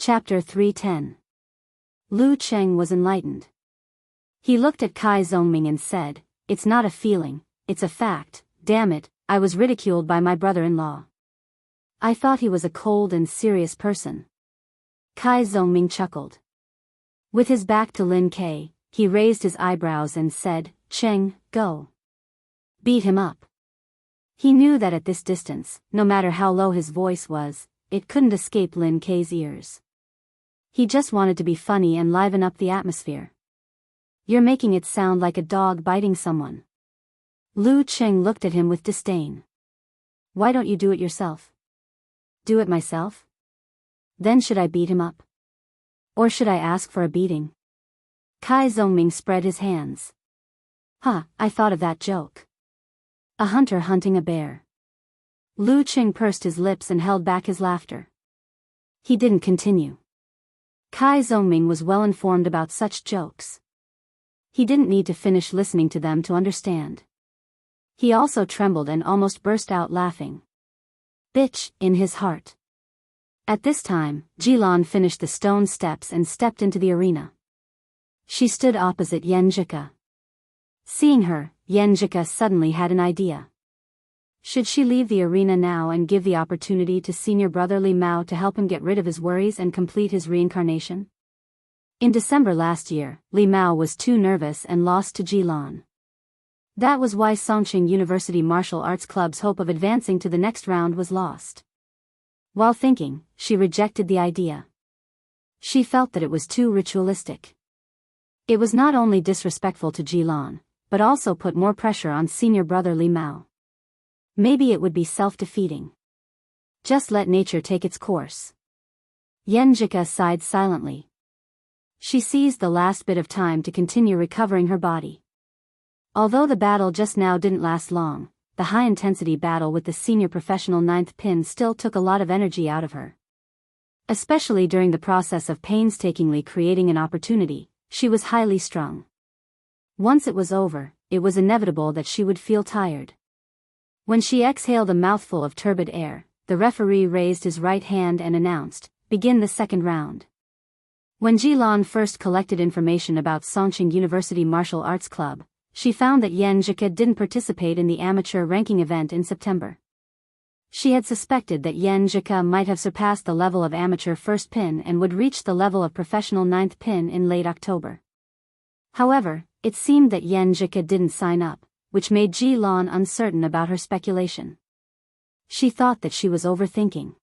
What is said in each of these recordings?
Chapter 310. Lu Cheng was enlightened. He looked at Kai Zhongming and said, "It's not a feeling, it's a fact. Damn it, I was ridiculed by my brother-in-law. I thought he was a cold and serious person." Kai Zhongming chuckled. With his back to Lin Kai, he raised his eyebrows and said, "Cheng, go. Beat him up." He knew that at this distance, no matter how low his voice was, it couldn't escape Lin Kai's ears. He just wanted to be funny and liven up the atmosphere. "You're making it sound like a dog biting someone." Lu Cheng looked at him with disdain. "Why don't you do it yourself?" "Do it myself? Then should I beat him up? Or should I ask for a beating?" Kai Zhongming spread his hands. I thought of that joke. A hunter hunting a bear." Lu Cheng pursed his lips and held back his laughter. He didn't continue. Kai Zhongming was well informed about such jokes. He didn't need to finish listening to them to understand. He also trembled and almost burst out laughing. "Bitch," in his heart. At this time, Jilan finished the stone steps and stepped into the arena. She stood opposite Yenjika. Seeing her, Yenjika suddenly had an idea. Should she leave the arena now and give the opportunity to senior brother Li Mao to help him get rid of his worries and complete his reincarnation? In December last year, Li Mao was too nervous and lost to Jilan. That was why Songqing University Martial Arts Club's hope of advancing to the next round was lost. While thinking, she rejected the idea. She felt that it was too ritualistic. It was not only disrespectful to Jilan, but also put more pressure on senior brother Li Mao. Maybe it would be self-defeating. Just let nature take its course. Yenjika sighed silently. She seized the last bit of time to continue recovering her body. Although the battle just now didn't last long, the high-intensity battle with the senior professional ninth pin still took a lot of energy out of her. Especially during the process of painstakingly creating an opportunity, she was highly strung. Once it was over, it was inevitable that she would feel tired. When she exhaled a mouthful of turbid air, the referee raised his right hand and announced, "Begin the second round." When Jilan first collected information about Songqing University Martial Arts Club, she found that Yenjika didn't participate in the amateur ranking event in September. She had suspected that Yenjika might have surpassed the level of amateur first pin and would reach the level of professional ninth pin in late October. However, it seemed that Yenjika didn't sign up, which made Jilan uncertain about her speculation. She thought that she was overthinking.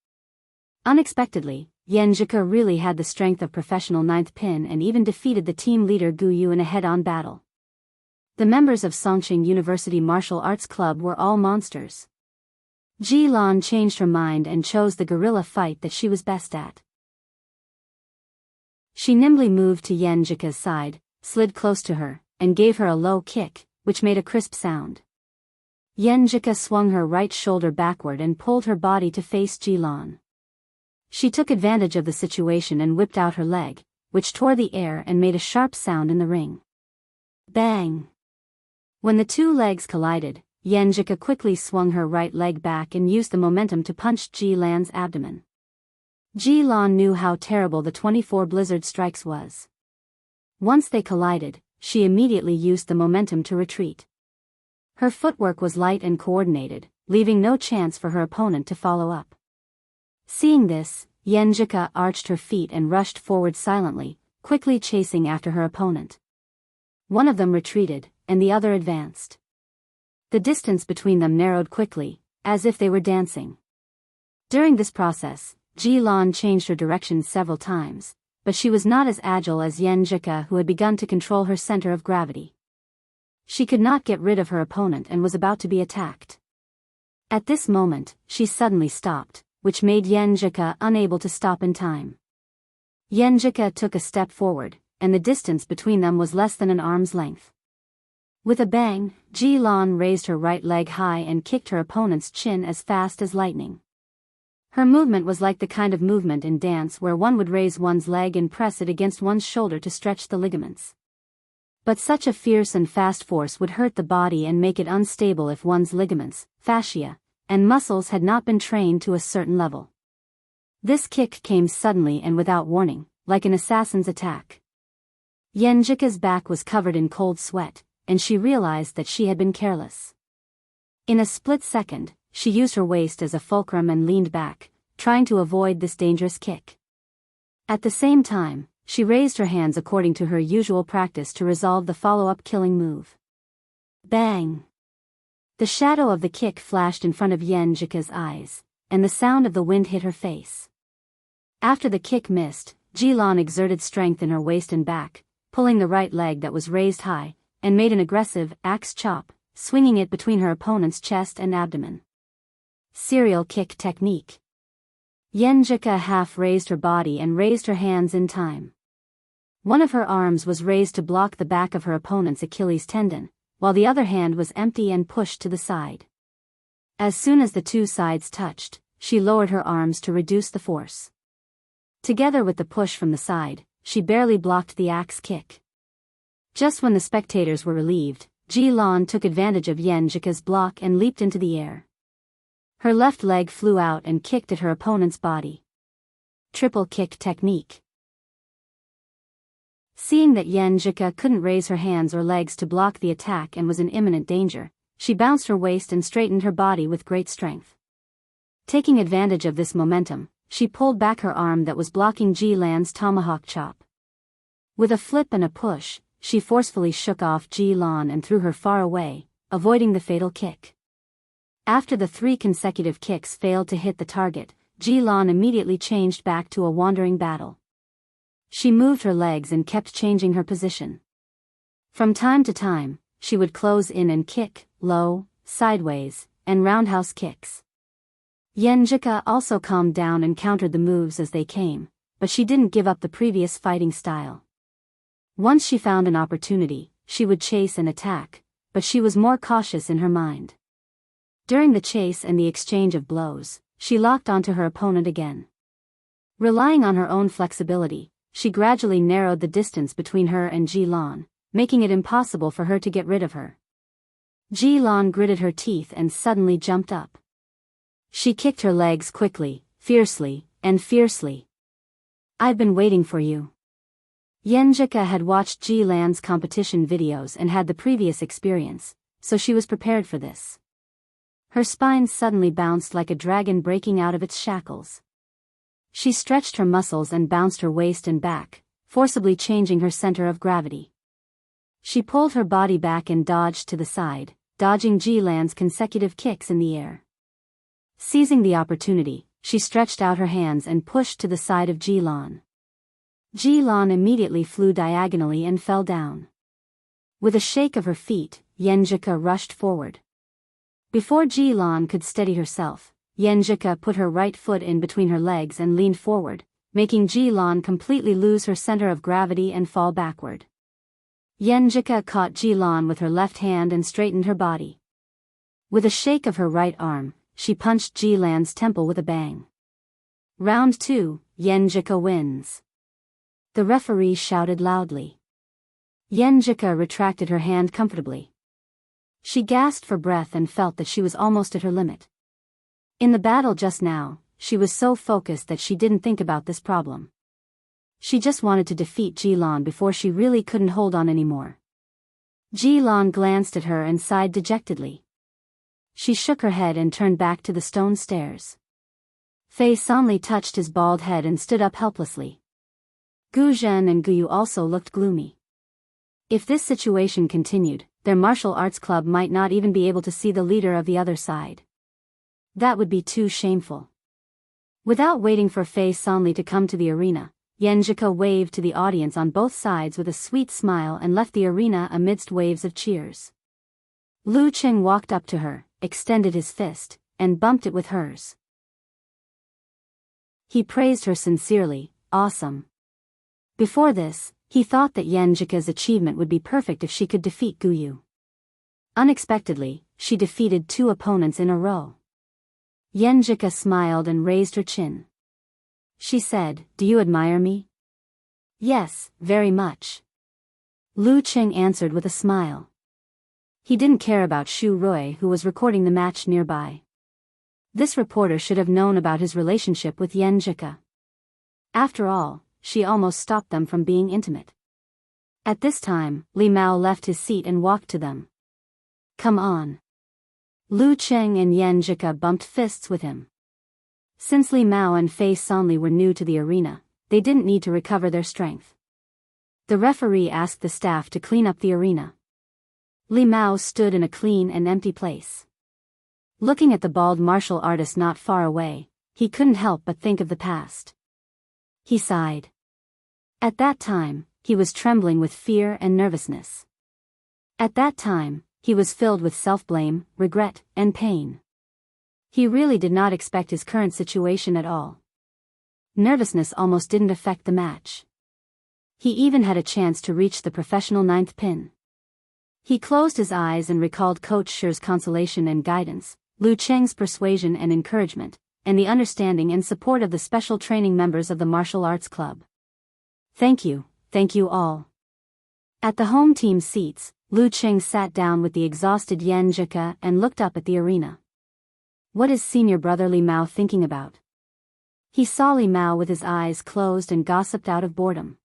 Unexpectedly, Yenjika really had the strength of professional ninth pin and even defeated the team leader Gu Yu in a head-on battle. The members of Songqing University Martial Arts Club were all monsters. Jilan changed her mind and chose the guerrilla fight that she was best at. She nimbly moved to Yenjika's side, slid close to her, and gave her a low kick, which made a crisp sound. Yenjika swung her right shoulder backward and pulled her body to face Jilan. She took advantage of the situation and whipped out her leg, which tore the air and made a sharp sound in the ring. Bang! When the two legs collided, Yenjika quickly swung her right leg back and used the momentum to punch Jilan's abdomen. Jilan knew how terrible the 24 blizzard strikes was. Once they collided, she immediately used the momentum to retreat. Her footwork was light and coordinated, leaving no chance for her opponent to follow up. Seeing this, Yenjika arched her feet and rushed forward silently, quickly chasing after her opponent. One of them retreated, and the other advanced. The distance between them narrowed quickly, as if they were dancing. During this process, Jilan changed her direction several times, but she was not as agile as Yenjika, who had begun to control her center of gravity. She could not get rid of her opponent and was about to be attacked. At this moment, she suddenly stopped, which made Yenjika unable to stop in time. Yenjika took a step forward, and the distance between them was less than an arm's length. With a bang, Jilan raised her right leg high and kicked her opponent's chin as fast as lightning. Her movement was like the kind of movement in dance where one would raise one's leg and press it against one's shoulder to stretch the ligaments. But such a fierce and fast force would hurt the body and make it unstable if one's ligaments, fascia, and muscles had not been trained to a certain level. This kick came suddenly and without warning, like an assassin's attack. Yenjika's back was covered in cold sweat, and she realized that she had been careless. In a split second, she used her waist as a fulcrum and leaned back, trying to avoid this dangerous kick. At the same time, she raised her hands according to her usual practice to resolve the follow-up killing move. Bang! The shadow of the kick flashed in front of Yenjika's eyes, and the sound of the wind hit her face. After the kick missed, Jilan exerted strength in her waist and back, pulling the right leg that was raised high, and made an aggressive axe chop, swinging it between her opponent's chest and abdomen. Serial kick technique. Yenjika half raised her body and raised her hands in time. One of her arms was raised to block the back of her opponent's Achilles tendon, while the other hand was empty and pushed to the side. As soon as the two sides touched, she lowered her arms to reduce the force. Together with the push from the side, she barely blocked the axe kick. Just when the spectators were relieved, Jilan took advantage of Yenjika's block and leaped into the air. Her left leg flew out and kicked at her opponent's body. Triple kick technique. Seeing that Yenjika couldn't raise her hands or legs to block the attack and was in imminent danger, she bounced her waist and straightened her body with great strength. Taking advantage of this momentum, she pulled back her arm that was blocking Jilan's tomahawk chop. With a flip and a push, she forcefully shook off Jilan and threw her far away, avoiding the fatal kick. After the 3 consecutive kicks failed to hit the target, Jilan immediately changed back to a wandering battle. She moved her legs and kept changing her position. From time to time, she would close in and kick, low, sideways, and roundhouse kicks. Yenjika also calmed down and countered the moves as they came, but she didn't give up the previous fighting style. Once she found an opportunity, she would chase and attack, but she was more cautious in her mind. During the chase and the exchange of blows, she locked onto her opponent again. Relying on her own flexibility, she gradually narrowed the distance between her and Jilan, making it impossible for her to get rid of her. Jilan gritted her teeth and suddenly jumped up. She kicked her legs quickly, fiercely, and fiercely. "I've been waiting for you." Yenjika had watched Jilan's competition videos and had the previous experience, so she was prepared for this. Her spine suddenly bounced like a dragon breaking out of its shackles. She stretched her muscles and bounced her waist and back, forcibly changing her center of gravity. She pulled her body back and dodged to the side, dodging Jilan's consecutive kicks in the air. Seizing the opportunity, she stretched out her hands and pushed to the side of Jilan. Jilan immediately flew diagonally and fell down. With a shake of her feet, Yenjika rushed forward. Before Jilan could steady herself, Yenjika put her right foot in between her legs and leaned forward, making Jilan completely lose her center of gravity and fall backward. Yenjika caught Jilan with her left hand and straightened her body. With a shake of her right arm, she punched Jilan's temple with a bang. Round 2, Yenjika wins. The referee shouted loudly. Yenjika retracted her hand comfortably. She gasped for breath and felt that she was almost at her limit. In the battle just now, she was so focused that she didn't think about this problem. She just wanted to defeat Jilan before she really couldn't hold on anymore. Jilan glanced at her and sighed dejectedly. She shook her head and turned back to the stone stairs. Fei Sanli touched his bald head and stood up helplessly. Gu Zhen and Gu Yu also looked gloomy. If this situation continued, their martial arts club might not even be able to see the leader of the other side. That would be too shameful. Without waiting for Fei Sanli to come to the arena, Yenjika waved to the audience on both sides with a sweet smile and left the arena amidst waves of cheers. Lu Qing walked up to her, extended his fist, and bumped it with hers. He praised her sincerely, "Awesome." Before this, he thought that Yenjika's achievement would be perfect if she could defeat Gu Yu. Unexpectedly, she defeated 2 opponents in a row. Yenjika smiled and raised her chin. She said, "Do you admire me?" "Yes, very much." Lu Qing answered with a smile. He didn't care about Shu Rui, who was recording the match nearby. This reporter should have known about his relationship with Yen Jika. After all, she almost stopped them from being intimate. At this time, Li Mao left his seat and walked to them. Come on. Lu Cheng and Yen Jika bumped fists with him. Since Li Mao and Fei Sanli were new to the arena, they didn't need to recover their strength. The referee asked the staff to clean up the arena. Li Mao stood in a clean and empty place. Looking at the bald martial artist not far away, he couldn't help but think of the past. He sighed. At that time, he was trembling with fear and nervousness. At that time, he was filled with self-blame, regret, and pain. He really did not expect his current situation at all. Nervousness almost didn't affect the match. He even had a chance to reach the professional 9th pin. He closed his eyes and recalled Coach Shi's consolation and guidance, Lu Cheng's persuasion and encouragement, and the understanding and support of the special training members of the martial arts club. Thank you all. At the home team seats, Lu Cheng sat down with the exhausted Yen Jika and looked up at the arena. What is senior brother Li Mao thinking about? He saw Li Mao with his eyes closed and gossiped out of boredom.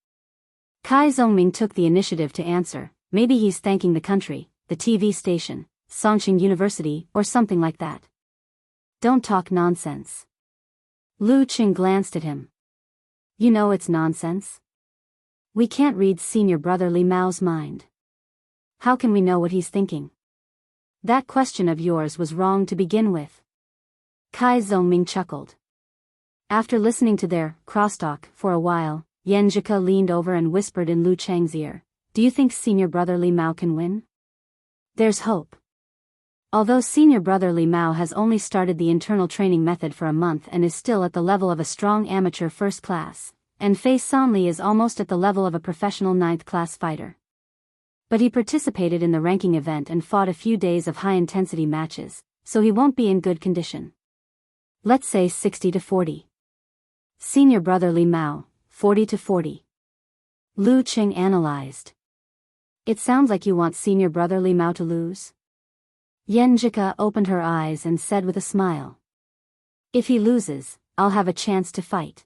Kai Zhongming took the initiative to answer, maybe he's thanking the country, the TV station, Songqing University, or something like that. Don't talk nonsense. Lu Cheng glanced at him. You know it's nonsense. We can't read senior brother Li Mao's mind. How can we know what he's thinking? That question of yours was wrong to begin with. Kai Zhongming chuckled. After listening to their crosstalk for a while, Yen Jika leaned over and whispered in Lu Cheng's ear, do you think senior brother Li Mao can win? There's hope. Although senior brother Li Mao has only started the internal training method for a month and is still at the level of a strong amateur first class, and Fei Sanli is almost at the level of a professional 9th class fighter. But he participated in the ranking event and fought a few days of high-intensity matches, so he won't be in good condition. Let's say 60-40. Senior brother Li Mao, 40-40. Lu Cheng analyzed. It sounds like you want senior brother Li Mao to lose? Yen Jika opened her eyes and said with a smile. If he loses, I'll have a chance to fight.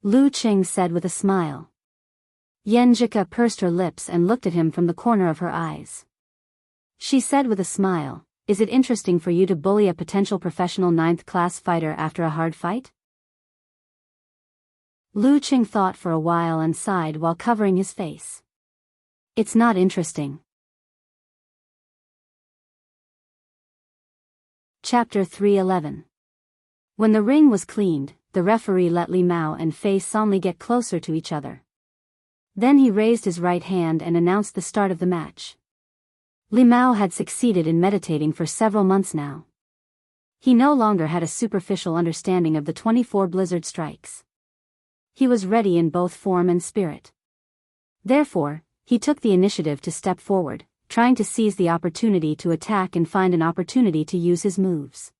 Lu Cheng said with a smile. Yen Jika pursed her lips and looked at him from the corner of her eyes. She said with a smile, is it interesting for you to bully a potential professional 9th class fighter after a hard fight? Lu Cheng thought for a while and sighed while covering his face. It's not interesting. Chapter 311. When the ring was cleaned, the referee let Li Mao and Fei Sanli get closer to each other. Then he raised his right hand and announced the start of the match. Li Mao had succeeded in meditating for several months now. He no longer had a superficial understanding of the 24 blizzard strikes. He was ready in both form and spirit. Therefore, he took the initiative to step forward, trying to seize the opportunity to attack and find an opportunity to use his moves.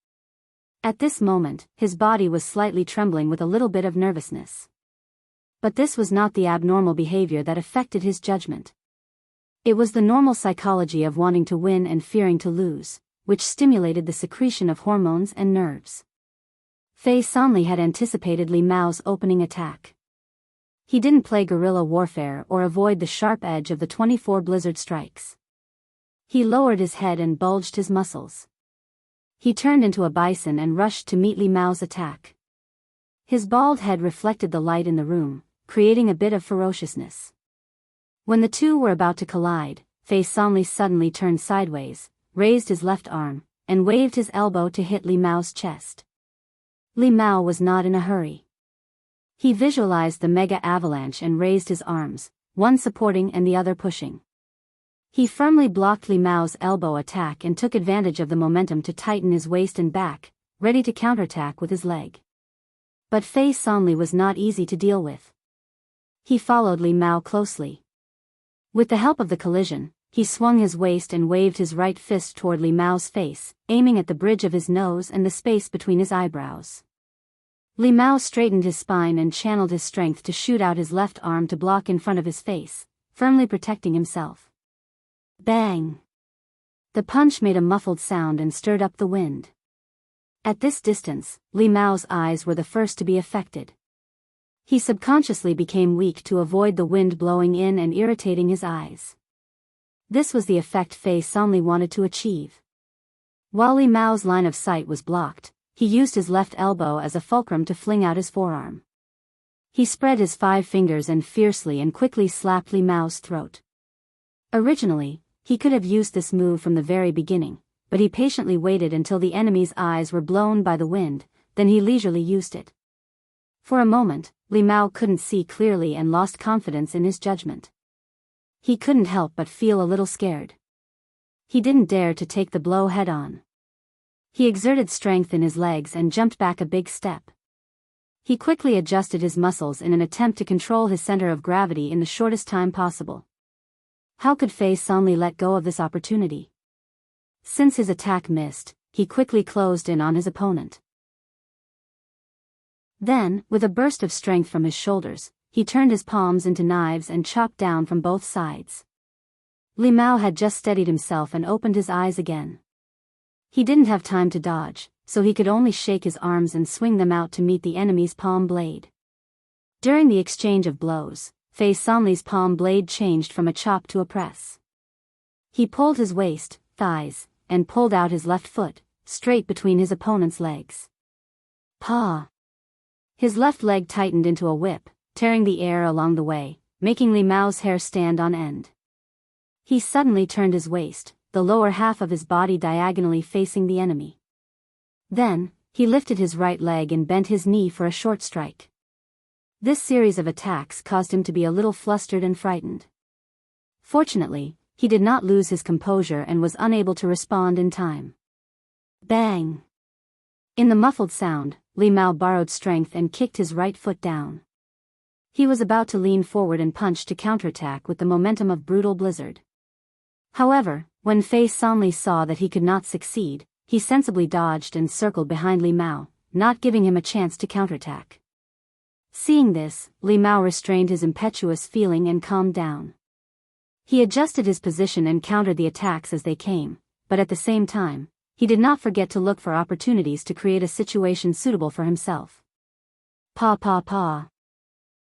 At this moment, his body was slightly trembling with a little bit of nervousness. But this was not the abnormal behavior that affected his judgment. It was the normal psychology of wanting to win and fearing to lose, which stimulated the secretion of hormones and nerves. Fei Sanli had anticipated Li Mao's opening attack. He didn't play guerrilla warfare or avoid the sharp edge of the 24 blizzard strikes. He lowered his head and bulged his muscles. He turned into a bison and rushed to meet Li Mao's attack. His bald head reflected the light in the room, creating a bit of ferociousness. When the two were about to collide, Fei Sanli suddenly turned sideways, raised his left arm, and waved his elbow to hit Li Mao's chest. Li Mao was not in a hurry. He visualized the mega avalanche and raised his arms, one supporting and the other pushing. He firmly blocked Li Mao's elbow attack and took advantage of the momentum to tighten his waist and back, ready to counterattack with his leg. But Fei Sanli was not easy to deal with. He followed Li Mao closely. With the help of the collision, he swung his waist and waved his right fist toward Li Mao's face, aiming at the bridge of his nose and the space between his eyebrows. Li Mao straightened his spine and channeled his strength to shoot out his left arm to block in front of his face, firmly protecting himself. Bang! The punch made a muffled sound and stirred up the wind. At this distance, Li Mao's eyes were the first to be affected. He subconsciously became weak to avoid the wind blowing in and irritating his eyes. This was the effect Fei Sanli wanted to achieve. While Li Mao's line of sight was blocked, he used his left elbow as a fulcrum to fling out his forearm. He spread his 5 fingers and fiercely and quickly slapped Li Mao's throat. Originally, he could have used this move from the very beginning, but he patiently waited until the enemy's eyes were blown by the wind, then he leisurely used it. For a moment, Li Mao couldn't see clearly and lost confidence in his judgment. He couldn't help but feel a little scared. He didn't dare to take the blow head-on. He exerted strength in his legs and jumped back a big step. He quickly adjusted his muscles in an attempt to control his center of gravity in the shortest time possible. How could Fei Sanli let go of this opportunity? Since his attack missed, he quickly closed in on his opponent. Then, with a burst of strength from his shoulders, he turned his palms into knives and chopped down from both sides. Li Mao had just steadied himself and opened his eyes again. He didn't have time to dodge, so he could only shake his arms and swing them out to meet the enemy's palm blade. During the exchange of blows, Fei Sanli's palm blade changed from a chop to a press. He pulled his waist, thighs, and pulled out his left foot, straight between his opponent's legs. Pa! His left leg tightened into a whip, tearing the air along the way, making Li Mao's hair stand on end. He suddenly turned his waist, the lower half of his body diagonally facing the enemy. Then, he lifted his right leg and bent his knee for a short strike. This series of attacks caused him to be a little flustered and frightened. Fortunately, he did not lose his composure and was unable to respond in time. Bang! In the muffled sound, Li Mao borrowed strength and kicked his right foot down. He was about to lean forward and punch to counterattack with the momentum of brutal blizzard. However, when Fei Sanli saw that he could not succeed, he sensibly dodged and circled behind Li Mao, not giving him a chance to counterattack. Seeing this, Li Mao restrained his impetuous feeling and calmed down. He adjusted his position and countered the attacks as they came, but at the same time, he did not forget to look for opportunities to create a situation suitable for himself. Pa pa pa.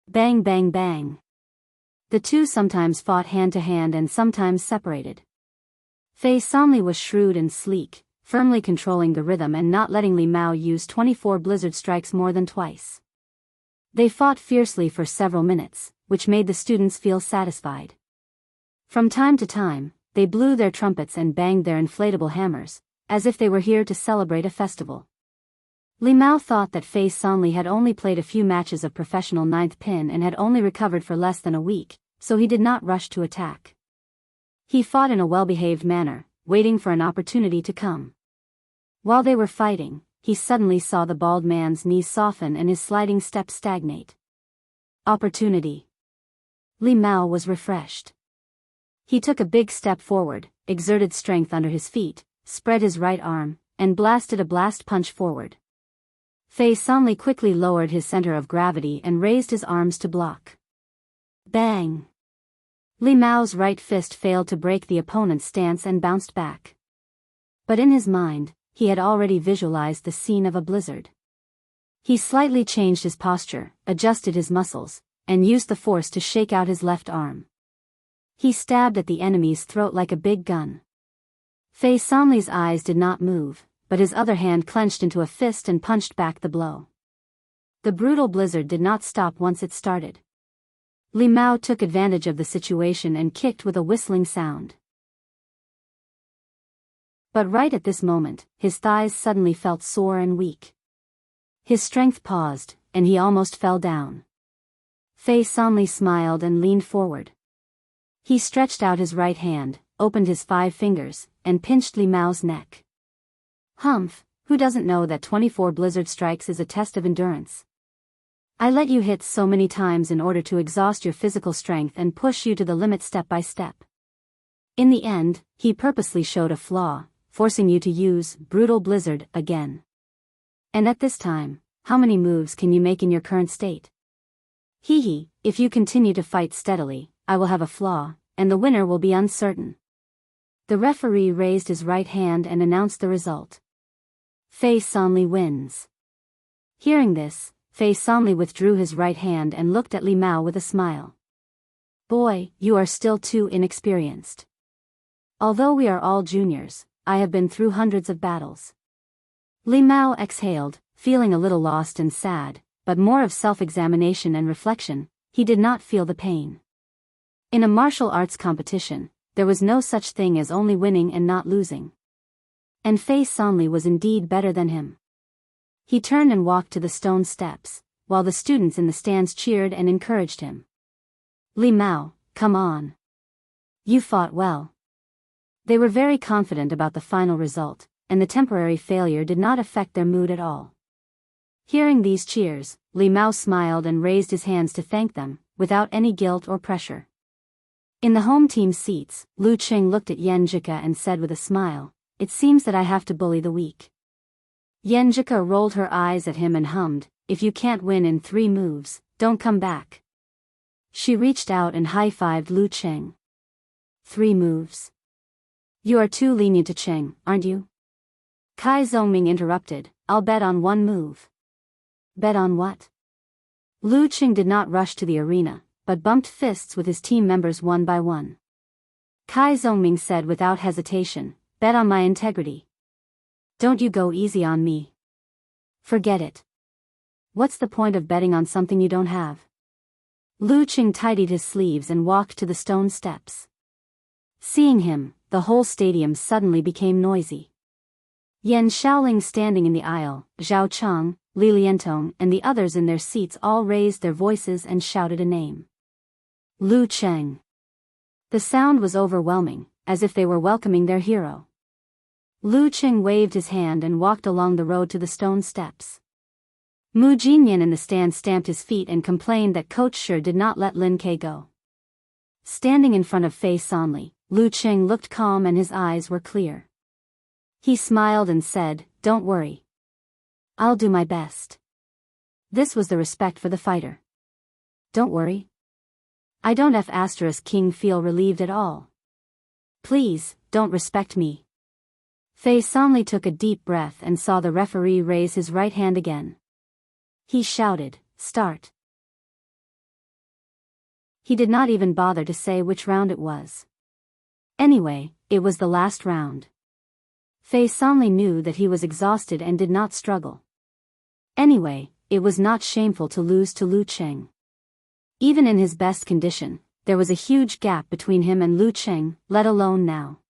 Bang bang bang. The two sometimes fought hand-to-hand and sometimes separated. Fei Sanli was shrewd and sleek, firmly controlling the rhythm and not letting Li Mao use 24 blizzard strikes more than twice. They fought fiercely for several minutes, which made the students feel satisfied. From time to time, they blew their trumpets and banged their inflatable hammers, as if they were here to celebrate a festival. Li Mao thought that Fei Sanli had only played a few matches of professional ninth pin and had only recovered for less than a week, so he did not rush to attack. He fought in a well-behaved manner, waiting for an opportunity to come. While they were fighting, he suddenly saw the bald man's knees soften and his sliding step stagnate. Opportunity. Li Mao was refreshed. He took a big step forward, exerted strength under his feet, spread his right arm, and blasted a blast punch forward. Fei Sanli quickly lowered his center of gravity and raised his arms to block. Bang! Li Mao's right fist failed to break the opponent's stance and bounced back. But in his mind, he had already visualized the scene of a blizzard. He slightly changed his posture, adjusted his muscles, and used the force to shake out his left arm. He stabbed at the enemy's throat like a big gun. Fei Sanli's eyes did not move, but his other hand clenched into a fist and punched back the blow. The brutal blizzard did not stop once it started. Li Mao took advantage of the situation and kicked with a whistling sound. But right at this moment, his thighs suddenly felt sore and weak. His strength paused, and he almost fell down. Fei Sanli smiled and leaned forward. He stretched out his right hand, opened his 5 fingers, and pinched Li Mao's neck. Humph, who doesn't know that 24 blizzard strikes is a test of endurance? I let you hit so many times in order to exhaust your physical strength and push you to the limit step by step. In the end, he purposely showed a flaw, forcing you to use brutal blizzard again. And at this time, how many moves can you make in your current state? Hee, if you continue to fight steadily, I will have a flaw, and the winner will be uncertain. The referee raised his right hand and announced the result. Fei Sanli wins. Hearing this, Fei Sanli withdrew his right hand and looked at Li Mao with a smile. Boy, you are still too inexperienced. Although we are all juniors, I have been through hundreds of battles. Li Mao exhaled, feeling a little lost and sad, but more of self-examination and reflection. He did not feel the pain. In a martial arts competition, there was no such thing as only winning and not losing. And Fei Sanli was indeed better than him. He turned and walked to the stone steps, while the students in the stands cheered and encouraged him. Li Mao, come on. You fought well. They were very confident about the final result, and the temporary failure did not affect their mood at all. Hearing these cheers, Li Mao smiled and raised his hands to thank them, without any guilt or pressure. In the home team seats, Lu Qing looked at Yan Zhika and said with a smile, "It seems that I have to bully the weak." Yan Zhika rolled her eyes at him and hummed, "If you can't win in 3 moves, don't come back." She reached out and high-fived Lu Qing. 3 moves. You are too lenient to Qing, aren't you? Kai Zongming interrupted, I'll bet on 1 move. Bet on what? Lu Qing did not rush to the arena, but bumped fists with his team members one by one. Kai Zongming said without hesitation, bet on my integrity. Don't you go easy on me. Forget it. What's the point of betting on something you don't have? Lu Qing tidied his sleeves and walked to the stone steps. Seeing him, the whole stadium suddenly became noisy. Yan Shaoling standing in the aisle, Zhao Cheng, Li Liantong and the others in their seats all raised their voices and shouted a name. Lu Qing. The sound was overwhelming, as if they were welcoming their hero. Lu Qing waved his hand and walked along the road to the stone steps. Mu Jinyan in the stand stamped his feet and complained that Coach Shi did not let Lin Ke go. Standing in front of Fei Sanli, Lu Qing looked calm and his eyes were clear. He smiled and said, "Don't worry. I'll do my best." This was the respect for the fighter. Don't worry. I don't F** King feel relieved at all. Please, don't respect me. Fei Sanli took a deep breath and saw the referee raise his right hand again. He shouted, "Start." He did not even bother to say which round it was. Anyway, it was the last round. Fei Sanli knew that he was exhausted and did not struggle. Anyway, it was not shameful to lose to Lu Qing. Even in his best condition, there was a huge gap between him and Lu Qing, let alone now.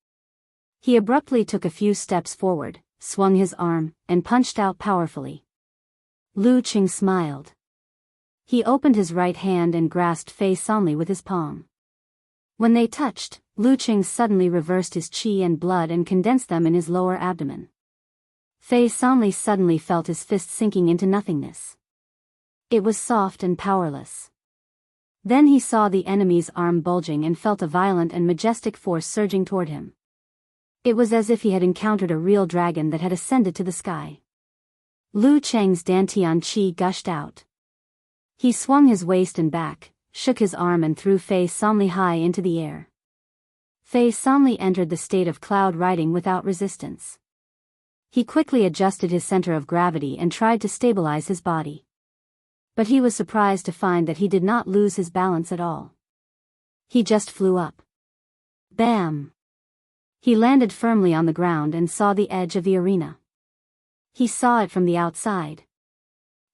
He abruptly took a few steps forward, swung his arm, and punched out powerfully. Lu Qing smiled. He opened his right hand and grasped Fei Sanli with his palm. When they touched, Lu Qing suddenly reversed his qi and blood and condensed them in his lower abdomen. Fei Sanli suddenly felt his fist sinking into nothingness. It was soft and powerless. Then he saw the enemy's arm bulging and felt a violent and majestic force surging toward him. It was as if he had encountered a real dragon that had ascended to the sky. Lu Qing's dantian qi gushed out. He swung his waist and back, shook his arm and threw Fei Sanli high into the air. Fei Sanli entered the state of cloud riding without resistance. He quickly adjusted his center of gravity and tried to stabilize his body. But he was surprised to find that he did not lose his balance at all. He just flew up. Bam! He landed firmly on the ground and saw the edge of the arena. He saw it from the outside.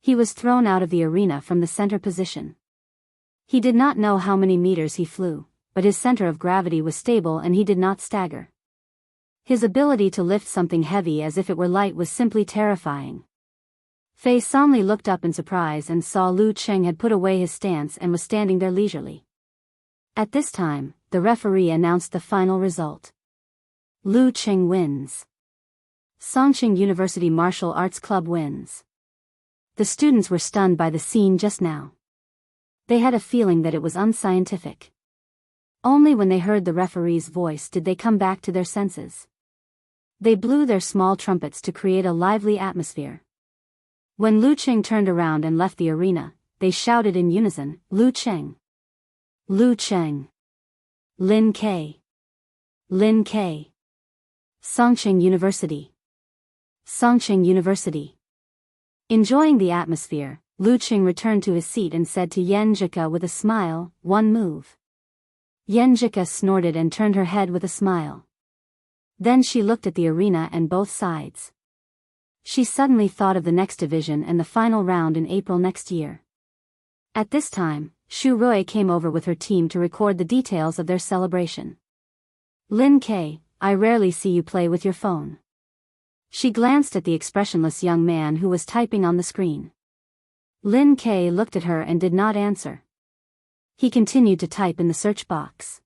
He was thrown out of the arena from the center position. He did not know how many meters he flew, but his center of gravity was stable and he did not stagger. His ability to lift something heavy as if it were light was simply terrifying. Fei Sanli looked up in surprise and saw Lu Qing had put away his stance and was standing there leisurely. At this time, the referee announced the final result. Lu Qing wins. Songqing University Martial Arts Club wins. The students were stunned by the scene just now. They had a feeling that it was unscientific. Only when they heard the referee's voice did they come back to their senses. They blew their small trumpets to create a lively atmosphere. When Lu Qing turned around and left the arena, they shouted in unison, "Lu Qing! Lu Qing! Lin Ke! Lin Ke! Songqing University!" Songqing University. Enjoying the atmosphere, Lu Qing returned to his seat and said to Yan Zhika with a smile, "One move." Yan Zhika snorted and turned her head with a smile. Then she looked at the arena and both sides. She suddenly thought of the next division and the final round in April next year. At this time, Xu Rui came over with her team to record the details of their celebration. "Lin K, I rarely see you play with your phone." She glanced at the expressionless young man who was typing on the screen. Lin K looked at her and did not answer. He continued to type in the search box.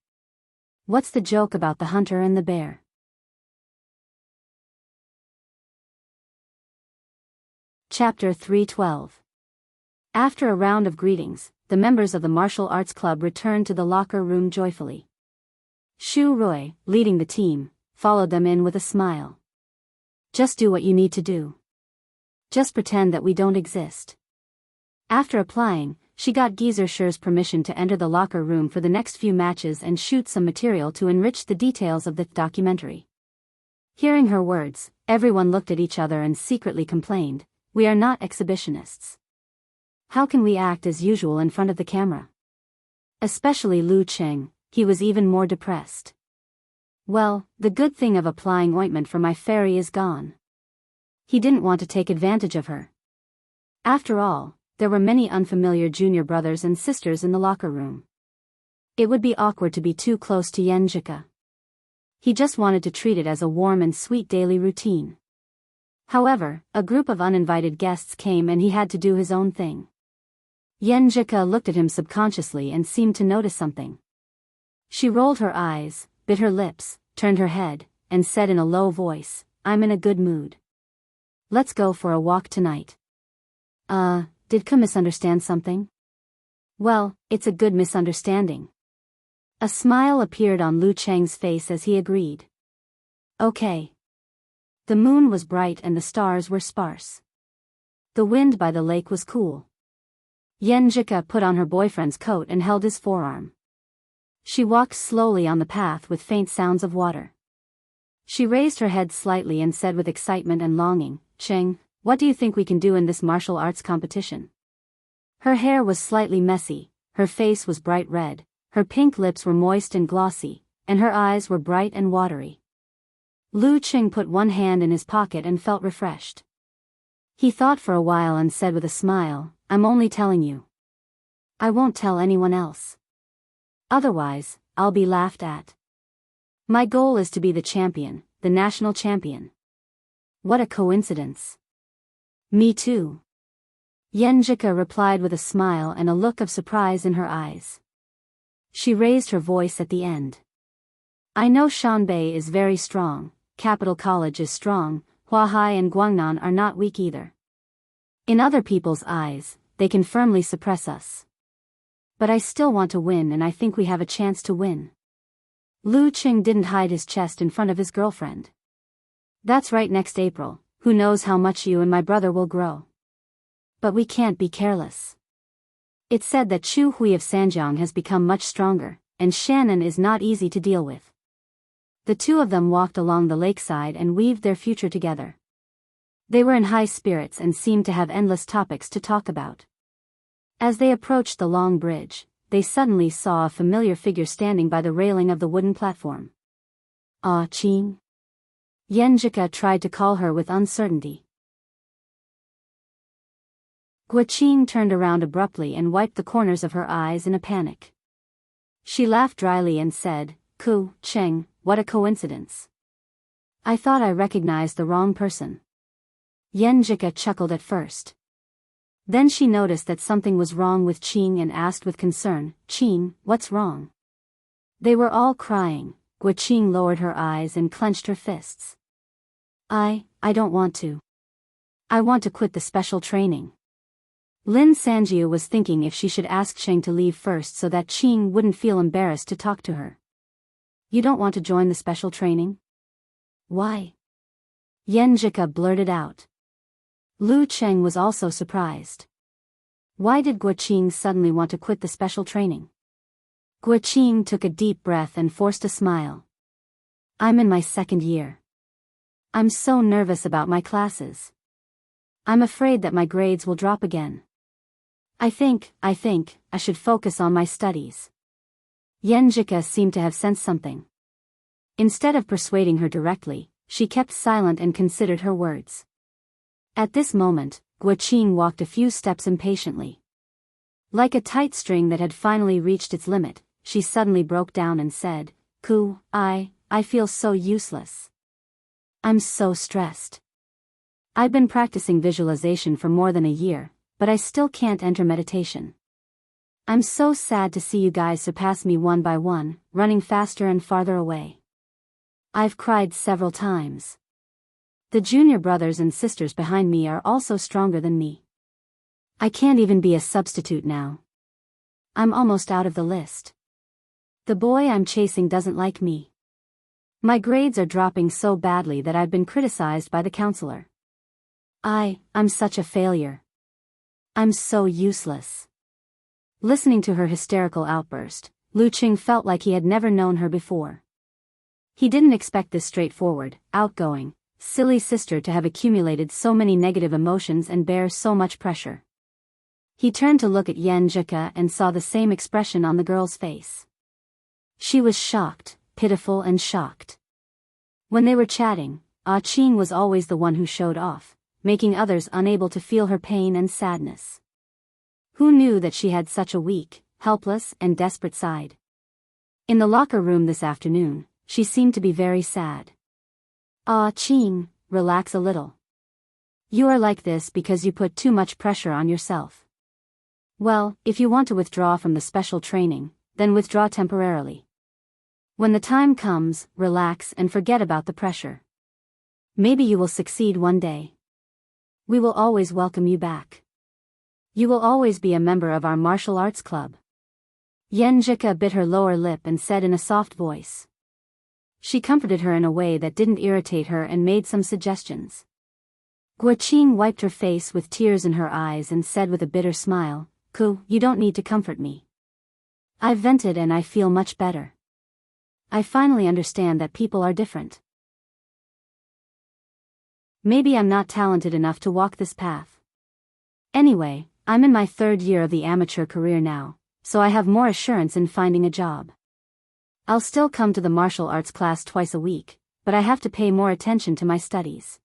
"What's the joke about the hunter and the bear?" Chapter 312. After a round of greetings, the members of the martial arts club returned to the locker room joyfully. Xu Rui, leading the team, followed them in with a smile. "Just do what you need to do. Just pretend that we don't exist." After applying, she got Geezer Sher's permission to enter the locker room for the next few matches and shoot some material to enrich the details of the documentary. Hearing her words, everyone looked at each other and secretly complained, "We are not exhibitionists. How can we act as usual in front of the camera?" Especially Lu Qing, he was even more depressed. "Well, the good thing of applying ointment for my fairy is gone." He didn't want to take advantage of her. After all, there were many unfamiliar junior brothers and sisters in the locker room. It would be awkward to be too close to Yan Zhika. He just wanted to treat it as a warm and sweet daily routine. However, a group of uninvited guests came and he had to do his own thing. Yan Zhika looked at him subconsciously and seemed to notice something. She rolled her eyes, bit her lips, turned her head, and said in a low voice, "I'm in a good mood. Let's go for a walk tonight." Did Ka misunderstand something? Well, it's a good misunderstanding. A smile appeared on Lu Cheng's face as he agreed. "Okay." The moon was bright and the stars were sparse. The wind by the lake was cool. Yan Zhika put on her boyfriend's coat and held his forearm. She walked slowly on the path with faint sounds of water. She raised her head slightly and said with excitement and longing, "Cheng, what do you think we can do in this martial arts competition?" Her hair was slightly messy, her face was bright red, her pink lips were moist and glossy, and her eyes were bright and watery. Lu Qing put one hand in his pocket and felt refreshed. He thought for a while and said with a smile, "I'm only telling you. I won't tell anyone else. Otherwise, I'll be laughed at. My goal is to be the champion, the national champion." "What a coincidence." "Me too." Yan Zhika replied with a smile and a look of surprise in her eyes. She raised her voice at the end. "I know Shanbei is very strong, Capital College is strong, Huahai and Guangnan are not weak either. In other people's eyes, they can firmly suppress us. But I still want to win and I think we have a chance to win." Lu Qing didn't hide his chest in front of his girlfriend. "That's right, next April, who knows how much you and my brother will grow. But we can't be careless. It's said that Chu Hui of Sanjiang has become much stronger, and Shannon is not easy to deal with." The two of them walked along the lakeside and weaved their future together. They were in high spirits and seemed to have endless topics to talk about. As they approached the long bridge, they suddenly saw a familiar figure standing by the railing of the wooden platform. "Ah, Qing." Yan Zhika tried to call her with uncertainty. Gua Qing turned around abruptly and wiped the corners of her eyes in a panic. She laughed dryly and said, "Ku, Cheng, what a coincidence. I thought I recognized the wrong person." Yan Zhika chuckled at first. Then she noticed that something was wrong with Qing and asked with concern, "Qing, what's wrong?" They were all crying. Gua Qing lowered her eyes and clenched her fists. I don't want to. I want to quit the special training." Lin Sanjiu was thinking if she should ask Cheng to leave first so that Qing wouldn't feel embarrassed to talk to her. "You don't want to join the special training? Why?" Yan Zhika blurted out. Lu Cheng was also surprised. Why did Gua Qing suddenly want to quit the special training? Gua Qing took a deep breath and forced a smile. "I'm in my second year. I'm so nervous about my classes. I'm afraid that my grades will drop again. I think I should focus on my studies. Yenjika seemed to have sensed something. Instead of persuading her directly, she kept silent and considered her words. At this moment, Guoqing walked a few steps impatiently. Like a tight string that had finally reached its limit, she suddenly broke down and said, "Ku, I feel so useless. I'm so stressed. I've been practicing visualization for more than a year, but I still can't enter meditation. I'm so sad to see you guys surpass me one by one, running faster and farther away. I've cried several times. The junior brothers and sisters behind me are also stronger than me. I can't even be a substitute now. I'm almost out of the list. The boy I'm chasing doesn't like me. My grades are dropping so badly that I've been criticized by the counselor. I'm such a failure. I'm so useless." Listening to her hysterical outburst, Lu Qing felt like he had never known her before. He didn't expect this straightforward, outgoing, silly sister to have accumulated so many negative emotions and bear so much pressure. He turned to look at Yenjika and saw the same expression on the girl's face. She was shocked, pitiful and shocked. When they were chatting, Qing was always the one who showed off, making others unable to feel her pain and sadness. Who knew that she had such a weak, helpless and desperate side? In the locker room this afternoon, she seemed to be very sad. Qing, relax a little. You are like this because you put too much pressure on yourself. Well, if you want to withdraw from the special training, then withdraw temporarily. When the time comes, relax and forget about the pressure. Maybe you will succeed one day. We will always welcome you back. You will always be a member of our martial arts club." Yenjika bit her lower lip and said in a soft voice. She comforted her in a way that didn't irritate her and made some suggestions. Guoqing wiped her face with tears in her eyes and said with a bitter smile, "Ku, you don't need to comfort me. I've vented and I feel much better. I finally understand that people are different. Maybe I'm not talented enough to walk this path. Anyway, I'm in my 3rd year of the amateur career now, so I have more assurance in finding a job. I'll still come to the martial arts class twice a week, but I have to pay more attention to my studies."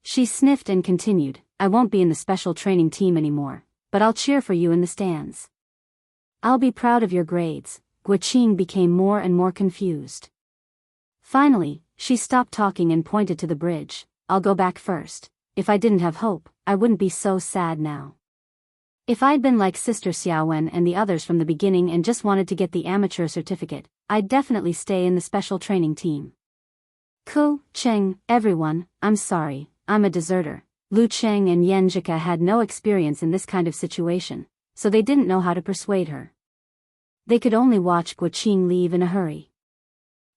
She sniffed and continued, "I won't be in the special training team anymore, but I'll cheer for you in the stands. I'll be proud of your grades." Guoqing became more and more confused. Finally, she stopped talking and pointed to the bridge. "I'll go back first. If I didn't have hope, I wouldn't be so sad now. If I'd been like Sister Xiaowen and the others from the beginning and just wanted to get the amateur certificate, I'd definitely stay in the special training team." "Ku, Cheng, everyone, I'm sorry, I'm a deserter." Lu Cheng and Yenjika had no experience in this kind of situation, so they didn't know how to persuade her. They could only watch Guoqing leave in a hurry.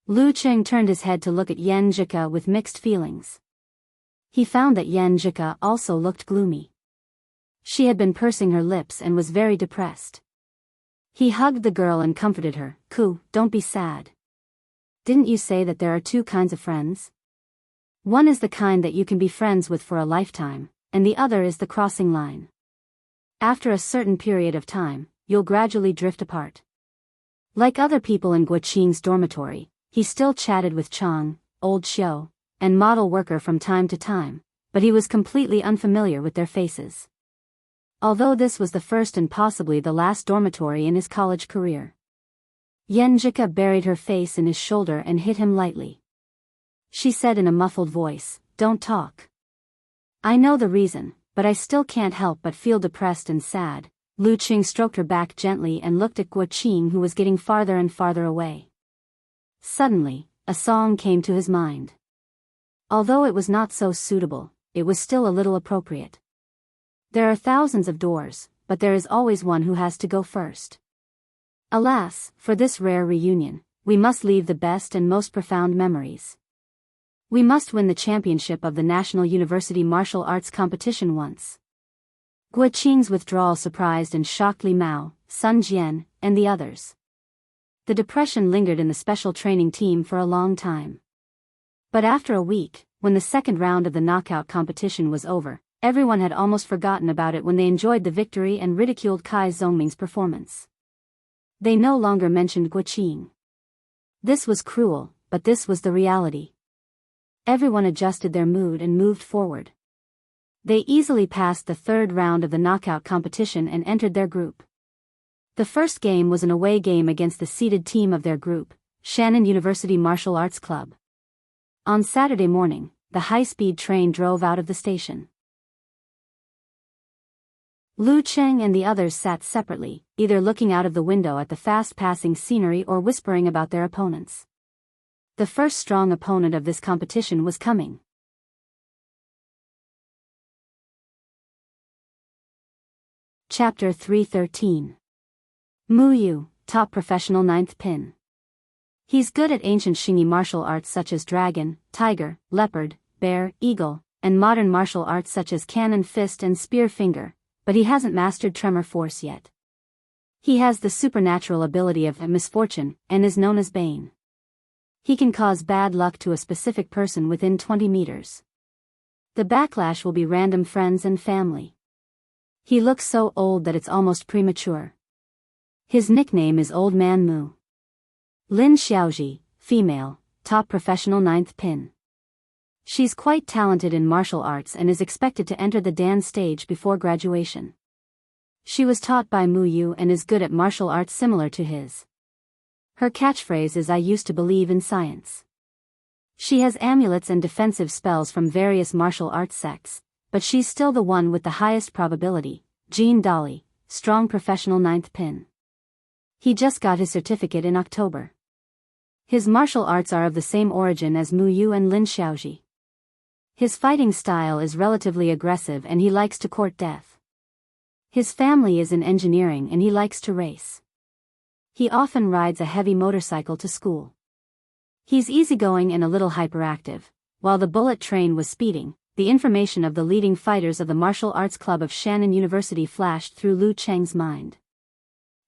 Lu Cheng turned his head to look at Yenjika with mixed feelings. He found that Yenjika also looked gloomy. She had been pursing her lips and was very depressed. He hugged the girl and comforted her. "Ku, don't be sad. Didn't you say that there are 2 kinds of friends? One is the kind that you can be friends with for a lifetime, and the other is the crossing line. After a certain period of time, you'll gradually drift apart." Like other people in Guoqing's dormitory, he still chatted with Chang, old Xiu, and model worker from time to time, but he was completely unfamiliar with their faces. Although this was the first and possibly the last dormitory in his college career. Yenjika buried her face in his shoulder and hit him lightly. She said in a muffled voice, "Don't talk. I know the reason, but I still can't help but feel depressed and sad." Lu Qing stroked her back gently and looked at Guoqing, who was getting farther and farther away. Suddenly, a song came to his mind. Although it was not so suitable, it was still a little appropriate. There are thousands of doors, but there is always one who has to go first. Alas, for this rare reunion, we must leave the best and most profound memories. We must win the championship of the National University Martial Arts Competition once. Guoqing's withdrawal surprised and shocked Li Mao, Sun Jian, and the others. The depression lingered in the special training team for a long time. But after a week, when the second round of the knockout competition was over, everyone had almost forgotten about it when they enjoyed the victory and ridiculed Kai Zhongming's performance. They no longer mentioned Guoqing. This was cruel, but this was the reality. Everyone adjusted their mood and moved forward. They easily passed the third round of the knockout competition and entered their group. The first game was an away game against the seeded team of their group, Shannon University Martial Arts Club. On Saturday morning, the high-speed train drove out of the station. Lu Cheng and the others sat separately, either looking out of the window at the fast-passing scenery or whispering about their opponents. The first strong opponent of this competition was coming. Chapter 313. Mu Yu, top professional 9th pin. He's good at ancient Xingyi martial arts such as dragon, tiger, leopard, bear, eagle, and modern martial arts such as cannon fist and spear finger, but he hasn't mastered tremor force yet. He has the supernatural ability of misfortune, and is known as Bane. He can cause bad luck to a specific person within 20 meters. The backlash will be random friends and family. He looks so old that it's almost premature. His nickname is Old Man Mu. Lin Xiaoji, female, top professional 9th pin. She's quite talented in martial arts and is expected to enter the Dan stage before graduation. She was taught by Mu Yu and is good at martial arts similar to his. Her catchphrase is "I used to believe in science." She has amulets and defensive spells from various martial arts sects, but she's still the one with the highest probability. Jean Dolly, strong professional 9th pin. He just got his certificate in October. His martial arts are of the same origin as Mu Yu and Lin Xiaoji. His fighting style is relatively aggressive and he likes to court death. His family is in engineering and he likes to race. He often rides a heavy motorcycle to school. He's easygoing and a little hyperactive. While the bullet train was speeding, the information of the leading fighters of the Martial Arts Club of Shannon University flashed through Lu Cheng's mind.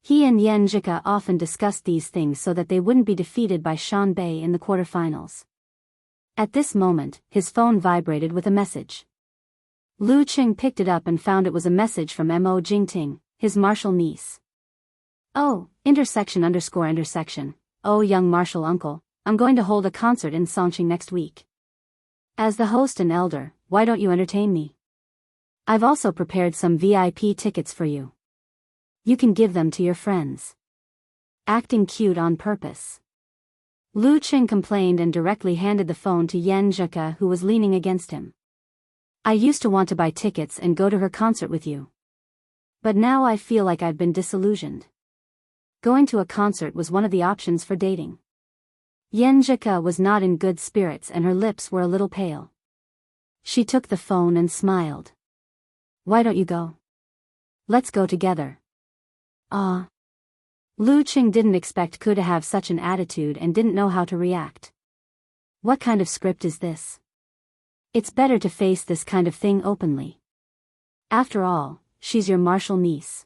He and Yan Zhika often discussed these things so that they wouldn't be defeated by Shan Bei in the quarterfinals. At this moment, his phone vibrated with a message. Lu Cheng picked it up and found it was a message from Mo Jingting, his martial niece. Oh, __. Oh, young martial uncle, I'm going to hold a concert in Songqing next week. As the host and elder, why don't you entertain me? I've also prepared some VIP tickets for you. You can give them to your friends. Acting cute on purpose. Lu Cheng complained and directly handed the phone to Yan Zhika, who was leaning against him. I used to want to buy tickets and go to her concert with you. But now I feel like I've been disillusioned. Going to a concert was one of the options for dating. Yan Zhika was not in good spirits and her lips were a little pale. She took the phone and smiled. Why don't you go? Let's go together. Ah. Lu Cheng didn't expect Ku to have such an attitude and didn't know how to react. What kind of script is this? It's better to face this kind of thing openly. After all, she's your martial niece.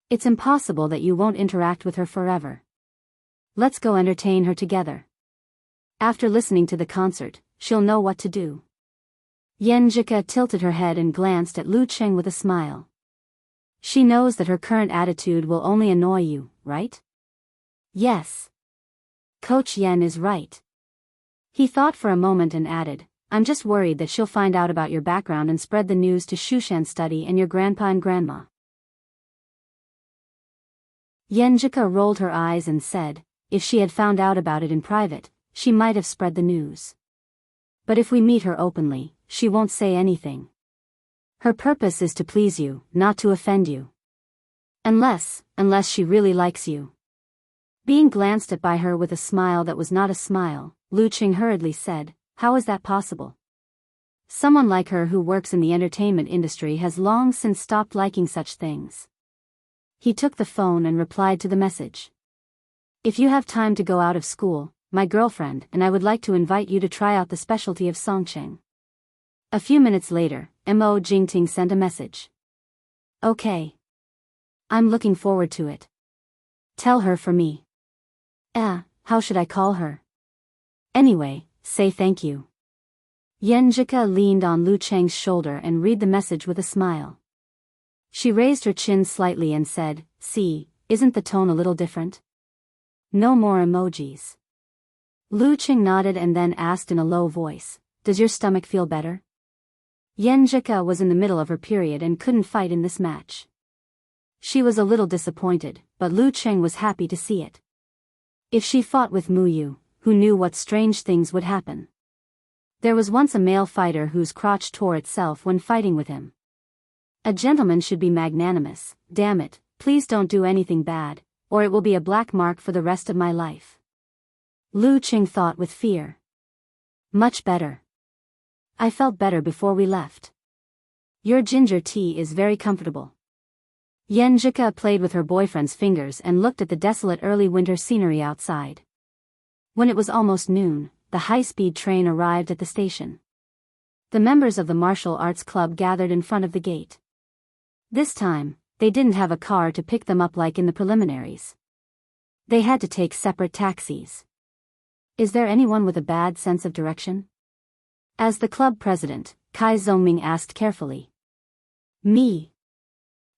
It's impossible that you won't interact with her forever. Let's go entertain her together. After listening to the concert, she'll know what to do. Yan Zhika tilted her head and glanced at Lu Cheng with a smile. She knows that her current attitude will only annoy you, right? Yes. Coach Yan is right. He thought for a moment and added, I'm just worried that she'll find out about your background and spread the news to Shushan Study and your grandpa and grandma. Yan Zhika rolled her eyes and said, if she had found out about it in private, she might have spread the news. But if we meet her openly, she won't say anything. Her purpose is to please you, not to offend you. Unless she really likes you. Being glanced at by her with a smile that was not a smile, Lu Cheng hurriedly said, how is that possible? Someone like her who works in the entertainment industry has long since stopped liking such things. He took the phone and replied to the message. If you have time to go out of school, my girlfriend and I would like to invite you to try out the specialty of Songqing. A few minutes later, Mo Jingting sent a message. Okay. I'm looking forward to it. Tell her for me. How should I call her? Anyway, say thank you. Yenjika leaned on Lu Cheng's shoulder and read the message with a smile. She raised her chin slightly and said, "See, isn't the tone a little different? No more emojis." Lu Cheng nodded and then asked in a low voice, "Does your stomach feel better?" Yenjika was in the middle of her period and couldn't fight in this match. She was a little disappointed, but Lu Cheng was happy to see it. If she fought with Mu Yu, who knew what strange things would happen? There was once a male fighter whose crotch tore itself when fighting with him. A gentleman should be magnanimous. Damn it, please don't do anything bad, or it will be a black mark for the rest of my life. Lu Cheng thought with fear. Much better. I felt better before we left. Your ginger tea is very comfortable. Yenjika played with her boyfriend's fingers and looked at the desolate early winter scenery outside. When it was almost noon, the high-speed train arrived at the station. The members of the martial arts club gathered in front of the gate. This time, they didn't have a car to pick them up like in the preliminaries. They had to take separate taxis. Is there anyone with a bad sense of direction? As the club president, Kai Zongming asked carefully. Me.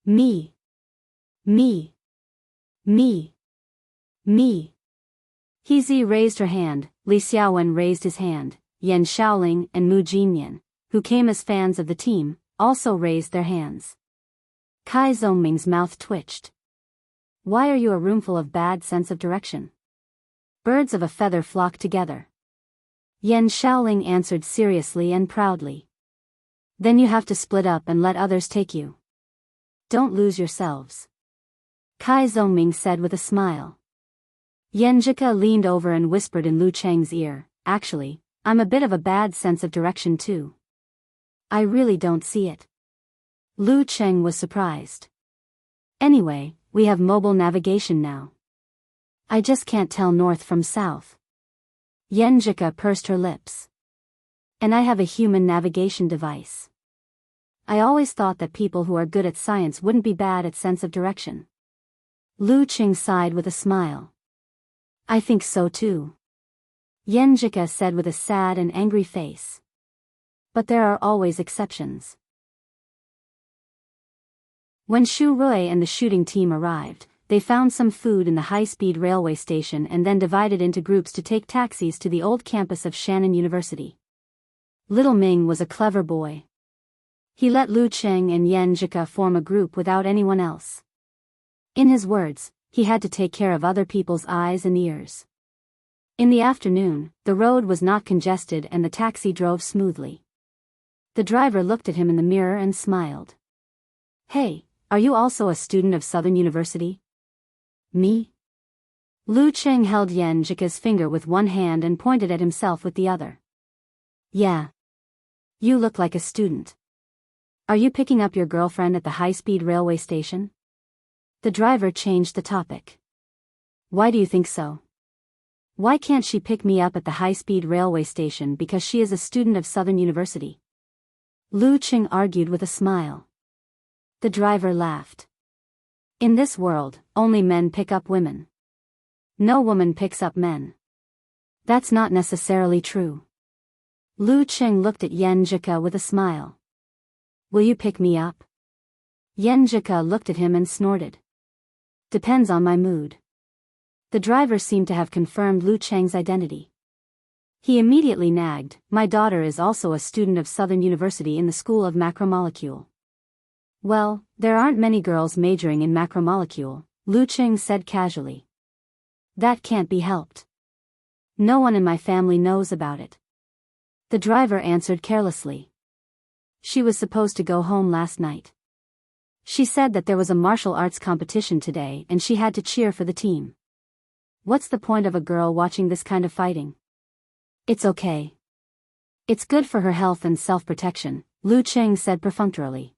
Me. Me. Me. Me. He raised her hand, Li Xiaowen raised his hand, Yan Shaoling and Mu Jinyan, who came as fans of the team, also raised their hands. Kai Zongming's mouth twitched. Why are you a roomful of bad sense of direction? Birds of a feather flock together. Yan Shaoling answered seriously and proudly. Then you have to split up and let others take you. Don't lose yourselves. Kai Zongming said with a smile. Yenjika leaned over and whispered in Lu Cheng's ear, "Actually, I'm a bit of a bad sense of direction too. I really don't see it." Lu Cheng was surprised. Anyway, we have mobile navigation now. I just can't tell north from south. Yenjika pursed her lips. And I have a human navigation device. I always thought that people who are good at science wouldn't be bad at sense of direction. Lu Cheng sighed with a smile. I think so too. Yenjika said with a sad and angry face. But there are always exceptions. When Shu Rui and the shooting team arrived, they found some food in the high-speed railway station and then divided into groups to take taxis to the old campus of Shannon University. Little Ming was a clever boy. He let Lu Cheng and Yenjika form a group without anyone else. In his words, he had to take care of other people's eyes and ears. In the afternoon, the road was not congested and the taxi drove smoothly. The driver looked at him in the mirror and smiled. Hey, are you also a student of Southern University? Me? Lu Cheng held Yenjika's finger with one hand and pointed at himself with the other. Yeah. You look like a student. Are you picking up your girlfriend at the high-speed railway station? The driver changed the topic. Why do you think so? Why can't she pick me up at the high-speed railway station because she is a student of Southern University? Lu Cheng argued with a smile. The driver laughed. In this world, only men pick up women. No woman picks up men. That's not necessarily true. Lu Cheng looked at Yenjika with a smile. Will you pick me up? Yenjika looked at him and snorted. Depends on my mood. The driver seemed to have confirmed Lu Cheng's identity. He immediately nagged, my daughter is also a student of Southern University in the School of Macromolecule. Well, there aren't many girls majoring in macromolecule, Lu Cheng said casually. That can't be helped. No one in my family knows about it. The driver answered carelessly. She was supposed to go home last night. She said that there was a martial arts competition today and she had to cheer for the team. What's the point of a girl watching this kind of fighting? It's okay. It's good for her health and self-protection, Lu Cheng said perfunctorily.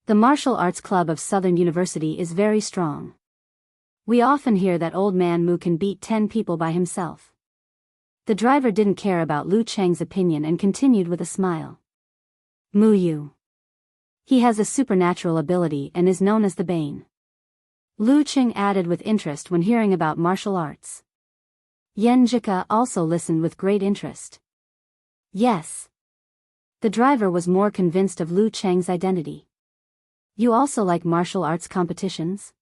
The Martial Arts Club of Southern University is very strong. We often hear that old man Mu can beat 10 people by himself. The driver didn't care about Lu Cheng's opinion and continued with a smile. Mu Yu. He has a supernatural ability and is known as the Bane. Lu Cheng added with interest when hearing about martial arts. Yenjika also listened with great interest. Yes. The driver was more convinced of Lu Cheng's identity. You also like martial arts competitions?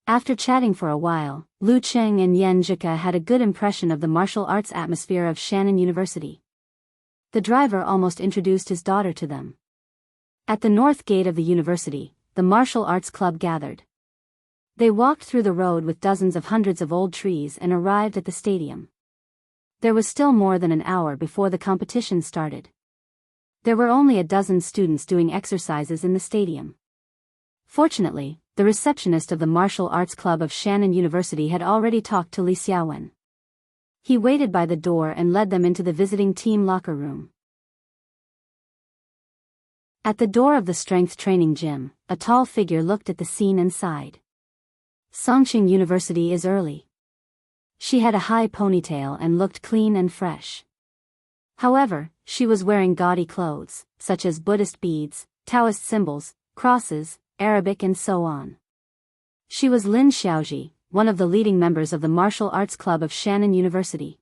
After chatting for a while, Lu Cheng and Yen Zhika had a good impression of the martial arts atmosphere of Shannon University. The driver almost introduced his daughter to them. At the north gate of the university, the martial arts club gathered. They walked through the road with dozens of hundreds of old trees and arrived at the stadium. There was still more than an hour before the competition started. There were only a dozen students doing exercises in the stadium. Fortunately, the receptionist of the martial arts club of Shannon University had already talked to Li Xiaowen. He waited by the door and led them into the visiting team locker room. At the door of the strength training gym, a tall figure looked at the scene and sighed. Songqing University is early. She had a high ponytail and looked clean and fresh. However, she was wearing gaudy clothes, such as Buddhist beads, Taoist symbols, crosses, Arabic and so on. She was Lin Xiaoji, one of the leading members of the martial arts club of Shannon University.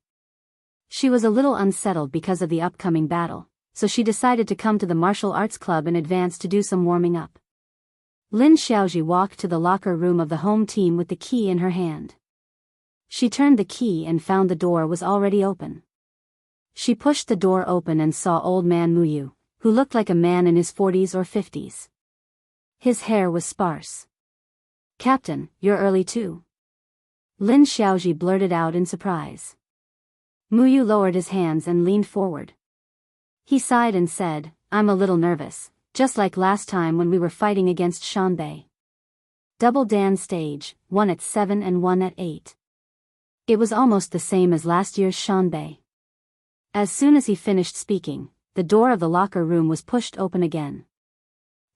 She was a little unsettled because of the upcoming battle, so she decided to come to the martial arts club in advance to do some warming up. Lin Xiaoji walked to the locker room of the home team with the key in her hand. She turned the key and found the door was already open. She pushed the door open and saw old man Muyu, who looked like a man in his 40s or 50s. His hair was sparse. "Captain, you're early too?" Lin Xiaoji blurted out in surprise. Muyu lowered his hands and leaned forward. He sighed and said, "I'm a little nervous, just like last time when we were fighting against Shanbei. Double Dan stage, one at 7 and one at 8. It was almost the same as last year's Shanbei." As soon as he finished speaking, the door of the locker room was pushed open again.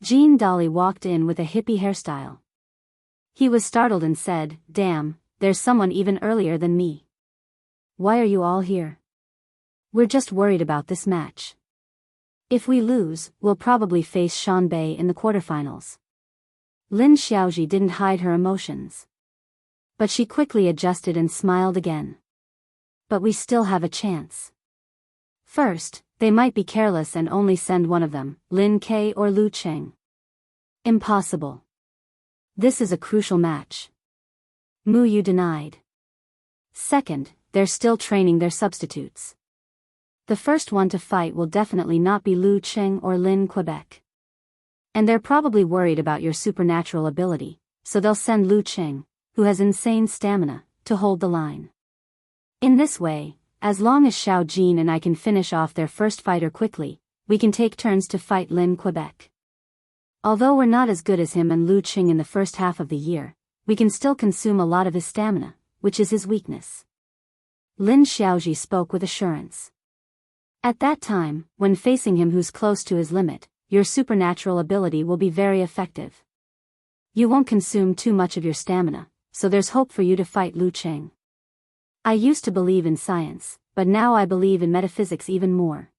Jean Dolly walked in with a hippie hairstyle. He was startled and said, "Damn, there's someone even earlier than me. Why are you all here?" "We're just worried about this match. If we lose, we'll probably face Shanbei in the quarterfinals." Lin Xiaoji didn't hide her emotions. But she quickly adjusted and smiled again. "But we still have a chance. First, they might be careless and only send one of them, Lin Ke or Lu Cheng." "Impossible. This is a crucial match." Muyu denied. "Second, they're still training their substitutes. The first one to fight will definitely not be Lu Cheng or Lin Quebec. And they're probably worried about your supernatural ability, so they'll send Lu Cheng, who has insane stamina, to hold the line. In this way, as long as Xiao Jin and I can finish off their first fighter quickly, we can take turns to fight Lin Quebec. Although we're not as good as him and Lu Cheng in the first half of the year, we can still consume a lot of his stamina, which is his weakness." Lin Xiaoji spoke with assurance. "At that time, when facing him who's close to his limit, your supernatural ability will be very effective. You won't consume too much of your stamina, so there's hope for you to fight Lu Cheng. I used to believe in science, but now I believe in metaphysics even more."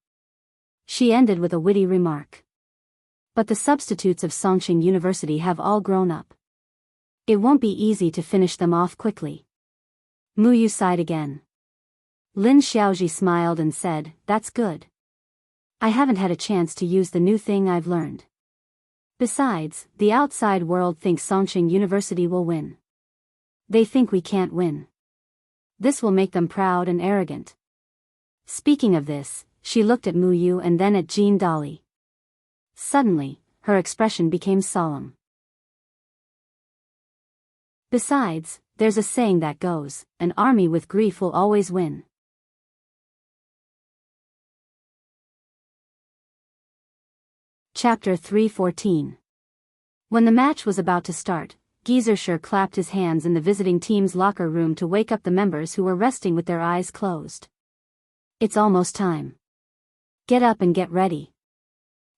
She ended with a witty remark. "But the substitutes of Songqing University have all grown up. It won't be easy to finish them off quickly." Muyu sighed again. Lin Xiaoji smiled and said, "That's good. I haven't had a chance to use the new thing I've learned. Besides, the outside world thinks Songqing University will win. They think we can't win. This will make them proud and arrogant." Speaking of this, she looked at Muyu and then at Jean Dolly. Suddenly, her expression became solemn. "Besides, there's a saying that goes, an army with grief will always win." Chapter 314. When the match was about to start, Geyser clapped his hands in the visiting team's locker room to wake up the members who were resting with their eyes closed. "It's almost time. Get up and get ready.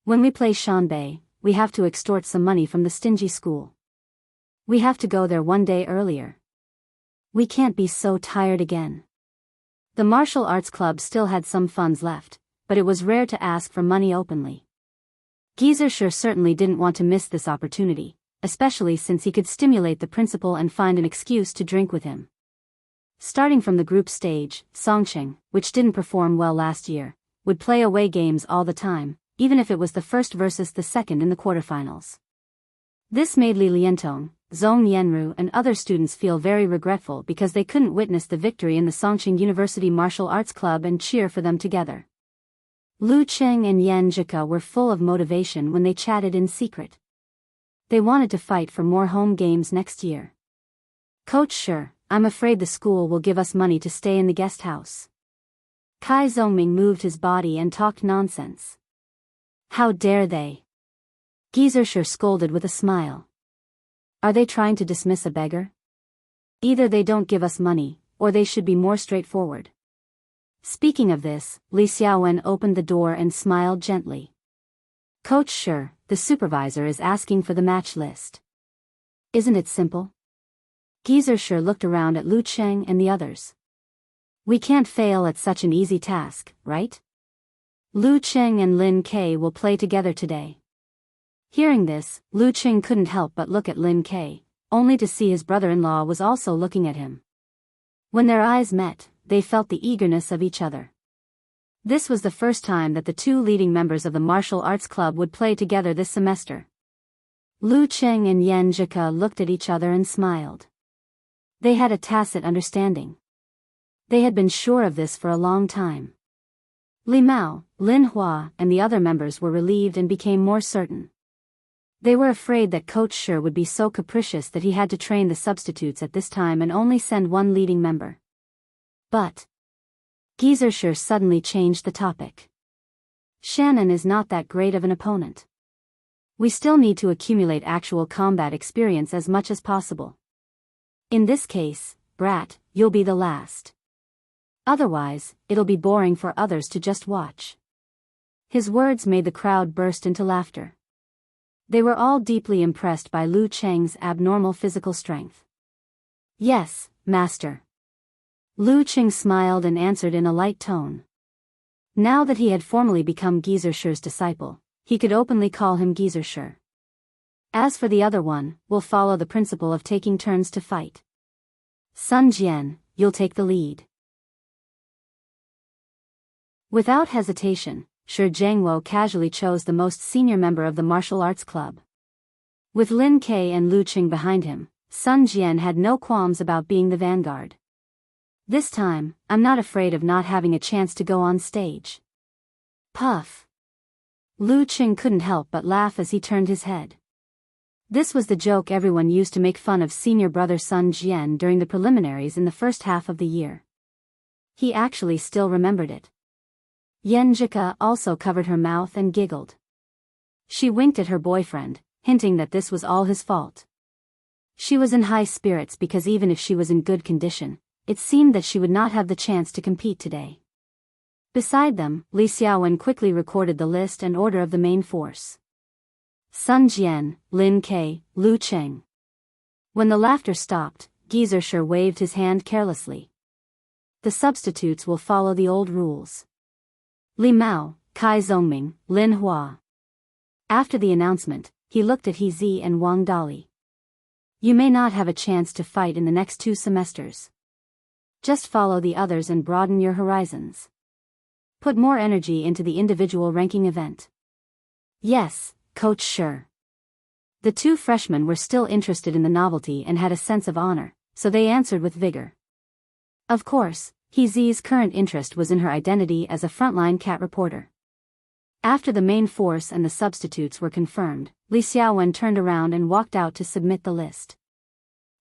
When we play Shanbei, we have to extort some money from the stingy school. We have to go there one day earlier. We can't be so tired again." The martial arts club still had some funds left, but it was rare to ask for money openly. Geyser certainly didn't want to miss this opportunity, especially since he could stimulate the principal and find an excuse to drink with him. Starting from the group stage, Songqing, which didn't perform well last year, would play away games all the time, even if it was the first versus the second in the quarterfinals. This made Li Liantong, Zhong Yanru and other students feel very regretful because they couldn't witness the victory in the Songqing University Martial Arts Club and cheer for them together. Lu Cheng and Yan Zhika were full of motivation when they chatted in secret. They wanted to fight for more home games next year. Coach Shi, I'm afraid the school will give us money to stay in the guest house. Kai Zhongming moved his body and talked nonsense. How dare they? Geezer Shi scolded with a smile. Are they trying to dismiss a beggar? Either they don't give us money, or they should be more straightforward. Speaking of this, Li Xiaowen opened the door and smiled gently. Coach Shi, the supervisor is asking for the match list. Isn't it simple? Geezer Shi looked around at Lu Cheng and the others. We can't fail at such an easy task, right? Lu Cheng and Lin Ke will play together today. Hearing this, Lu Cheng couldn't help but look at Lin Ke, only to see his brother-in-law was also looking at him. When their eyes met, they felt the eagerness of each other. This was the first time that the two leading members of the martial arts club would play together this semester. Lu Cheng and Yan Zhika looked at each other and smiled. They had a tacit understanding. They had been sure of this for a long time. Li Mao, Lin Hua, and the other members were relieved and became more certain. They were afraid that Coach Shi would be so capricious that he had to train the substitutes at this time and only send one leading member. But Geezer Shi suddenly changed the topic. Shannon is not that great of an opponent. We still need to accumulate actual combat experience as much as possible. In this case, Brat, you'll be the last. Otherwise, it'll be boring for others to just watch. His words made the crowd burst into laughter. They were all deeply impressed by Lu Cheng's abnormal physical strength. Yes, master. Lu Cheng smiled and answered in a light tone. Now that he had formally become Geezer Shi's disciple, he could openly call him Geezer Shi. As for the other one, we'll follow the principle of taking turns to fight. Sun Jian, you'll take the lead. Without hesitation, Shi Jiangwo casually chose the most senior member of the martial arts club. With Lin Ke and Lu Cheng behind him, Sun Jian had no qualms about being the vanguard. This time, I'm not afraid of not having a chance to go on stage. Puff. Lu Cheng couldn't help but laugh as he turned his head. This was the joke everyone used to make fun of senior brother Sun Jian during the preliminaries in the first half of the year. He actually still remembered it. Yan Zhika also covered her mouth and giggled. She winked at her boyfriend, hinting that this was all his fault. She was in high spirits because even if she was in good condition, it seemed that she would not have the chance to compete today. Beside them, Li Xiaowen quickly recorded the list and order of the main force. Sun Jian, Lin Ke, Lu Cheng. When the laughter stopped, Geezer Shi waved his hand carelessly. The substitutes will follow the old rules. Li Mao, Kai Zhongming, Lin Hua. After the announcement, he looked at He Zi and Wang Dali. You may not have a chance to fight in the next 2 semesters. Just follow the others and broaden your horizons. Put more energy into the individual ranking event. Yes, Coach Shi. The 2 freshmen were still interested in the novelty and had a sense of honor, so they answered with vigor. Of course, He Zi's current interest was in her identity as a frontline cat reporter. After the main force and the substitutes were confirmed, Li Xiaowen turned around and walked out to submit the list.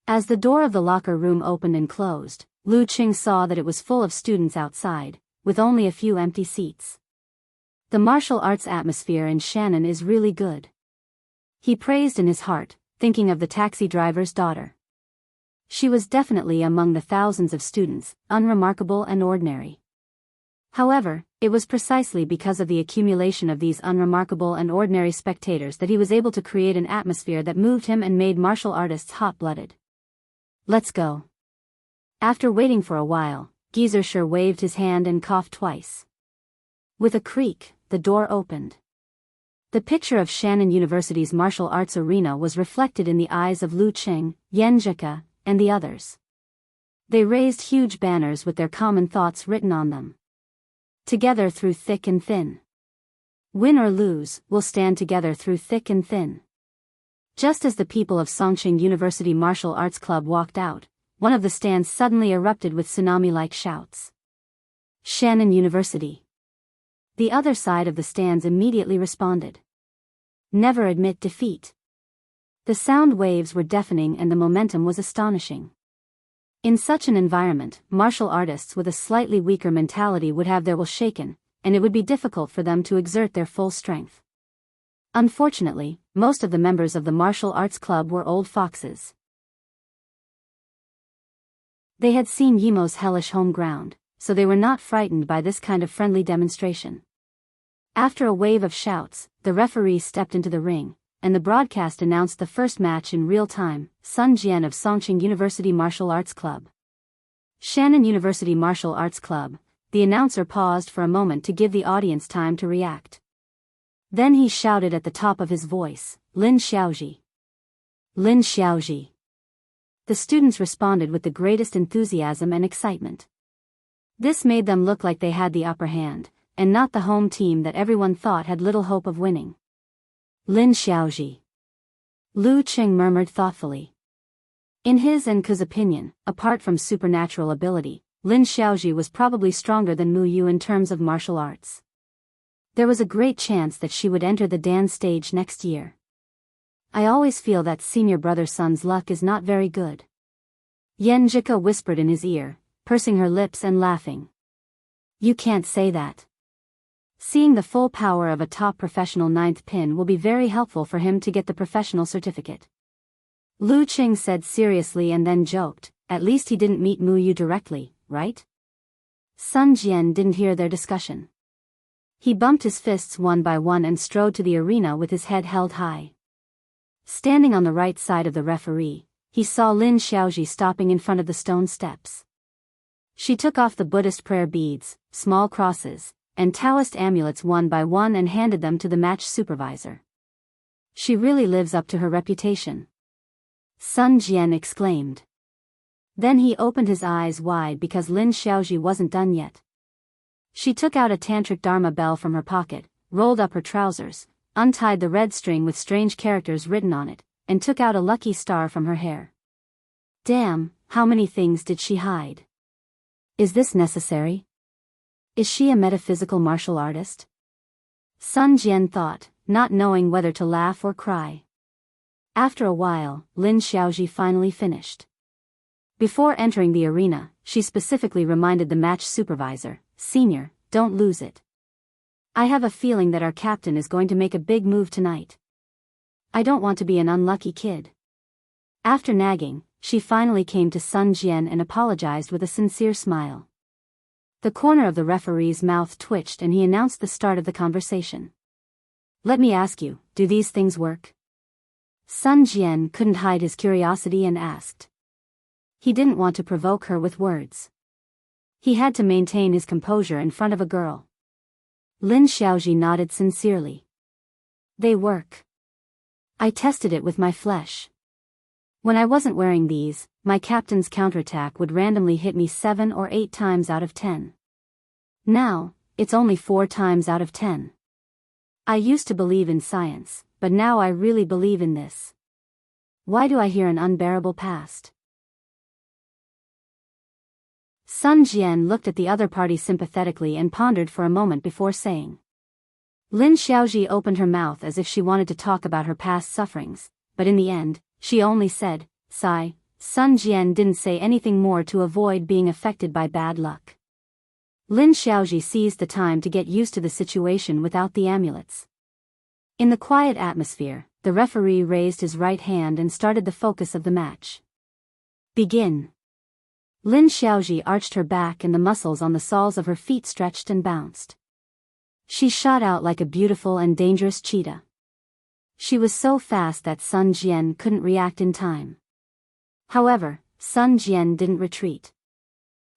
As the door of the locker room opened and closed, Lu Cheng saw that it was full of students outside, with only a few empty seats. The martial arts atmosphere in Shannon is really good. He praised in his heart, thinking of the taxi driver's daughter. She was definitely among the thousands of students, unremarkable and ordinary. However, it was precisely because of the accumulation of these unremarkable and ordinary spectators that he was able to create an atmosphere that moved him and made martial artists hot-blooded. Let's go. After waiting for a while, Geezer Shi waved his hand and coughed twice. With a creak, the door opened. The picture of Shannon University's martial arts arena was reflected in the eyes of Lu Cheng, Yan Zhika, and the others. They raised huge banners with their common thoughts written on them. Together through thick and thin. Win or lose, we'll stand together through thick and thin. Just as the people of Songqing University Martial Arts Club walked out, one of the stands suddenly erupted with tsunami-like shouts. Shannon University. The other side of the stands immediately responded. Never admit defeat. The sound waves were deafening and the momentum was astonishing. In such an environment, martial artists with a slightly weaker mentality would have their will shaken, and it would be difficult for them to exert their full strength. Unfortunately, most of the members of the martial arts club were old foxes. They had seen Yimo's hellish home ground, so they were not frightened by this kind of friendly demonstration. After a wave of shouts, the referee stepped into the ring, and the broadcast announced the first match in real time: Sun Jian of Songqing University Martial Arts Club. Shannon University Martial Arts Club. The announcer paused for a moment to give the audience time to react. Then he shouted at the top of his voice, Lin Xiaoji. Lin Xiaoji. The students responded with the greatest enthusiasm and excitement. This made them look like they had the upper hand, and not the home team that everyone thought had little hope of winning. Lin Xiaoji. Lu Qing murmured thoughtfully. In his and Ku's opinion, apart from supernatural ability, Lin Xiaoji was probably stronger than Mu Yu in terms of martial arts. There was a great chance that she would enter the Dan stage next year. I always feel that senior brother Sun's luck is not very good. Yan Jika whispered in his ear, pursing her lips and laughing. You can't say that. Seeing the full power of a top professional ninth pin will be very helpful for him to get the professional certificate. Lu Qing said seriously and then joked, at least he didn't meet Mu Yu directly, right? Sun Jian didn't hear their discussion. He bumped his fists one by one and strode to the arena with his head held high. Standing on the right side of the referee, he saw Lin Xiaoji stopping in front of the stone steps. She took off the Buddhist prayer beads, small crosses, and Taoist amulets one by one and handed them to the match supervisor. She really lives up to her reputation. Sun Jian exclaimed. Then he opened his eyes wide because Lin Xiaoji wasn't done yet. She took out a tantric dharma bell from her pocket, rolled up her trousers, untied the red string with strange characters written on it, and took out a lucky star from her hair. Damn, how many things did she hide? Is this necessary? Is she a metaphysical martial artist? Sun Jian thought, not knowing whether to laugh or cry. After a while, Lin Xiaoji finally finished. Before entering the arena, she specifically reminded the match supervisor, Senior, don't lose it. I have a feeling that our captain is going to make a big move tonight. I don't want to be an unlucky kid. After nagging, she finally came to Sun Jian and apologized with a sincere smile. The corner of the referee's mouth twitched and he announced the start of the conversation. Let me ask you, do these things work? Sun Jian couldn't hide his curiosity and asked. He didn't want to provoke her with words. He had to maintain his composure in front of a girl. Lin Xiaoji nodded sincerely. They work. I tested it with my flesh. When I wasn't wearing these, my captain's counterattack would randomly hit me 7 or 8 times out of 10. Now, it's only 4 times out of 10. I used to believe in science, but now I really believe in this. Why do I hear an unbearable past? Sun Jian looked at the other party sympathetically and pondered for a moment before saying. Lin Xiaoji opened her mouth as if she wanted to talk about her past sufferings, but in the end, she only said, sigh. Sun Jian didn't say anything more to avoid being affected by bad luck. Lin Xiaoji seized the time to get used to the situation without the amulets. In the quiet atmosphere, the referee raised his right hand and started the focus of the match. Begin. Lin Xiaoji arched her back and the muscles on the soles of her feet stretched and bounced. She shot out like a beautiful and dangerous cheetah. She was so fast that Sun Jian couldn't react in time. However, Sun Jian didn't retreat.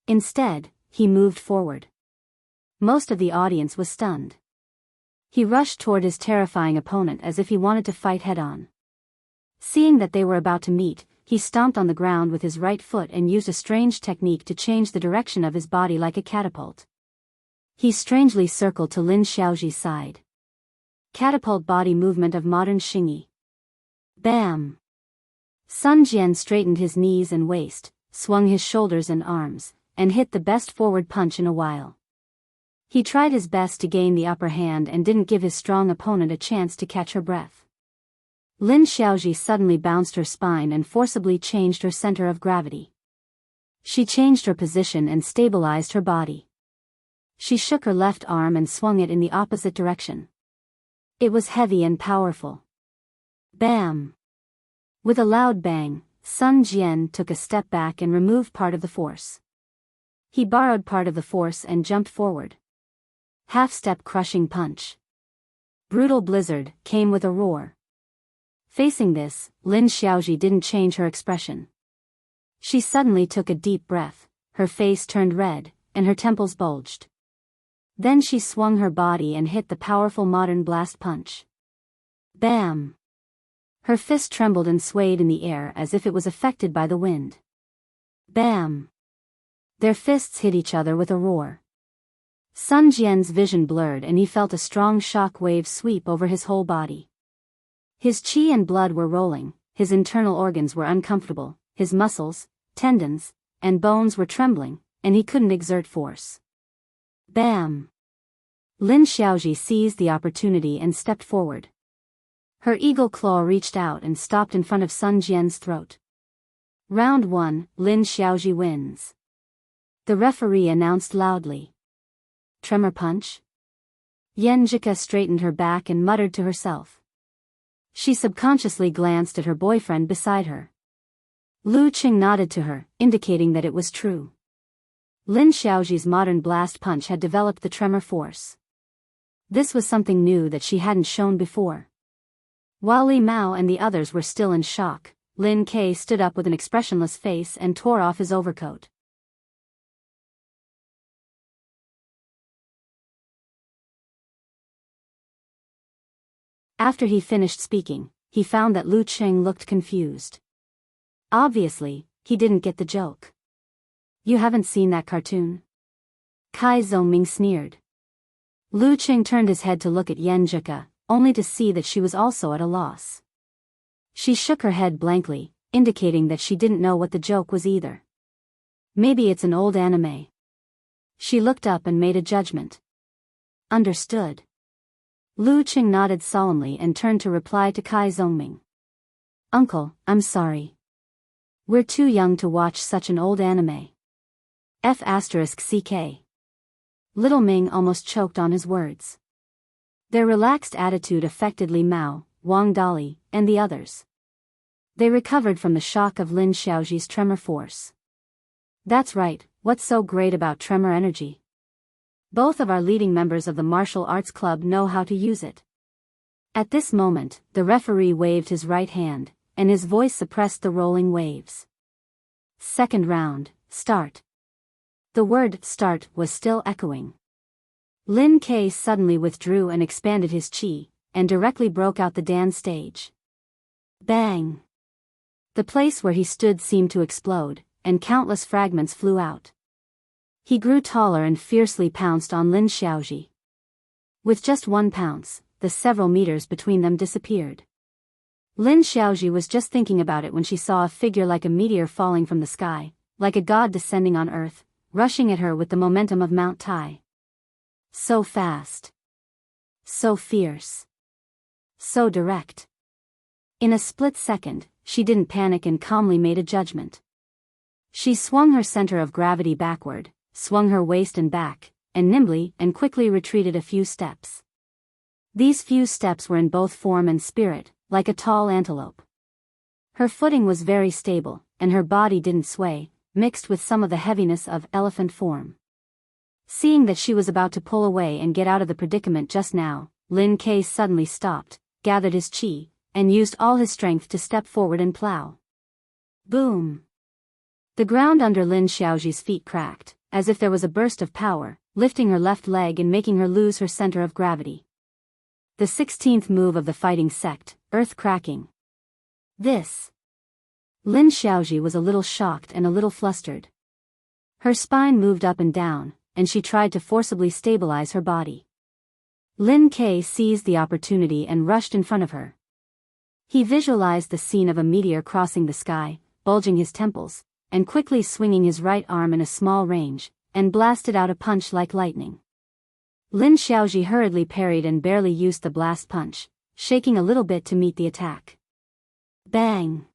Instead, he moved forward. Most of the audience was stunned. He rushed toward his terrifying opponent as if he wanted to fight head-on. Seeing that they were about to meet, he stomped on the ground with his right foot and used a strange technique to change the direction of his body like a catapult. He strangely circled to Lin Xiaoji's side. Catapult body movement of modern Xingyi. Bam! Sun Jian straightened his knees and waist, swung his shoulders and arms, and hit the best forward punch in a while. He tried his best to gain the upper hand and didn't give his strong opponent a chance to catch her breath. Lin Xiaoji suddenly bounced her spine and forcibly changed her center of gravity. She changed her position and stabilized her body. She shook her left arm and swung it in the opposite direction. It was heavy and powerful. Bam! With a loud bang, Sun Jian took a step back and removed part of the force. He borrowed part of the force and jumped forward. Half-step crushing punch. Brutal blizzard came with a roar. Facing this, Lin Xiaoji didn't change her expression. She suddenly took a deep breath, her face turned red, and her temples bulged. Then she swung her body and hit the powerful modern blast punch. Bam! Her fist trembled and swayed in the air as if it was affected by the wind. Bam! Their fists hit each other with a roar. Sun Jian's vision blurred and he felt a strong shock wave sweep over his whole body. His qi and blood were rolling, his internal organs were uncomfortable, his muscles, tendons, and bones were trembling, and he couldn't exert force. Bam! Lin Xiaoji seized the opportunity and stepped forward. Her eagle claw reached out and stopped in front of Sun Jian's throat. Round 1, Lin Xiaoji wins. The referee announced loudly. Tremor punch? Yenjika straightened her back and muttered to herself. She subconsciously glanced at her boyfriend beside her. Lu Qing nodded to her, indicating that it was true. Lin Xiaoji's modern blast punch had developed the tremor force. This was something new that she hadn't shown before. While Li Mao and the others were still in shock, Lin Ke stood up with an expressionless face and tore off his overcoat. After he finished speaking, he found that Lu Qing looked confused. Obviously, he didn't get the joke. You haven't seen that cartoon? Kai Zhongming sneered. Lu Qing turned his head to look at Yenjika, only to see that she was also at a loss. She shook her head blankly, indicating that she didn't know what the joke was either. Maybe it's an old anime. She looked up and made a judgment. Understood. Lu Qing nodded solemnly and turned to reply to Kai Zhongming. Uncle, I'm sorry. We're too young to watch such an old anime. F***ck. Little Ming almost choked on his words. Their relaxed attitude affected Li Mao, Wang Dali, and the others. They recovered from the shock of Lin Xiaoji's tremor force. That's right, what's so great about tremor energy? Both of our leading members of the martial arts club know how to use it. At this moment, the referee waved his right hand, and his voice suppressed the rolling waves. Second round, start. The word start was still echoing. Lin Ke suddenly withdrew and expanded his qi, and directly broke out the dance stage. Bang! The place where he stood seemed to explode, and countless fragments flew out. He grew taller and fiercely pounced on Lin Xiaoji. With just one pounce, the several meters between them disappeared. Lin Xiaoji was just thinking about it when she saw a figure like a meteor falling from the sky, like a god descending on earth, rushing at her with the momentum of Mount Tai. So fast. So fierce. So direct. In a split second, she didn't panic and calmly made a judgment. She swung her center of gravity backward, swung her waist and back, and nimbly and quickly retreated a few steps. These few steps were in both form and spirit, like a tall antelope. Her footing was very stable, and her body didn't sway, mixed with some of the heaviness of elephant form. Seeing that she was about to pull away and get out of the predicament just now, Lin Ke suddenly stopped, gathered his qi, and used all his strength to step forward and plow. Boom! The ground under Lin Xiaoji's feet cracked, as if there was a burst of power, lifting her left leg and making her lose her center of gravity. The 16th move of the fighting sect, earth cracking. This. Lin Xiaoji was a little shocked and a little flustered. Her spine moved up and down, and she tried to forcibly stabilize her body. Lin Ke seized the opportunity and rushed in front of her. He visualized the scene of a meteor crossing the sky, bulging his temples, and quickly swinging his right arm in a small range, and blasted out a punch like lightning. Lin Xiaoji hurriedly parried and barely used the blast punch, shaking a little bit to meet the attack. Bang!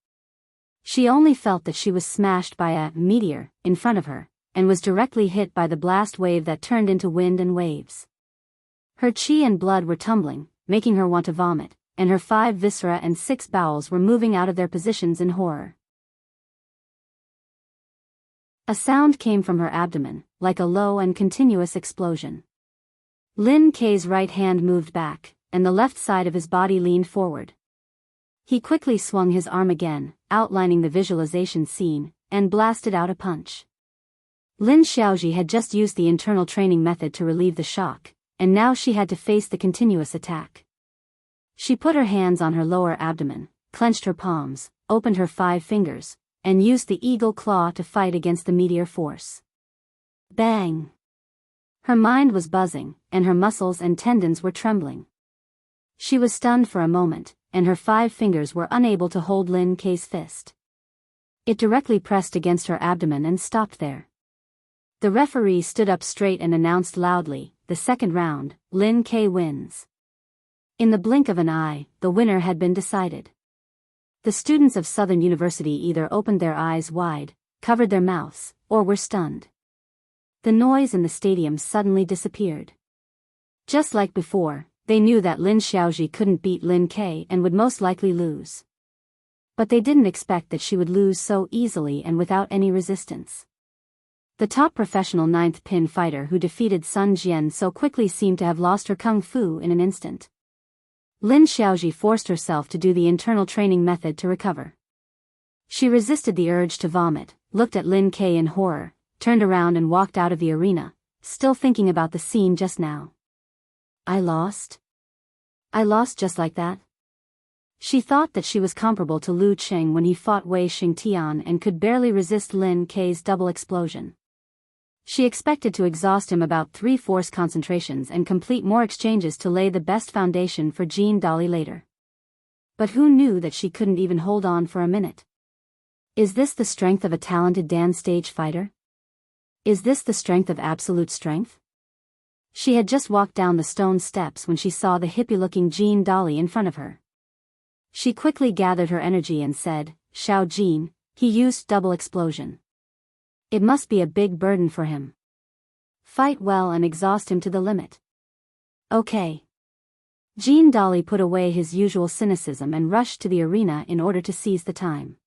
She only felt that she was smashed by a meteor in front of her, and was directly hit by the blast wave that turned into wind and waves. Her qi and blood were tumbling, making her want to vomit, and her 5 viscera and 6 bowels were moving out of their positions in horror. A sound came from her abdomen, like a low and continuous explosion. Lin Ke's right hand moved back, and the left side of his body leaned forward. He quickly swung his arm again, outlining the visualization scene, and blasted out a punch. Lin Xiaoji had just used the internal training method to relieve the shock, and now she had to face the continuous attack. She put her hands on her lower abdomen, clenched her palms, opened her 5 fingers, and used the eagle claw to fight against the meteor force. Bang! Her mind was buzzing, and her muscles and tendons were trembling. She was stunned for a moment, and her 5 fingers were unable to hold Lin Ke's fist. It directly pressed against her abdomen and stopped there. The referee stood up straight and announced loudly, "The second round, Lin Ke wins." In the blink of an eye, the winner had been decided. The students of Southern University either opened their eyes wide, covered their mouths, or were stunned. The noise in the stadium suddenly disappeared. Just like before, they knew that Lin Xiaoji couldn't beat Lin Ke and would most likely lose. But they didn't expect that she would lose so easily and without any resistance. The top professional 9th pin fighter who defeated Sun Jian so quickly seemed to have lost her kung fu in an instant. Lin Xiaoji forced herself to do the internal training method to recover. She resisted the urge to vomit, looked at Lin Ke in horror, turned around and walked out of the arena, still thinking about the scene just now. I lost? I lost just like that? She thought that she was comparable to Lu Cheng when he fought Wei Xingtian and could barely resist Lin Ke's double explosion. She expected to exhaust him about 3 force concentrations and complete more exchanges to lay the best foundation for Jean Dolly later. But who knew that she couldn't even hold on for a minute? Is this the strength of a talented dance stage fighter? Is this the strength of absolute strength? She had just walked down the stone steps when she saw the hippie-looking Jean Dolly in front of her. She quickly gathered her energy and said, "Xiao Jean, he used double explosion. It must be a big burden for him. Fight well and exhaust him to the limit." Okay. Jean Dolly put away his usual cynicism and rushed to the arena in order to seize the time.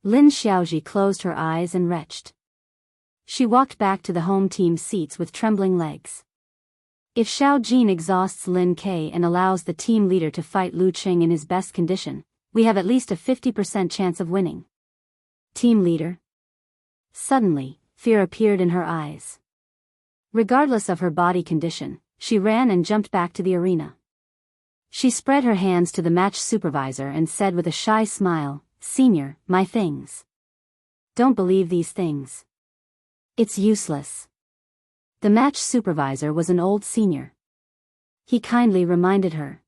Lin Xiaoji closed her eyes and retched. She walked back to the home team seats with trembling legs. If Xiao Jin exhausts Lin Ke and allows the team leader to fight Lu Cheng in his best condition, we have at least a 50% chance of winning. Team leader. Suddenly, fear appeared in her eyes. Regardless of her body condition, she ran and jumped back to the arena. She spread her hands to the match supervisor and said with a shy smile, "Senior, my things. Don't believe these things. It's useless." The match supervisor was an old senior. He kindly reminded her.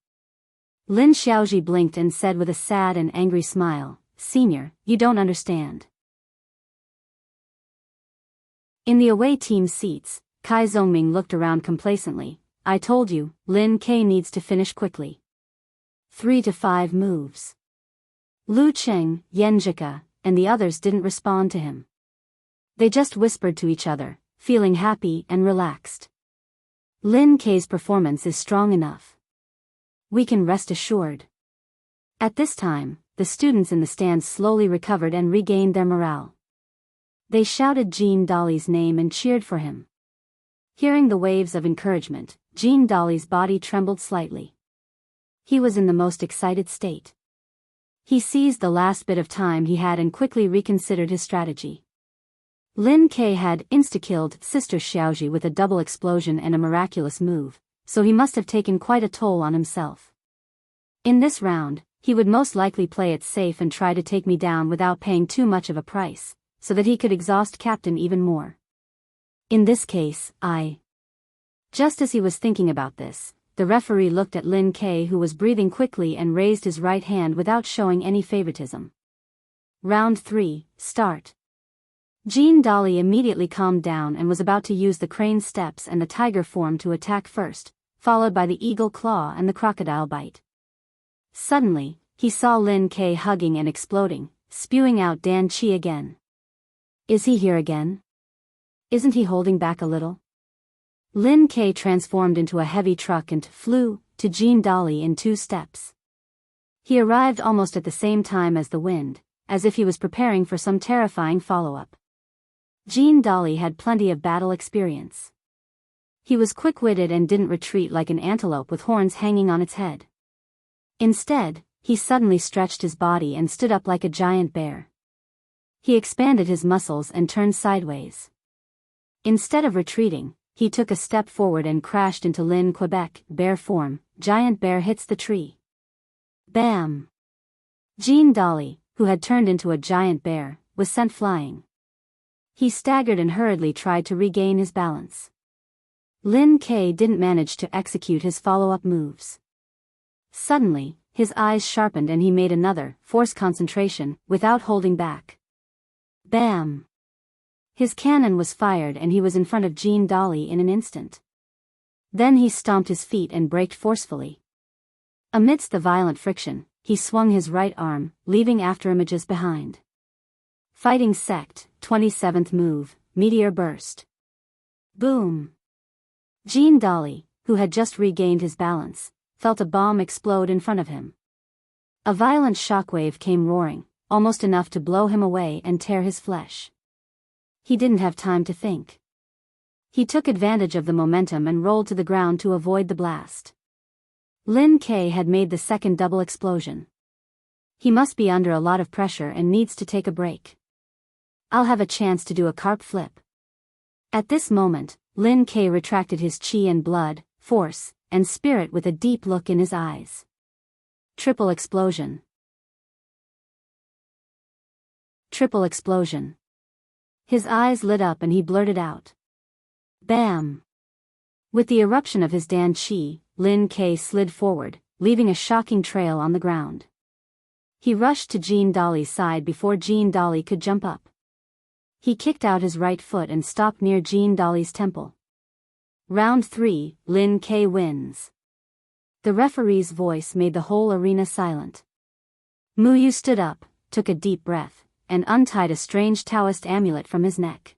Lin Xiaoji blinked and said with a sad and angry smile, "Senior, you don't understand." In the away team seats, Kai Zhongming looked around complacently. "I told you, Lin Ke needs to finish quickly. 3 to 5 moves." Lu Cheng, Yan Zhika, and the others didn't respond to him. They just whispered to each other, feeling happy and relaxed. Lin Ke's performance is strong enough. We can rest assured. At this time, the students in the stands slowly recovered and regained their morale. They shouted Jean Dolly's name and cheered for him. Hearing the waves of encouragement, Jean Dolly's body trembled slightly. He was in the most excited state. He seized the last bit of time he had and quickly reconsidered his strategy. Lin Ke had insta-killed Sister Xiaoji with a double explosion and a miraculous move, so he must have taken quite a toll on himself. In this round, he would most likely play it safe and try to take me down without paying too much of a price, so that he could exhaust Captain even more. In this case, I. Just as he was thinking about this, the referee looked at Lin K, who was breathing quickly, and raised his right hand without showing any favoritism. Round 3, start. Jean Dolly immediately calmed down and was about to use the crane steps and the tiger form to attack first, followed by the eagle claw and the crocodile bite. Suddenly, he saw Lin K hugging and exploding, spewing out Dan Chi again. Is he here again? Isn't he holding back a little? Lin K transformed into a heavy truck and flew to Jean Dolly in 2 steps. He arrived almost at the same time as the wind, as if he was preparing for some terrifying follow-up. Jean Dolly had plenty of battle experience. He was quick-witted and didn't retreat like an antelope with horns hanging on its head. Instead, he suddenly stretched his body and stood up like a giant bear. He expanded his muscles and turned sideways. Instead of retreating, he took a step forward and crashed into Lin Quebec, bear form. Giant bear hits the tree. Bam! Jean Dolly, who had turned into a giant bear, was sent flying. He staggered and hurriedly tried to regain his balance. Lin K didn't manage to execute his follow-up moves. Suddenly, his eyes sharpened and he made another, force concentration, without holding back. Bam! His cannon was fired and he was in front of Jean Dolly in an instant. Then he stomped his feet and braked forcefully. Amidst the violent friction, he swung his right arm, leaving afterimages behind. Fighting Sect, 27th move, Meteor Burst. Boom! Jean Dolly, who had just regained his balance, felt a bomb explode in front of him. A violent shockwave came roaring, almost enough to blow him away and tear his flesh. He didn't have time to think. He took advantage of the momentum and rolled to the ground to avoid the blast. Lin K had made the second double explosion. He must be under a lot of pressure and needs to take a break. I'll have a chance to do a carp flip. At this moment, Lin K retracted his chi and blood, force, and spirit with a deep look in his eyes. Triple explosion. Triple explosion. His eyes lit up and he blurted out. Bam! With the eruption of his Dan Chi, Lin K slid forward, leaving a shocking trail on the ground. He rushed to Jean Dolly's side before Jean Dolly could jump up. He kicked out his right foot and stopped near Jean Dolly's temple. Round 3, Lin K wins. The referee's voice made the whole arena silent. Muyu stood up, took a deep breath, and untied a strange Taoist amulet from his neck.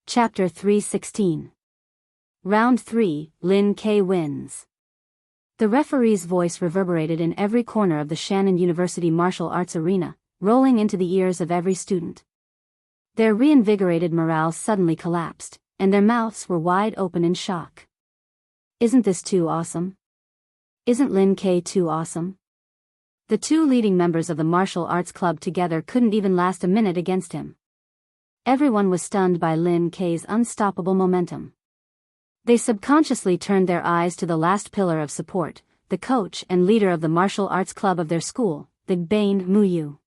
Chapter 316. Round 3, Lin K wins. The referee's voice reverberated in every corner of the Shannon University martial arts arena, rolling into the ears of every student. Their reinvigorated morale suddenly collapsed, and their mouths were wide open in shock. Isn't this too awesome? Isn't Lin K too awesome? The 2 leading members of the martial arts club together couldn't even last a minute against him. Everyone was stunned by Lin K's unstoppable momentum. They subconsciously turned their eyes to the last pillar of support, the coach and leader of the martial arts club of their school, the Bane Muyu.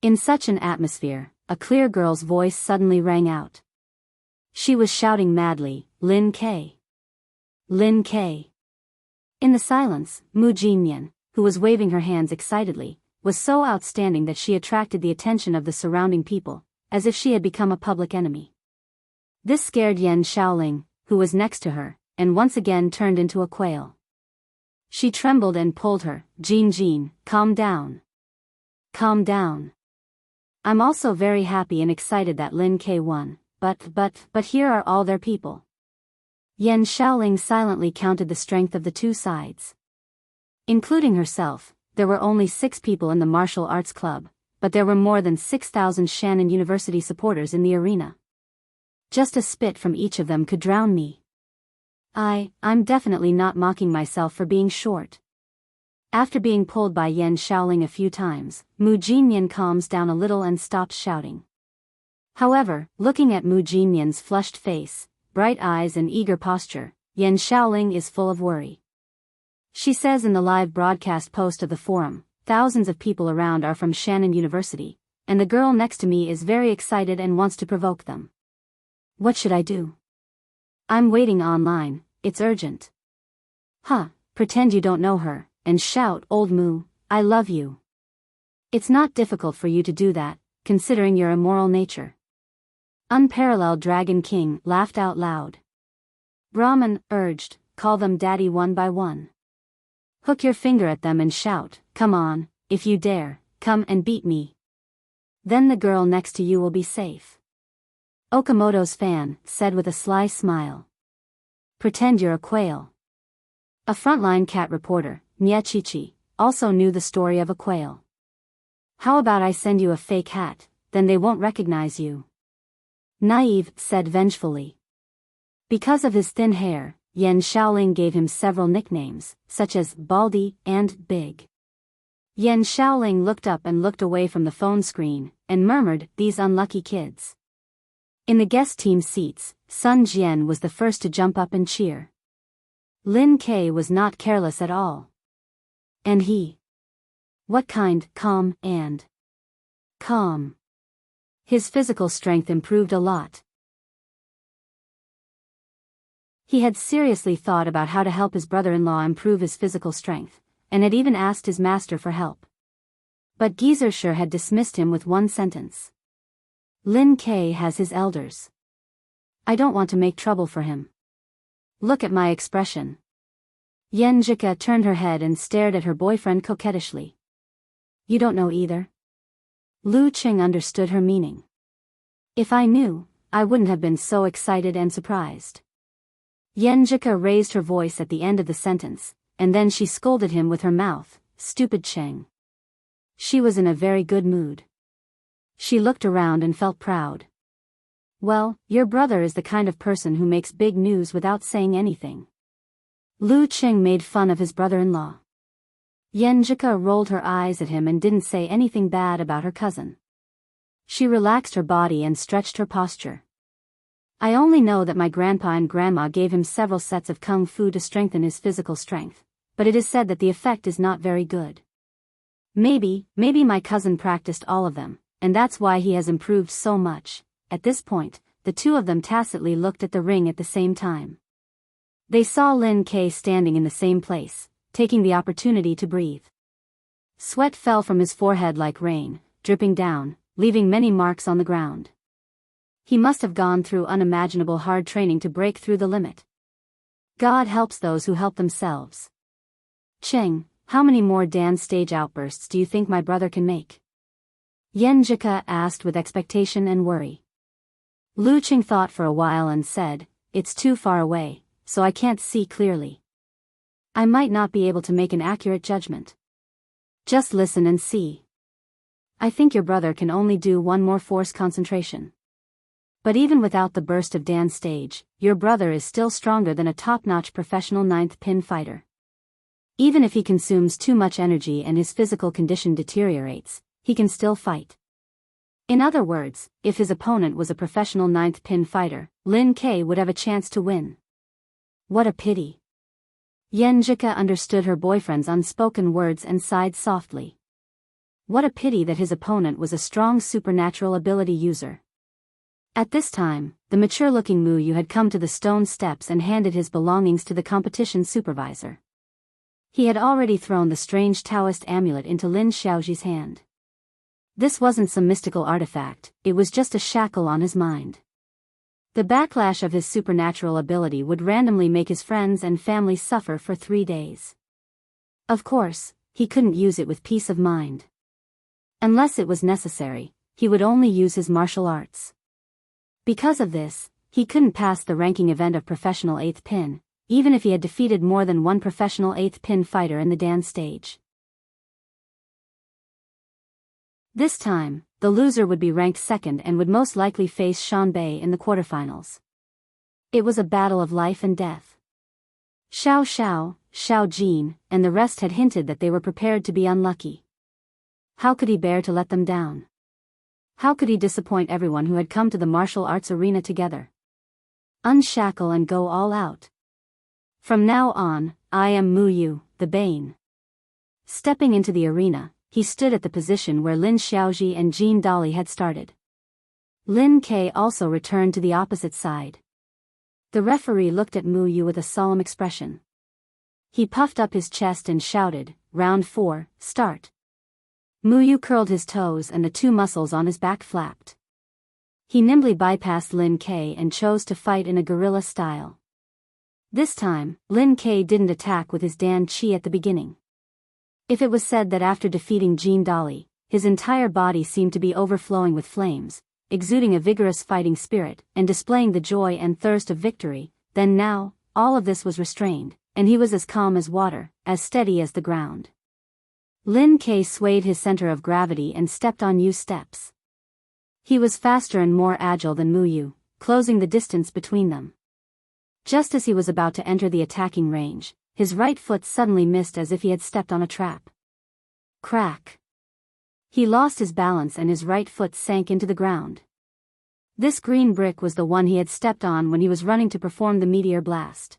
In such an atmosphere, a clear girl's voice suddenly rang out. She was shouting madly, Lin K! Lin K! In the silence, Mu Jinyan, who was waving her hands excitedly, was so outstanding that she attracted the attention of the surrounding people, as if she had become a public enemy. This scared Yan Shaoling, who was next to her, and once again turned into a quail. She trembled and pulled her, Jean, calm down. Calm down. I'm also very happy and excited that Lin K won, but here are all their people. Yan Shaoling silently counted the strength of the 2 sides. Including herself, there were only 6 people in the martial arts club, but there were more than 6,000 Shannon University supporters in the arena. Just a spit from each of them could drown me. I'm definitely not mocking myself for being short. After being pulled by Yan Shaoling a few times, Mu Jinyan calms down a little and stops shouting. However, looking at Mu Jinyan's flushed face, bright eyes and eager posture, Yan Shaoling is full of worry. She says in the live broadcast post of the forum, thousands of people around are from Shannon University, and the girl next to me is very excited and wants to provoke them. What should I do? I'm waiting online, it's urgent. Huh, pretend you don't know her, and shout, "Old Moo, I love you." It's not difficult for you to do that, considering your immoral nature. Unparalleled Dragon King laughed out loud. Brahman urged, "Call them daddy one by one. Hook your finger at them and shout, 'Come on, if you dare, come and beat me.' Then the girl next to you will be safe." Okamoto's fan said with a sly smile. "Pretend you're a quail." A frontline cat reporter, Nyachichi, also knew the story of a quail. "How about I send you a fake hat, then they won't recognize you?" Naive said vengefully. Because of his thin hair, Yen Shaoling gave him several nicknames, such as Baldy and Big. Yen Shaoling looked up and looked away from the phone screen, and murmured, "These unlucky kids." In the guest team seats, Sun Jian was the first to jump up and cheer. Lin K was not careless at all. And he? What kind? Calm. His physical strength improved a lot. He had seriously thought about how to help his brother-in-law improve his physical strength, and had even asked his master for help. But Gizershur had dismissed him with one sentence. "Lin K has his elders. I don't want to make trouble for him. Look at my expression." Yen Jika turned her head and stared at her boyfriend coquettishly. "You don't know either?" Lu Qing understood her meaning. "If I knew, I wouldn't have been so excited and surprised." Yen Jika raised her voice at the end of the sentence, and then she scolded him with her mouth, "Stupid Cheng." She was in a very good mood. She looked around and felt proud. "Well, your brother is the kind of person who makes big news without saying anything." Lu Qing made fun of his brother-in-law. Yen Jika rolled her eyes at him and didn't say anything bad about her cousin. She relaxed her body and stretched her posture. "I only know that my grandpa and grandma gave him several sets of kung fu to strengthen his physical strength, but it is said that the effect is not very good. Maybe my cousin practiced all of them, and that's why he has improved so much." At this point, the two of them tacitly looked at the ring at the same time. They saw Lin K standing in the same place, taking the opportunity to breathe. Sweat fell from his forehead like rain, dripping down, leaving many marks on the ground. He must have gone through unimaginable hard training to break through the limit. God helps those who help themselves. "Cheng, how many more dance stage outbursts do you think my brother can make?" Yen Jika asked with expectation and worry. Lu Qing thought for a while and said, "It's too far away, so I can't see clearly. I might not be able to make an accurate judgment. Just listen and see. I think your brother can only do one more force concentration. But even without the burst of dance stage, your brother is still stronger than a top-notch professional ninth pin fighter. Even if he consumes too much energy and his physical condition deteriorates, he can still fight." In other words, if his opponent was a professional ninth pin fighter, Lin K would have a chance to win. What a pity. Yen Jika understood her boyfriend's unspoken words and sighed softly. What a pity that his opponent was a strong supernatural ability user. At this time, the mature-looking Mu Yu had come to the stone steps and handed his belongings to the competition supervisor. He had already thrown the strange Taoist amulet into Lin Xiaoji's hand. This wasn't some mystical artifact, it was just a shackle on his mind. The backlash of his supernatural ability would randomly make his friends and family suffer for 3 days. Of course, he couldn't use it with peace of mind. Unless it was necessary, he would only use his martial arts. Because of this, he couldn't pass the ranking event of professional 8th pin, even if he had defeated more than one professional 8th pin fighter in the dance stage. This time, the loser would be ranked second and would most likely face Shan Bei in the quarterfinals. It was a battle of life and death. Xiao Xiao, Xiao Jin, and the rest had hinted that they were prepared to be unlucky. How could he bear to let them down? How could he disappoint everyone who had come to the martial arts arena together? Unshackle and go all out. From now on, I am Mu Yu, the Bane. Stepping into the arena, he stood at the position where Lin Xiaoji and Jean Dali had started. Lin Ke also returned to the opposite side. The referee looked at Mu Yu with a solemn expression. He puffed up his chest and shouted, "Round 4, start." Mu Yu curled his toes and the two muscles on his back flapped. He nimbly bypassed Lin Ke and chose to fight in a guerrilla style. This time, Lin Ke didn't attack with his Dan Qi at the beginning. If it was said that after defeating Jean Dali, his entire body seemed to be overflowing with flames, exuding a vigorous fighting spirit, and displaying the joy and thirst of victory, then now, all of this was restrained, and he was as calm as water, as steady as the ground. Lin Ke swayed his center of gravity and stepped on Yu's steps. He was faster and more agile than Mu Yu, closing the distance between them. Just as he was about to enter the attacking range, his right foot suddenly missed as if he had stepped on a trap. Crack! He lost his balance and his right foot sank into the ground. This green brick was the one he had stepped on when he was running to perform the meteor blast.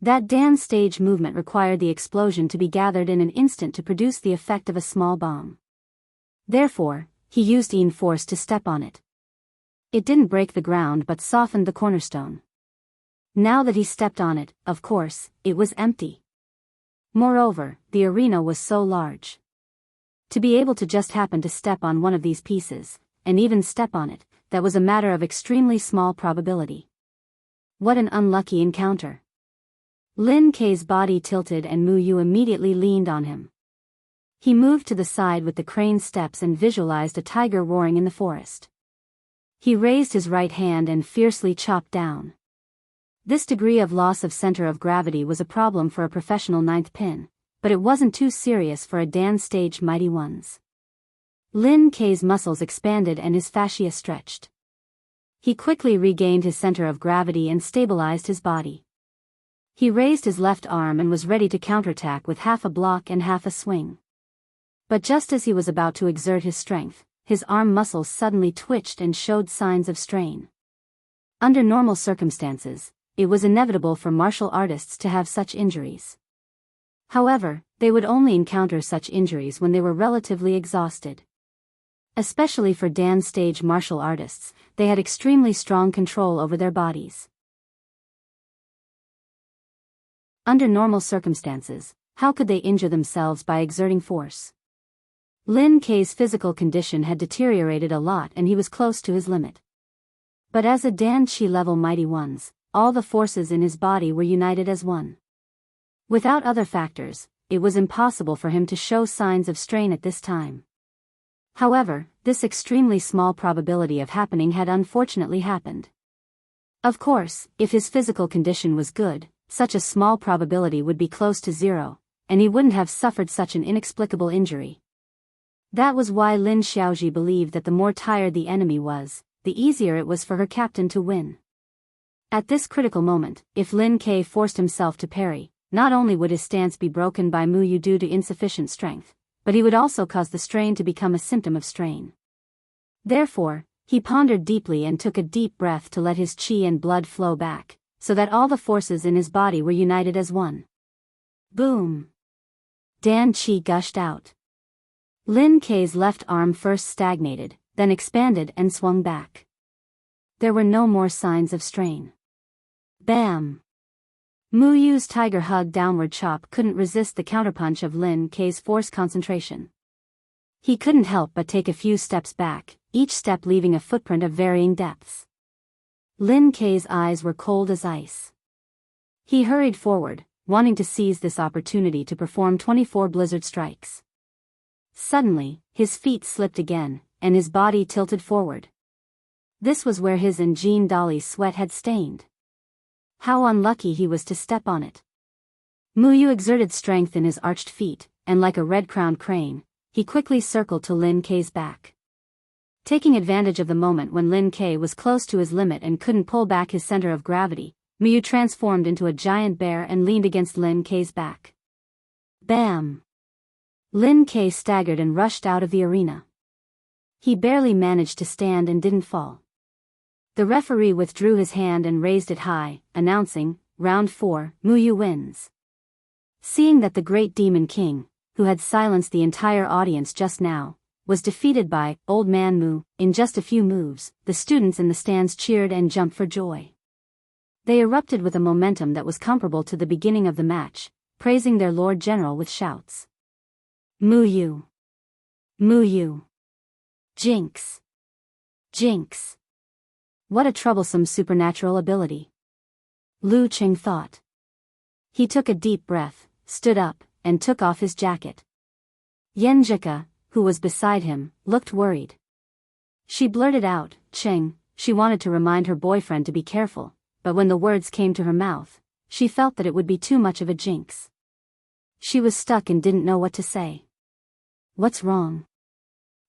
That Dan stage movement required the explosion to be gathered in an instant to produce the effect of a small bomb. Therefore, he used En force to step on it. It didn't break the ground but softened the cornerstone. Now that he stepped on it, of course, it was empty. Moreover, the arena was so large. To be able to just happen to step on one of these pieces, and even step on it, that was a matter of extremely small probability. What an unlucky encounter. Lin Ke's body tilted and Mu Yu immediately leaned on him. He moved to the side with the crane steps and visualized a tiger roaring in the forest. He raised his right hand and fiercely chopped down. This degree of loss of center of gravity was a problem for a professional ninth pin, but it wasn't too serious for a Dan stage mighty ones. Lin Ke's muscles expanded and his fascia stretched. He quickly regained his center of gravity and stabilized his body. He raised his left arm and was ready to counterattack with half a block and half a swing. But just as he was about to exert his strength, his arm muscles suddenly twitched and showed signs of strain. Under normal circumstances, it was inevitable for martial artists to have such injuries. However, they would only encounter such injuries when they were relatively exhausted. Especially for Dan stage martial artists, they had extremely strong control over their bodies. Under normal circumstances, how could they injure themselves by exerting force? Lin Ke's physical condition had deteriorated a lot and he was close to his limit. But as a Dan Qi level mighty ones, all the forces in his body were united as one. Without other factors, it was impossible for him to show signs of strain at this time. However, this extremely small probability of happening had unfortunately happened. Of course, if his physical condition was good, such a small probability would be close to zero, and he wouldn't have suffered such an inexplicable injury. That was why Lin Xiaoji believed that the more tired the enemy was, the easier it was for her captain to win. At this critical moment, if Lin Ke forced himself to parry, not only would his stance be broken by Mu Yu due to insufficient strength, but he would also cause the strain to become a symptom of strain. Therefore, he pondered deeply and took a deep breath to let his qi and blood flow back, so that all the forces in his body were united as one. Boom! Dan qi gushed out. Lin Ke's left arm first stagnated, then expanded and swung back. There were no more signs of strain. Bam! Mu Yu's tiger hug downward chop couldn't resist the counterpunch of Lin Ke's force concentration. He couldn't help but take a few steps back, each step leaving a footprint of varying depths. Lin Ke's eyes were cold as ice. He hurried forward, wanting to seize this opportunity to perform 24 blizzard strikes. Suddenly, his feet slipped again, and his body tilted forward. This was where his and Jean Dali's sweat had stained. How unlucky he was to step on it. Mu Yu exerted strength in his arched feet, and like a red-crowned crane, he quickly circled to Lin Ke's back. Taking advantage of the moment when Lin Ke was close to his limit and couldn't pull back his center of gravity, Mu Yu transformed into a giant bear and leaned against Lin Ke's back. Bam! Lin Ke staggered and rushed out of the arena. He barely managed to stand and didn't fall. The referee withdrew his hand and raised it high, announcing, "Round 4, Mu Yu wins." Seeing that the great Demon King, who had silenced the entire audience just now, was defeated by Old Man Moo. In just a few moves, the students in the stands cheered and jumped for joy. They erupted with a momentum that was comparable to the beginning of the match, praising their Lord General with shouts. Moo you! Moo you! Jinx! Jinx! What a troublesome supernatural ability! Lu Qing thought. He took a deep breath, stood up, and took off his jacket. Yenjika, who was beside him, looked worried. She blurted out, Qing. She wanted to remind her boyfriend to be careful, but when the words came to her mouth, she felt that it would be too much of a jinx. She was stuck and didn't know what to say. What's wrong?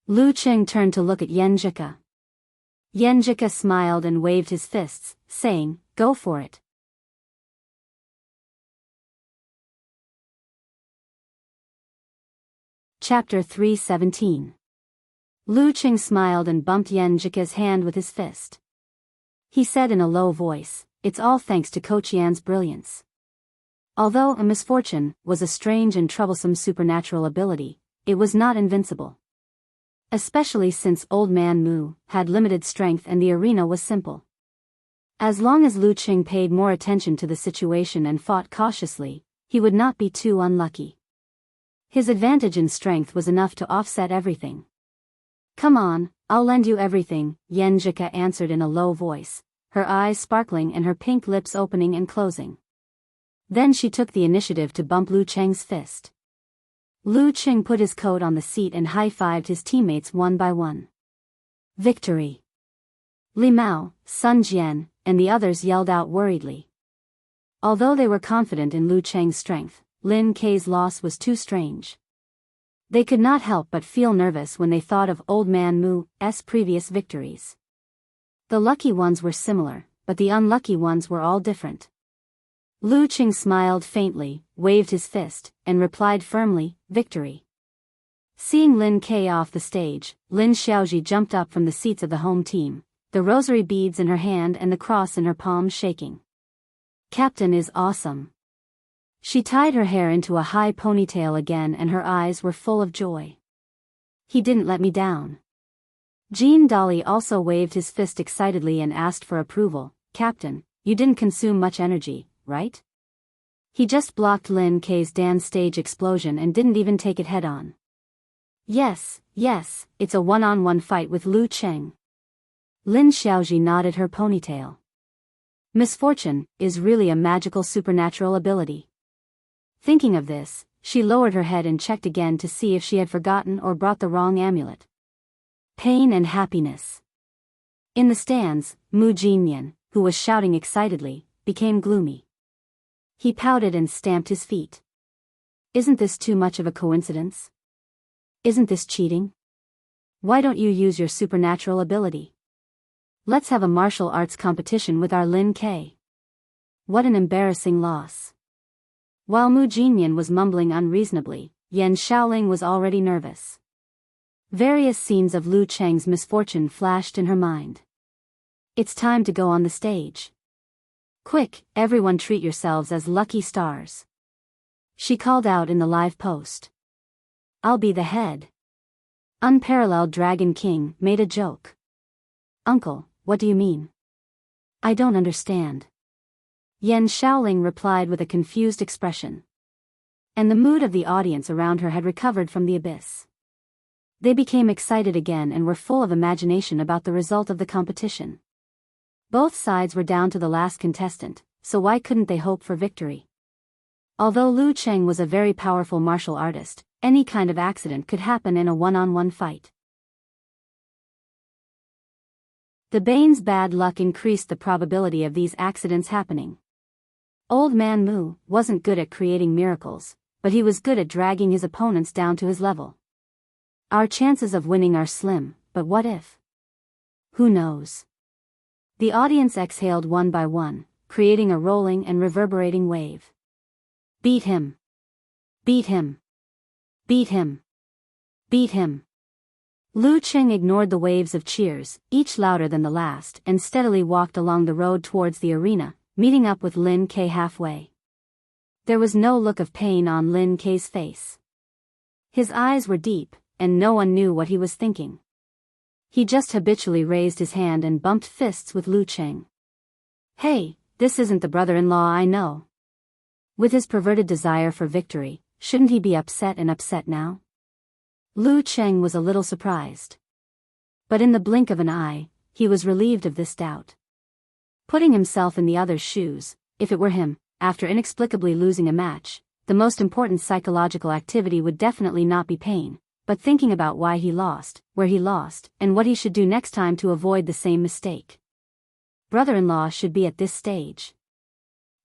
Lu Qing turned to look at Yenjika. Yenjika smiled and waved his fists, saying, Go for it. Chapter 3:17. Lu Qing smiled and bumped Yenjika's hand with his fist. He said in a low voice, It's all thanks to Coach Yan's brilliance. Although a misfortune was a strange and troublesome supernatural ability, it was not invincible. Especially since Old Man Moo had limited strength and the arena was simple. As long as Lu Qing paid more attention to the situation and fought cautiously, he would not be too unlucky. His advantage in strength was enough to offset everything. Come on, I'll lend you everything, Yenjika answered in a low voice, her eyes sparkling and her pink lips opening and closing. Then she took the initiative to bump Lu Qing's fist. Lu Qing put his coat on the seat and high-fived his teammates one by one. Victory! Li Mao, Sun Jian, and the others yelled out worriedly. Although they were confident in Lu Qing's strength, Lin Kei's loss was too strange. They could not help but feel nervous when they thought of Old Man Moo's previous victories. The lucky ones were similar, but the unlucky ones were all different. Lu Qing smiled faintly, waved his fist, and replied firmly, Victory. Seeing Lin Kei off the stage, Lin Xiaoji jumped up from the seats of the home team, the rosary beads in her hand and the cross in her palm shaking. Captain is awesome. She tied her hair into a high ponytail again and her eyes were full of joy. He didn't let me down. Jean Dolly also waved his fist excitedly and asked for approval, Captain, you didn't consume much energy, right? He just blocked Lin Kei's dance stage explosion and didn't even take it head-on. Yes, it's a one-on-one fight with Lu Qing. Lin Xiaoji nodded her ponytail. Misfortune is really a magical supernatural ability. Thinking of this, she lowered her head and checked again to see if she had forgotten or brought the wrong amulet. Pain and happiness. In the stands, Mu Jinyan, who was shouting excitedly, became gloomy. He pouted and stamped his feet. Isn't this too much of a coincidence? Isn't this cheating? Why don't you use your supernatural ability? Let's have a martial arts competition with our Lin Kei. What an embarrassing loss. While Mu Jinyan was mumbling unreasonably, Yan Shaoling was already nervous. Various scenes of Lu Qing's misfortune flashed in her mind. It's time to go on the stage. Quick, everyone treat yourselves as lucky stars. She called out in the live post. I'll be the head. Unparalleled Dragon King made a joke. Uncle, what do you mean? I don't understand. Yan Shaoling replied with a confused expression. And the mood of the audience around her had recovered from the abyss. They became excited again and were full of imagination about the result of the competition. Both sides were down to the last contestant, so why couldn't they hope for victory? Although Lu Qing was a very powerful martial artist, any kind of accident could happen in a one-on-one fight. The Bane's bad luck increased the probability of these accidents happening. Old Man Moo wasn't good at creating miracles, but he was good at dragging his opponents down to his level. Our chances of winning are slim, but what if? Who knows? The audience exhaled one by one, creating a rolling and reverberating wave. Beat him! Beat him! Beat him! Beat him! Lu Qing ignored the waves of cheers, each louder than the last, and steadily walked along the road towards the arena, meeting up with Lin Kei halfway. There was no look of pain on Lin Kei's face. His eyes were deep, and no one knew what he was thinking. He just habitually raised his hand and bumped fists with Lu Cheng. Hey, this isn't the brother-in-law I know. With his perverted desire for victory, shouldn't he be upset now? Lu Cheng was a little surprised. But in the blink of an eye, he was relieved of this doubt. Putting himself in the other's shoes, if it were him, after inexplicably losing a match, the most important psychological activity would definitely not be pain, but thinking about why he lost, where he lost, and what he should do next time to avoid the same mistake. Brother-in-law should be at this stage.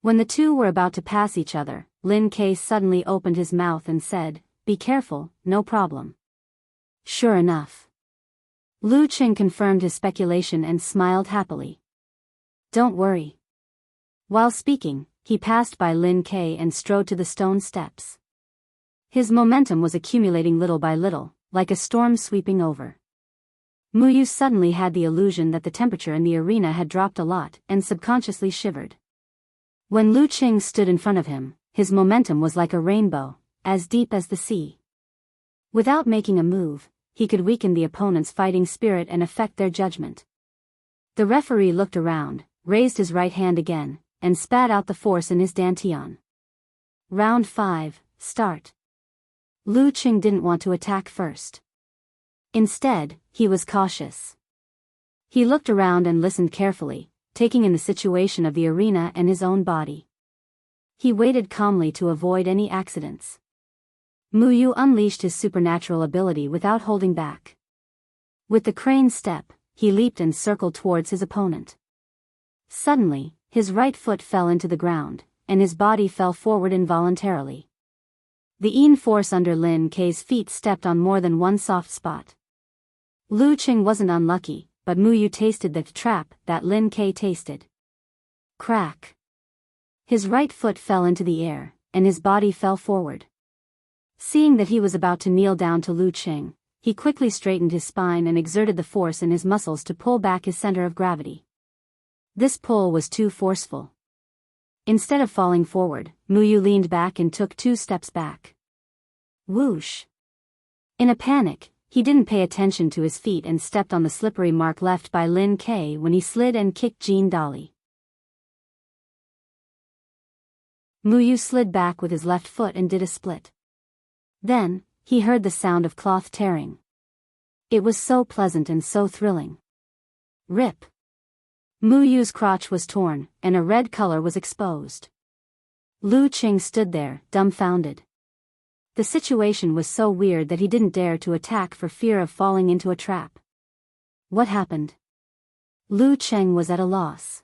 When the two were about to pass each other, Lin Ke suddenly opened his mouth and said, "Be careful, no problem." Sure enough. Lu Cheng confirmed his speculation and smiled happily. Don't worry. While speaking, he passed by Lin Ke and strode to the stone steps. His momentum was accumulating little by little, like a storm sweeping over. Mu Yu suddenly had the illusion that the temperature in the arena had dropped a lot and subconsciously shivered. When Lu Cheng stood in front of him, his momentum was like a rainbow, as deep as the sea. Without making a move, he could weaken the opponent's fighting spirit and affect their judgment. The referee looked around, raised his right hand again, and spat out the force in his dantian. Round 5, start. Lu Cheng didn't want to attack first. Instead, he was cautious. He looked around and listened carefully, taking in the situation of the arena and his own body. He waited calmly to avoid any accidents. Mu Yu unleashed his supernatural ability without holding back. With the crane step, he leaped and circled towards his opponent. Suddenly, his right foot fell into the ground, and his body fell forward involuntarily. The Yin force under Lin Ke's feet stepped on more than one soft spot. Lu Cheng wasn't unlucky, but Mu Yu tasted the trap that Lin Ke tasted. Crack. His right foot fell into the air, and his body fell forward. Seeing that he was about to kneel down to Lu Cheng, he quickly straightened his spine and exerted the force in his muscles to pull back his center of gravity. This pull was too forceful. Instead of falling forward, Mu Yu leaned back and took 2 steps back. Whoosh! In a panic, he didn't pay attention to his feet and stepped on the slippery mark left by Lin Ke when he slid and kicked Jean Dolly. Mu Yu slid back with his left foot and did a split. Then, he heard the sound of cloth tearing. It was so pleasant and so thrilling. Rip! Mu Yu's crotch was torn, and a red color was exposed. Lu Cheng stood there, dumbfounded. The situation was so weird that he didn't dare to attack for fear of falling into a trap. What happened? Lu Cheng was at a loss.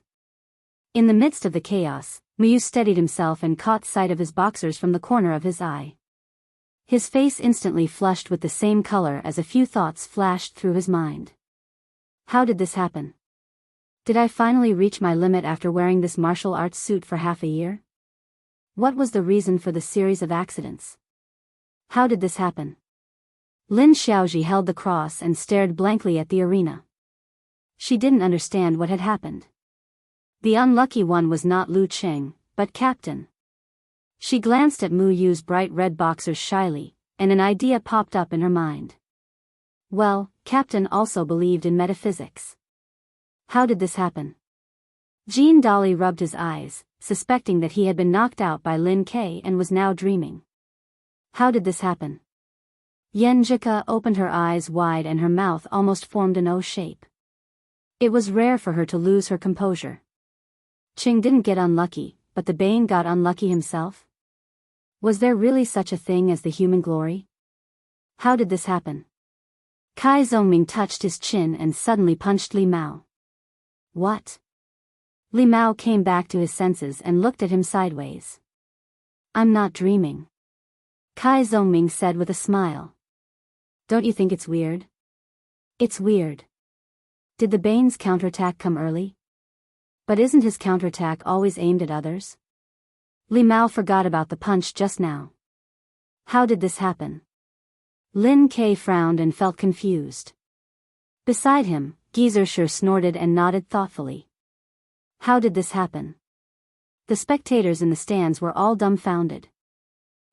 In the midst of the chaos, Mu Yu steadied himself and caught sight of his boxers from the corner of his eye. His face instantly flushed with the same color as a few thoughts flashed through his mind. How did this happen? Did I finally reach my limit after wearing this martial arts suit for half a year? What was the reason for the series of accidents? How did this happen? Lin Xiaoji held the cross and stared blankly at the arena. She didn't understand what had happened. The unlucky one was not Lu Cheng, but Captain. She glanced at Mu Yu's bright red boxers shyly, and an idea popped up in her mind. Well, Captain also believed in metaphysics. How did this happen? Jean Dolly rubbed his eyes, suspecting that he had been knocked out by Lin Ke and was now dreaming. How did this happen? Yenjika opened her eyes wide and her mouth almost formed an O shape. It was rare for her to lose her composure. Qing didn't get unlucky, but the Bane got unlucky himself? Was there really such a thing as the human glory? How did this happen? Kai Zongming touched his chin and suddenly punched Li Mao. What? Li Mao came back to his senses and looked at him sideways. I'm not dreaming. Kai Zongming said with a smile. Don't you think it's weird? It's weird. Did the Bane's counterattack come early? But isn't his counterattack always aimed at others? Li Mao forgot about the punch just now. How did this happen? Lin Ke frowned and felt confused. Beside him, Gizershur snorted and nodded thoughtfully. How did this happen? The spectators in the stands were all dumbfounded.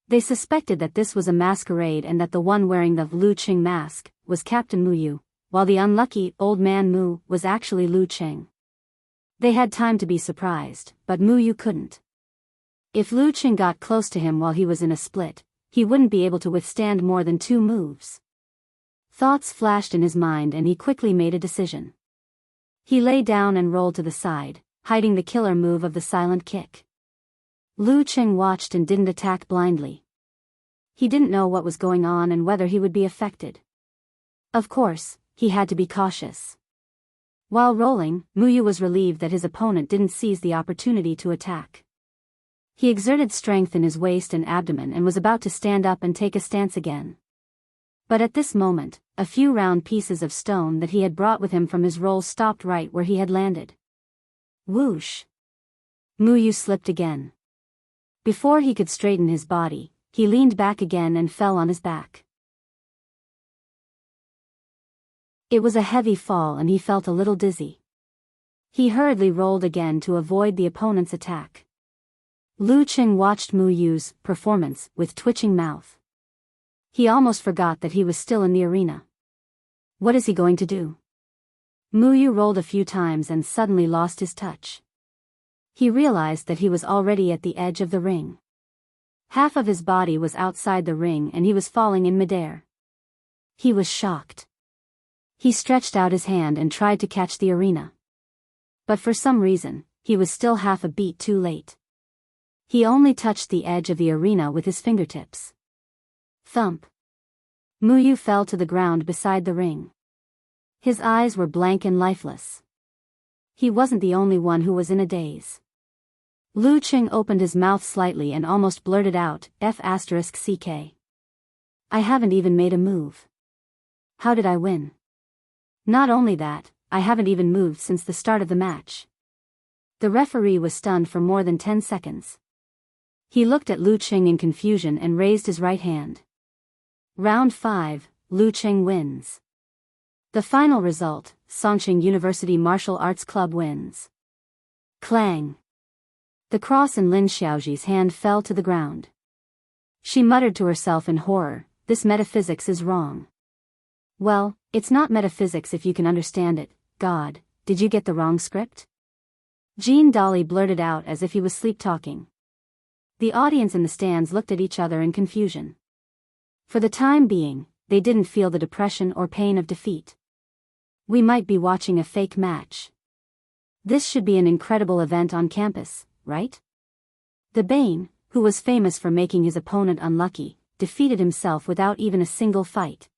They suspected that this was a masquerade and that the one wearing the Lu Qing mask was Captain Mu Yu, while the unlucky old man Mu was actually Lu Qing. They had time to be surprised, but Mu Yu couldn't. If Lu Qing got close to him while he was in a split, he wouldn't be able to withstand more than 2 moves. Thoughts flashed in his mind and he quickly made a decision. He lay down and rolled to the side, hiding the killer move of the silent kick. Lu Qing watched and didn't attack blindly. He didn't know what was going on and whether he would be affected. Of course, he had to be cautious. While rolling, Mu Yu was relieved that his opponent didn't seize the opportunity to attack. He exerted strength in his waist and abdomen and was about to stand up and take a stance again. But at this moment, a few round pieces of stone that he had brought with him from his roll stopped right where he had landed. Whoosh! Mu Yu slipped again. Before he could straighten his body, he leaned back again and fell on his back. It was a heavy fall and he felt a little dizzy. He hurriedly rolled again to avoid the opponent's attack. Lu Qing watched Mu Yu's performance with twitching mouth. He almost forgot that he was still in the arena. What is he going to do? Mu Yu rolled a few times and suddenly lost his touch. He realized that he was already at the edge of the ring. Half of his body was outside the ring and he was falling in midair. He was shocked. He stretched out his hand and tried to catch the arena. But for some reason, he was still half a beat too late. He only touched the edge of the arena with his fingertips. Thump. Mu Yu fell to the ground beside the ring. His eyes were blank and lifeless. He wasn't the only one who was in a daze. Lu Qing opened his mouth slightly and almost blurted out, F***ck. I haven't even made a move. How did I win? Not only that, I haven't even moved since the start of the match. The referee was stunned for more than 10 seconds. He looked at Lu Qing in confusion and raised his right hand. Round 5, Lu Qing wins. The final result, Songqing University Martial Arts Club wins. Clang. The cross in Lin Xiaoji's hand fell to the ground. She muttered to herself in horror, this metaphysics is wrong. Well, it's not metaphysics if you can understand it. God, did you get the wrong script? Jean Dolly blurted out as if he was sleep-talking. The audience in the stands looked at each other in confusion. For the time being, they didn't feel the depression or pain of defeat. We might be watching a fake match. This should be an incredible event on campus, right? The Bane, who was famous for making his opponent unlucky, defeated himself without even a single fight.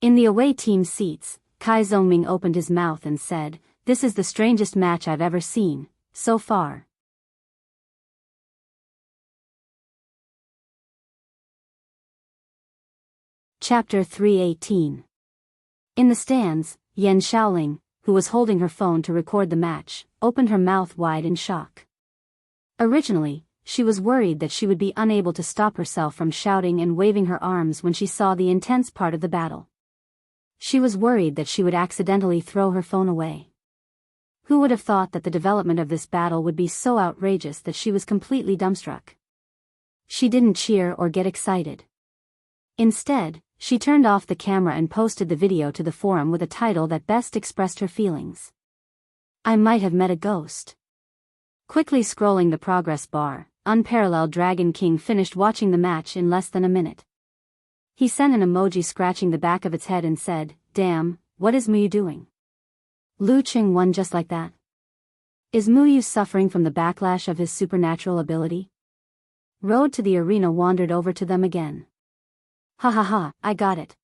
In the away team seats, Kai Zhongming opened his mouth and said, "This is the strangest match I've ever seen, so far." Chapter 318. In the stands, Yan Xiaoling, who was holding her phone to record the match, opened her mouth wide in shock. Originally, she was worried that she would be unable to stop herself from shouting and waving her arms when she saw the intense part of the battle. She was worried that she would accidentally throw her phone away. Who would have thought that the development of this battle would be so outrageous that she was completely dumbstruck? She didn't cheer or get excited. Instead, she turned off the camera and posted the video to the forum with a title that best expressed her feelings. I might have met a ghost. Quickly scrolling the progress bar, Unparalleled Dragon King finished watching the match in less than a minute. He sent an emoji scratching the back of its head and said, "Damn, what is Mu Yu doing? Lu Qing won just like that? Is Mu Yu suffering from the backlash of his supernatural ability?" Road to the arena wandered over to them again. Ha ha ha, I got it.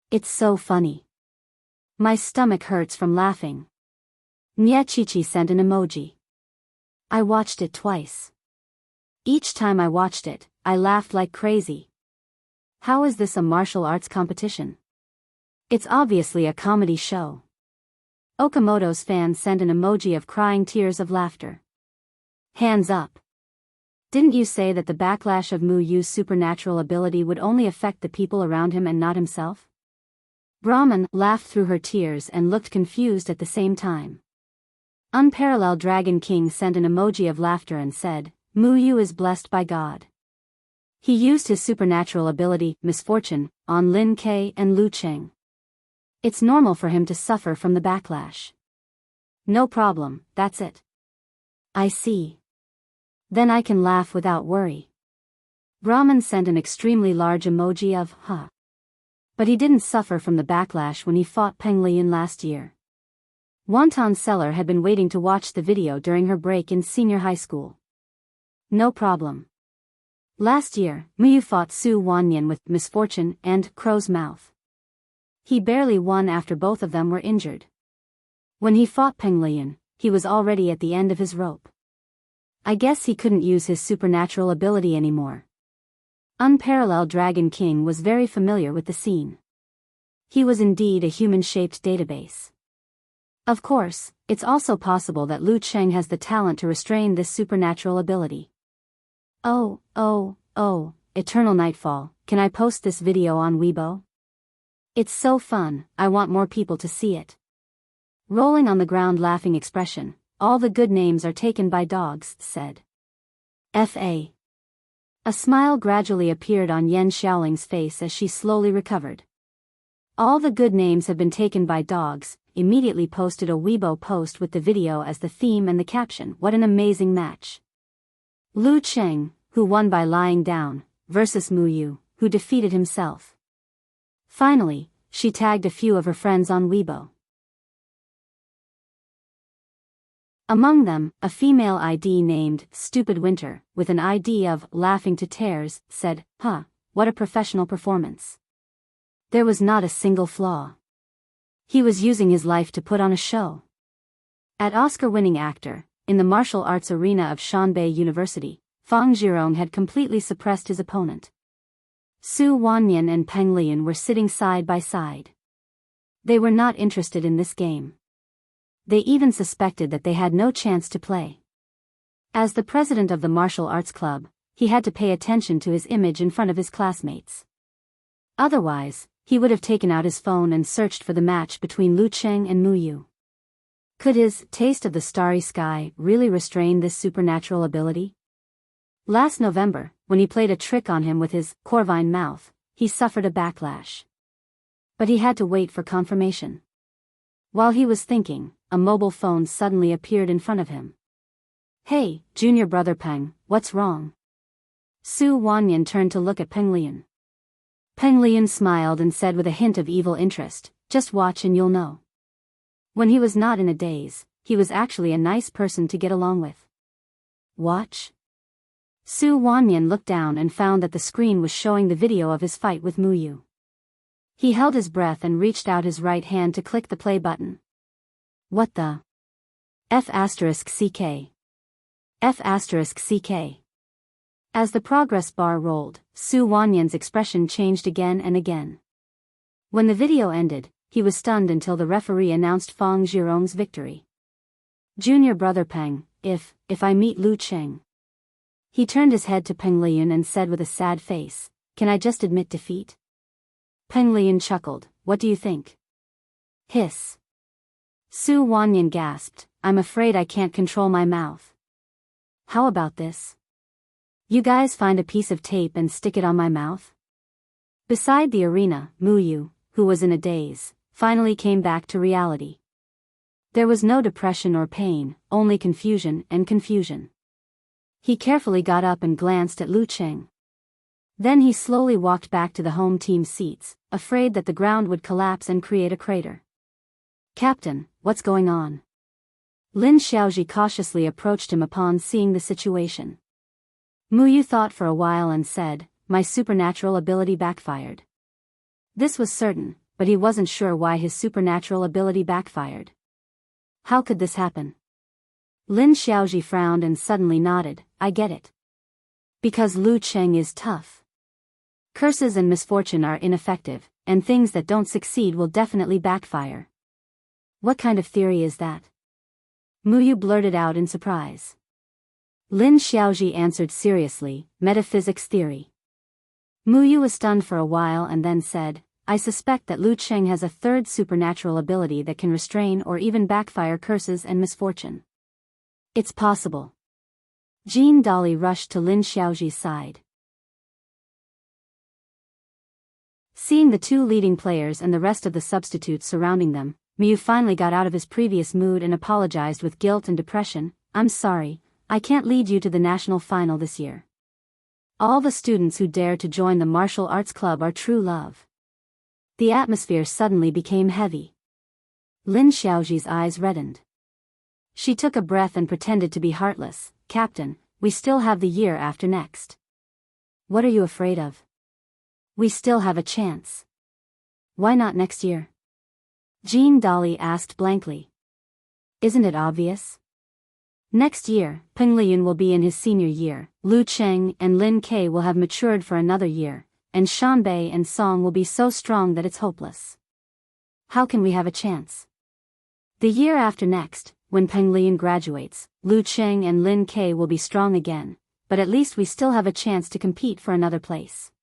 It's so funny. My stomach hurts from laughing. Nye Chichi sent an emoji. I watched it twice. Each time I watched it, I laughed like crazy. How is this a martial arts competition? It's obviously a comedy show. Okamoto's fan sent an emoji of crying tears of laughter. Hands up. Didn't you say that the backlash of Mu Yu's supernatural ability would only affect the people around him and not himself? Brahman laughed through her tears and looked confused at the same time. Unparalleled Dragon King sent an emoji of laughter and said, "Mu Yu is blessed by God. He used his supernatural ability, misfortune, on Lin Ke and Lu Cheng. It's normal for him to suffer from the backlash. No problem, that's it. I see. Then I can laugh without worry. Brahman sent an extremely large emoji of, huh. But he didn't suffer from the backlash when he fought Peng Lian last year. Wonton Seller had been waiting to watch the video during her break in senior high school. No problem. Last year, Muyu fought Su Wanyan with misfortune and crow's mouth. He barely won after both of them were injured. When he fought Peng Lian, he was already at the end of his rope. I guess he couldn't use his supernatural ability anymore. Unparalleled Dragon King was very familiar with the scene. He was indeed a human-shaped database. Of course, it's also possible that Lu Cheng has the talent to restrain this supernatural ability. Oh, Eternal Nightfall, can I post this video on Weibo? It's so fun, I want more people to see it. Rolling on the ground laughing expression, all the good names are taken by dogs, said. F.A. A smile gradually appeared on Yen Xiaoling's face as she slowly recovered. All the good names have been taken by dogs, immediately posted a Weibo post with the video as the theme and the caption, what an amazing match. Lu Cheng, who won by lying down, versus Muyu, who defeated himself. Finally, she tagged a few of her friends on Weibo. Among them, a female ID named Stupid Winter, with an ID of Laughing to Tears, said, huh, what a professional performance. There was not a single flaw. He was using his life to put on a show. At Oscar-winning actor, in the martial arts arena of Shanbei University, Fang Zhirong had completely suppressed his opponent. Su Wanyan and Peng Lian were sitting side by side. They were not interested in this game. They even suspected that they had no chance to play. As the president of the martial arts club, he had to pay attention to his image in front of his classmates. Otherwise, he would have taken out his phone and searched for the match between Lu Cheng and Muyu. Could his taste of the starry sky really restrain this supernatural ability? Last November, when he played a trick on him with his corvine mouth, he suffered a backlash. But he had to wait for confirmation. While he was thinking, a mobile phone suddenly appeared in front of him. Hey, junior brother Peng, what's wrong? Su Wanyan turned to look at Peng Lian. Peng Lian smiled and said with a hint of evil interest, just watch and you'll know. When he was not in a daze, he was actually a nice person to get along with. Watch? Su Wanyan looked down and found that the screen was showing the video of his fight with Muyu. He held his breath and reached out his right hand to click the play button. What the? F***CK. F***CK. As the progress bar rolled, Su Wanyan's expression changed again and again. When the video ended, he was stunned until the referee announced Fang Zhirong's victory. Junior brother Peng, if I meet Lu Cheng. He turned his head to Peng Lian and said with a sad face, can I just admit defeat? Peng Lian chuckled, what do you think? Hiss. Su Wanyan gasped, I'm afraid I can't control my mouth. How about this? You guys find a piece of tape and stick it on my mouth? Beside the arena, Muyu, who was in a daze, finally came back to reality. There was no depression or pain, only confusion and confusion. He carefully got up and glanced at Lu Cheng. Then he slowly walked back to the home team seats, afraid that the ground would collapse and create a crater. Captain, what's going on? Lin Xiaoji cautiously approached him upon seeing the situation. Muyu thought for a while and said, my supernatural ability backfired. This was certain, but he wasn't sure why his supernatural ability backfired. How could this happen? Lin Xiaoji frowned and suddenly nodded, I get it. Because Lu Cheng is tough. Curses and misfortune are ineffective, and things that don't succeed will definitely backfire. What kind of theory is that? Muyu blurted out in surprise. Lin Xiaoji answered seriously, metaphysics theory. Muyu was stunned for a while and then said, I suspect that Lu Cheng has a third supernatural ability that can restrain or even backfire curses and misfortune. It's possible. Jean Dolly rushed to Lin Xiaoji's side. Seeing the two leading players and the rest of the substitutes surrounding them, Miu finally got out of his previous mood and apologized with guilt and depression. I'm sorry, I can't lead you to the national final this year. All the students who dare to join the martial arts club are true love. The atmosphere suddenly became heavy. Lin Xiaoji's eyes reddened. She took a breath and pretended to be heartless. Captain, we still have the year after next. What are you afraid of? We still have a chance. Why not next year? Jean Dolly asked blankly. Isn't it obvious? Next year, Peng Liyun will be in his senior year, Lu Cheng and Lin Ke will have matured for another year, and Shanbei and Song will be so strong that it's hopeless. How can we have a chance? The year after next, when Peng Liyun graduates, Lu Cheng and Lin Ke will be strong again, but at least we still have a chance to compete for another place.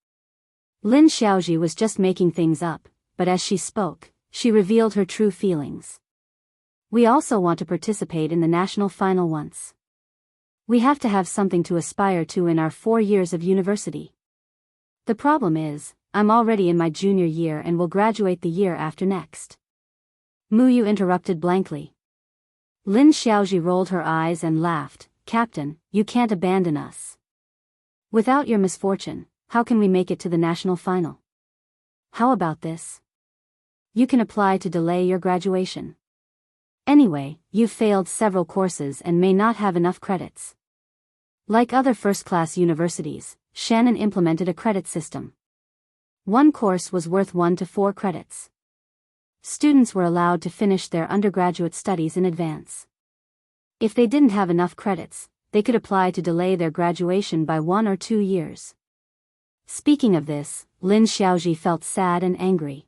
Lin Xiaoji was just making things up, but as she spoke, she revealed her true feelings. We also want to participate in the national final once. We have to have something to aspire to in our 4 years of university. The problem is, I'm already in my junior year and will graduate the year after next. Muyu interrupted blankly. Lin Xiaoji rolled her eyes and laughed. Captain, you can't abandon us. Without your misfortune, how can we make it to the national final? How about this? You can apply to delay your graduation. Anyway, you've failed several courses and may not have enough credits. Like other first-class universities, Shannon implemented a credit system. One course was worth 1 to 4 credits. Students were allowed to finish their undergraduate studies in advance. If they didn't have enough credits, they could apply to delay their graduation by 1 or 2 years. Speaking of this, Lin Xiaoji felt sad and angry.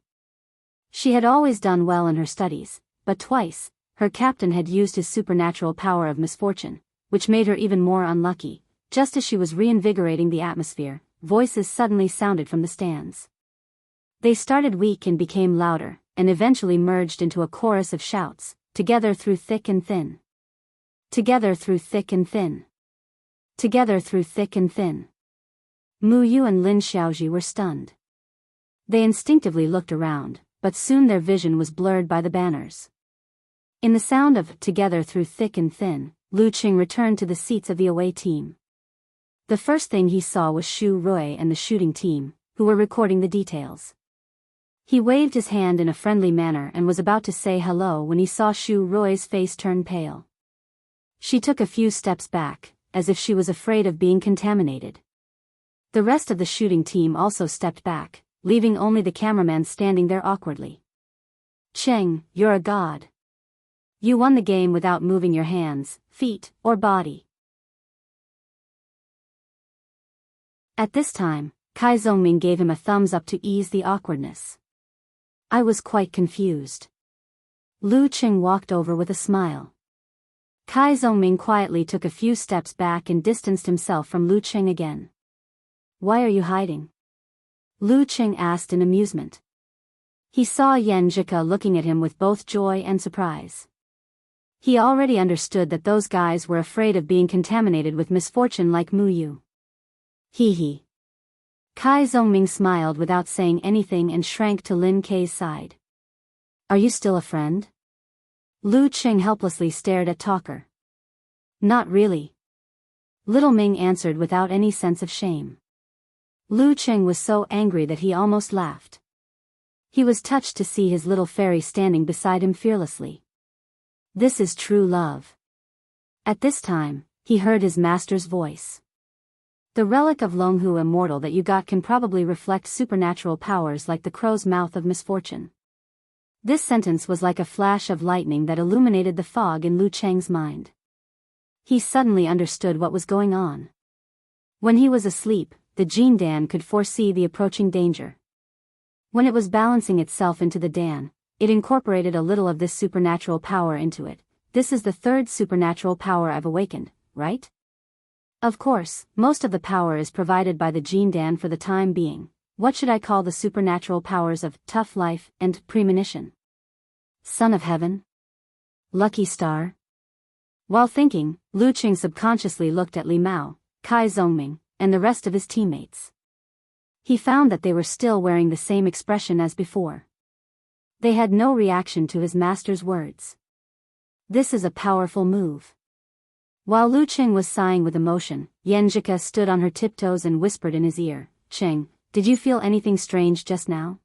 She had always done well in her studies, but twice, her captain had used his supernatural power of misfortune, which made her even more unlucky. Just as she was reinvigorating the atmosphere, voices suddenly sounded from the stands. They started weak and became louder, and eventually merged into a chorus of shouts, together through thick and thin. Together through thick and thin. Together through thick and thin. Mu Yu and Lin Xiaoji were stunned. They instinctively looked around, but soon their vision was blurred by the banners. In the sound of "Together Through Thick and Thin," Lu Qing returned to the seats of the away team. The first thing he saw was Xu Rui and the shooting team, who were recording the details. He waved his hand in a friendly manner and was about to say hello when he saw Xu Rui's face turn pale. She took a few steps back, as if she was afraid of being contaminated. The rest of the shooting team also stepped back, leaving only the cameraman standing there awkwardly. Cheng, you're a god. You won the game without moving your hands, feet, or body. At this time, Kai Zongming gave him a thumbs up to ease the awkwardness. I was quite confused. Lu Qing walked over with a smile. Kai Zongming quietly took a few steps back and distanced himself from Lu Qing again. Why are you hiding? Lu Qing asked in amusement. He saw Yan Zhika looking at him with both joy and surprise. He already understood that those guys were afraid of being contaminated with misfortune like Mu Yu. Hee hee. Kai Zongming smiled without saying anything and shrank to Lin Ke's side. Are you still a friend? Lu Qing helplessly stared at Talker. Not really. Little Ming answered without any sense of shame. Lu Qing was so angry that he almost laughed. He was touched to see his little fairy standing beside him fearlessly. This is true love. At this time, he heard his master's voice. The relic of Longhu Immortal that you got can probably reflect supernatural powers like the crow's mouth of misfortune. This sentence was like a flash of lightning that illuminated the fog in Lu Cheng's mind. He suddenly understood what was going on. When he was asleep, the Jin Dan could foresee the approaching danger. When it was balancing itself into the Dan, it incorporated a little of this supernatural power into it. This is the third supernatural power I've awakened, right? Of course, most of the power is provided by the Jin Dan for the time being. What should I call the supernatural powers of tough life and premonition? Son of Heaven? Lucky Star? While thinking, Lu Qing subconsciously looked at Li Mao, Kai Zongming, and the rest of his teammates. He found that they were still wearing the same expression as before. They had no reaction to his master's words. This is a powerful move. While Lu Qing was sighing with emotion, Yenjika stood on her tiptoes and whispered in his ear, "Qing, did you feel anything strange just now?"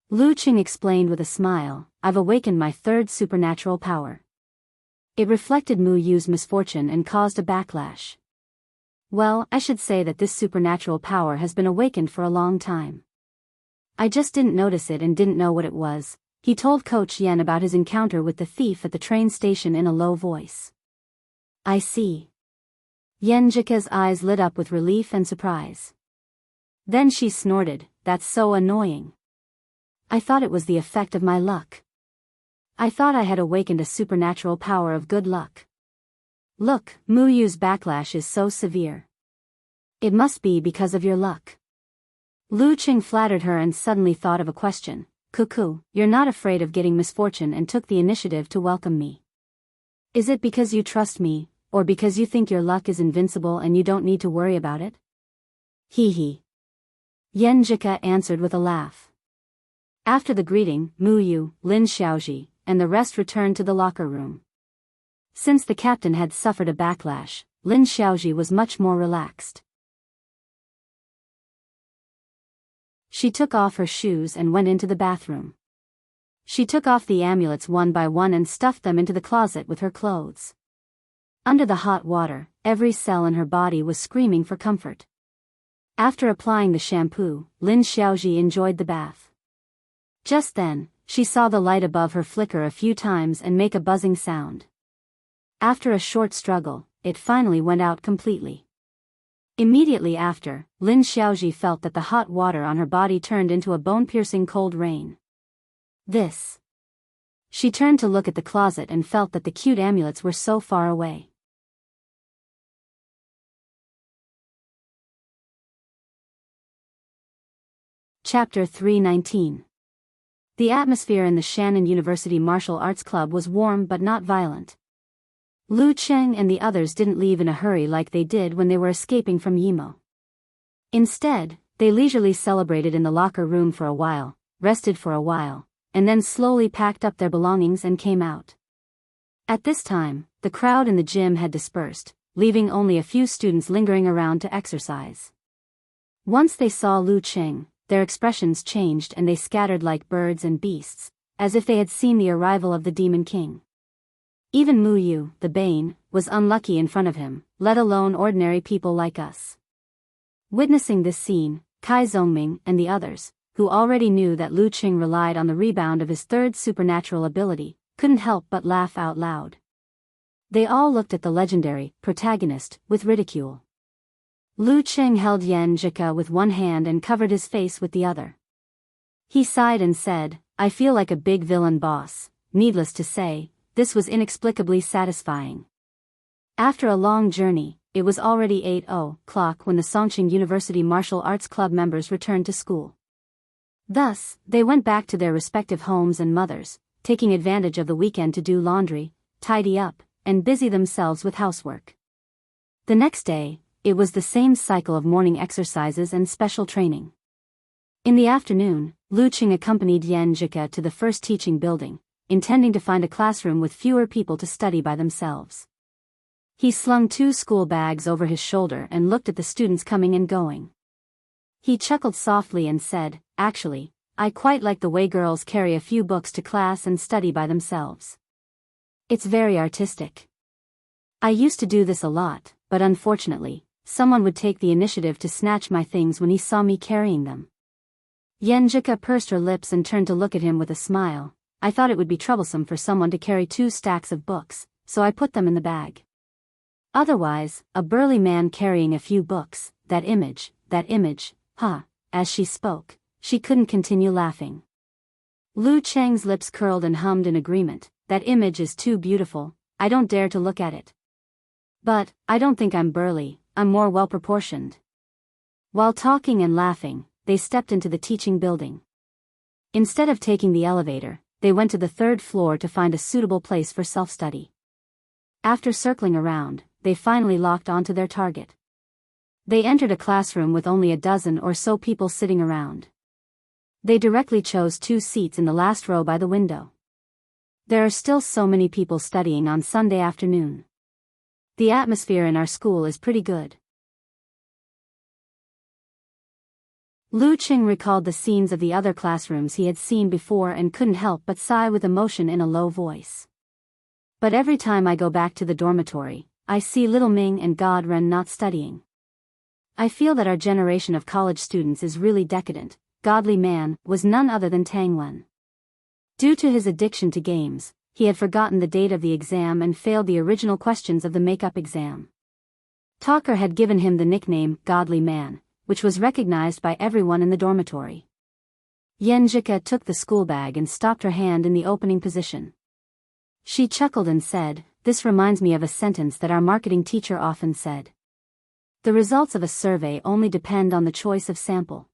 Lu Qing explained with a smile, "I've awakened my third supernatural power." It reflected Mu Yu's misfortune and caused a backlash. "Well, I should say that this supernatural power has been awakened for a long time. I just didn't notice it and didn't know what it was." He told Coach Yen about his encounter with the thief at the train station in a low voice. "I see." Yenjika's eyes lit up with relief and surprise. Then she snorted, "That's so annoying. I thought it was the effect of my luck. I thought I had awakened a supernatural power of good luck. Look, Mu Yu's backlash is so severe. It must be because of your luck." Lu Qing flattered her and suddenly thought of a question. "Cuckoo, you're not afraid of getting misfortune and took the initiative to welcome me. Is it because you trust me, or because you think your luck is invincible and you don't need to worry about it?" "Hee hee." Yenjika answered with a laugh. After the greeting, Mu Yu, Lin Xiaoji, and the rest returned to the locker room. Since the captain had suffered a backlash, Lin Xiaoji was much more relaxed. She took off her shoes and went into the bathroom. She took off the amulets one by one and stuffed them into the closet with her clothes. Under the hot water, every cell in her body was screaming for comfort. After applying the shampoo, Lin Xiaoji enjoyed the bath. Just then, she saw the light above her flicker a few times and make a buzzing sound. After a short struggle, it finally went out completely. Immediately after, Lin Xiaoji felt that the hot water on her body turned into a bone-piercing cold rain. This. She turned to look at the closet and felt that the cute amulets were so far away. Chapter 319. The atmosphere in the Shannon University Martial Arts Club was warm but not violent. Lu Qing and the others didn't leave in a hurry like they did when they were escaping from Yimo. Instead, they leisurely celebrated in the locker room for a while, rested for a while, and then slowly packed up their belongings and came out. At this time, the crowd in the gym had dispersed, leaving only a few students lingering around to exercise. Once they saw Lu Qing, their expressions changed and they scattered like birds and beasts, as if they had seen the arrival of the Demon King. Even Mu Yu, the Bane, was unlucky in front of him, let alone ordinary people like us. Witnessing this scene, Kai Zhongming and the others, who already knew that Lu Qing relied on the rebound of his third supernatural ability, couldn't help but laugh out loud. They all looked at the legendary protagonist with ridicule. Lu Qing held Yenjika with one hand and covered his face with the other. He sighed and said, "I feel like a big villain boss." Needless to say, this was inexplicably satisfying. After a long journey, it was already 8:00 when the Songqing University Martial Arts Club members returned to school. Thus, they went back to their respective homes and mothers, taking advantage of the weekend to do laundry, tidy up, and busy themselves with housework. The next day, it was the same cycle of morning exercises and special training. In the afternoon, Lu Qing accompanied Yenjika to the first teaching building, intending to find a classroom with fewer people to study by themselves. He slung 2 school bags over his shoulder and looked at the students coming and going. He chuckled softly and said, "Actually, I quite like the way girls carry a few books to class and study by themselves. It's very artistic. I used to do this a lot, but unfortunately, someone would take the initiative to snatch my things when he saw me carrying them." Yenjika pursed her lips and turned to look at him with a smile. "I thought it would be troublesome for someone to carry 2 stacks of books, so I put them in the bag. Otherwise, a burly man carrying a few books, that image, huh?" As she spoke, she couldn't continue laughing. Lu Cheng's lips curled and hummed in agreement. "That image is too beautiful, I don't dare to look at it. But, I don't think I'm burly, I'm more well-proportioned." While talking and laughing, they stepped into the teaching building. Instead of taking the elevator, they went to the 3rd floor to find a suitable place for self-study. After circling around, they finally locked onto their target. They entered a classroom with only a dozen or so people sitting around. They directly chose 2 seats in the last row by the window. There are still so many people studying on Sunday afternoon. The atmosphere in our school is pretty good. Lu Qing recalled the scenes of the other classrooms he had seen before and couldn't help but sigh with emotion in a low voice. But every time I go back to the dormitory, I see little Ming and God Ren not studying. I feel that our generation of college students is really decadent. Godly man was none other than Tang Wen. Due to his addiction to games, he had forgotten the date of the exam and failed the original questions of the makeup exam. Talker had given him the nickname Godly Man, which was recognized by everyone in the dormitory. Yenjika took the school bag and stopped her hand in the opening position. She chuckled and said, "This reminds me of a sentence that our marketing teacher often said. The results of a survey only depend on the choice of sample.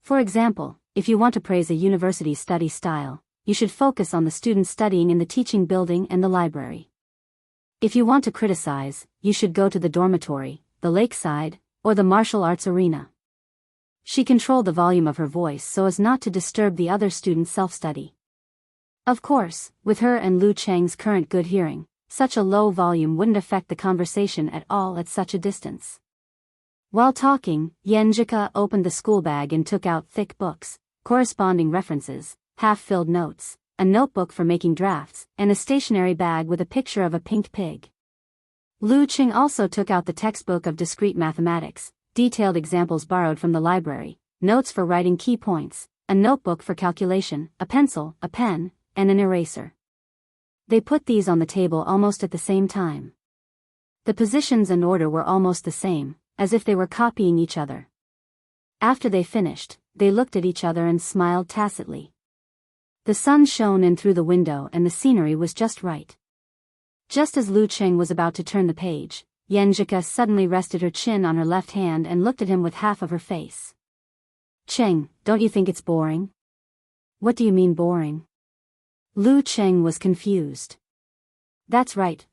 For example, if you want to praise a university study style, you should focus on the students studying in the teaching building and the library. If you want to criticize, you should go to the dormitory, the lakeside, or the martial arts arena." She controlled the volume of her voice so as not to disturb the other students' self-study. Of course, with her and Lu Cheng's current good hearing, such a low volume wouldn't affect the conversation at all at such a distance. While talking, Yenjika opened the school bag and took out thick books, corresponding references, half-filled notes, a notebook for making drafts, and a stationery bag with a picture of a pink pig. Lu Qing also took out the textbook of discrete mathematics, detailed examples borrowed from the library, notes for writing key points, a notebook for calculation, a pencil, a pen, and an eraser. They put these on the table almost at the same time. The positions and order were almost the same, as if they were copying each other. After they finished, they looked at each other and smiled tacitly. The sun shone in through the window and the scenery was just right. Just as Lu Qing was about to turn the page, Yenjika suddenly rested her chin on her left hand and looked at him with half of her face. "Cheng, don't you think it's boring?" "What do you mean boring?" Lu Qing was confused. That's right.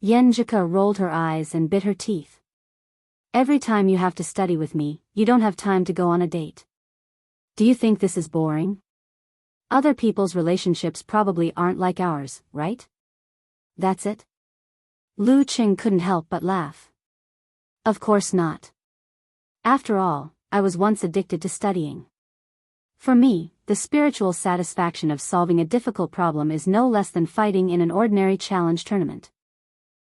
Yenjika rolled her eyes and bit her teeth. "Every time you have to study with me, you don't have time to go on a date. Do you think this is boring? Other people's relationships probably aren't like ours, right?" "That's it?" Lu Qing couldn't help but laugh. "Of course not. After all, I was once addicted to studying. For me, the spiritual satisfaction of solving a difficult problem is no less than fighting in an ordinary challenge tournament.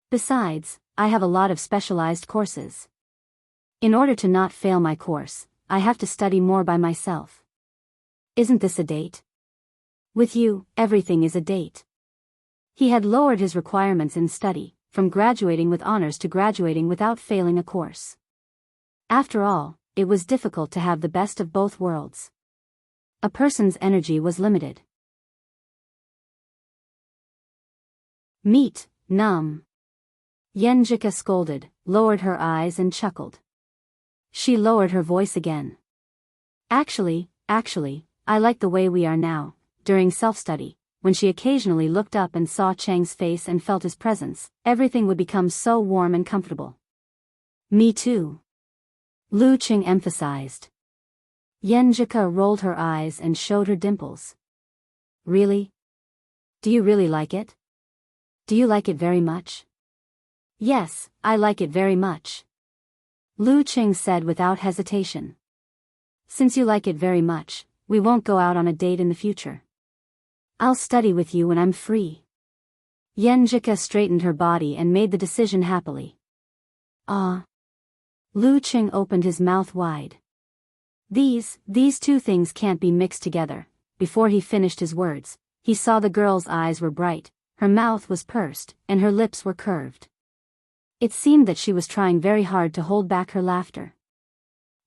Besides, I have a lot of specialized courses. In order to not fail my course, I have to study more by myself. Isn't this a date? With you, everything is a date." He had lowered his requirements in study, from graduating with honors to graduating without failing a course. After all, it was difficult to have the best of both worlds. A person's energy was limited. "Meat, numb." Yenjika scolded, lowered her eyes and chuckled. She lowered her voice again. Actually, I like the way we are now." During self-study, when she occasionally looked up and saw Cheng's face and felt his presence, everything would become so warm and comfortable. "Me too," Lu Qing emphasized. Yenjika rolled her eyes and showed her dimples. "Really? Do you really like it? Do you like it very much?" "Yes, I like it very much," Lu Qing said without hesitation. "Since you like it very much, we won't go out on a date in the future. I'll study with you when I'm free." Yenjika straightened her body and made the decision happily. "Ah." Lu Qing opened his mouth wide. These 2 things can't be mixed together." Before he finished his words, he saw the girl's eyes were bright, her mouth was pursed, and her lips were curved. It seemed that she was trying very hard to hold back her laughter.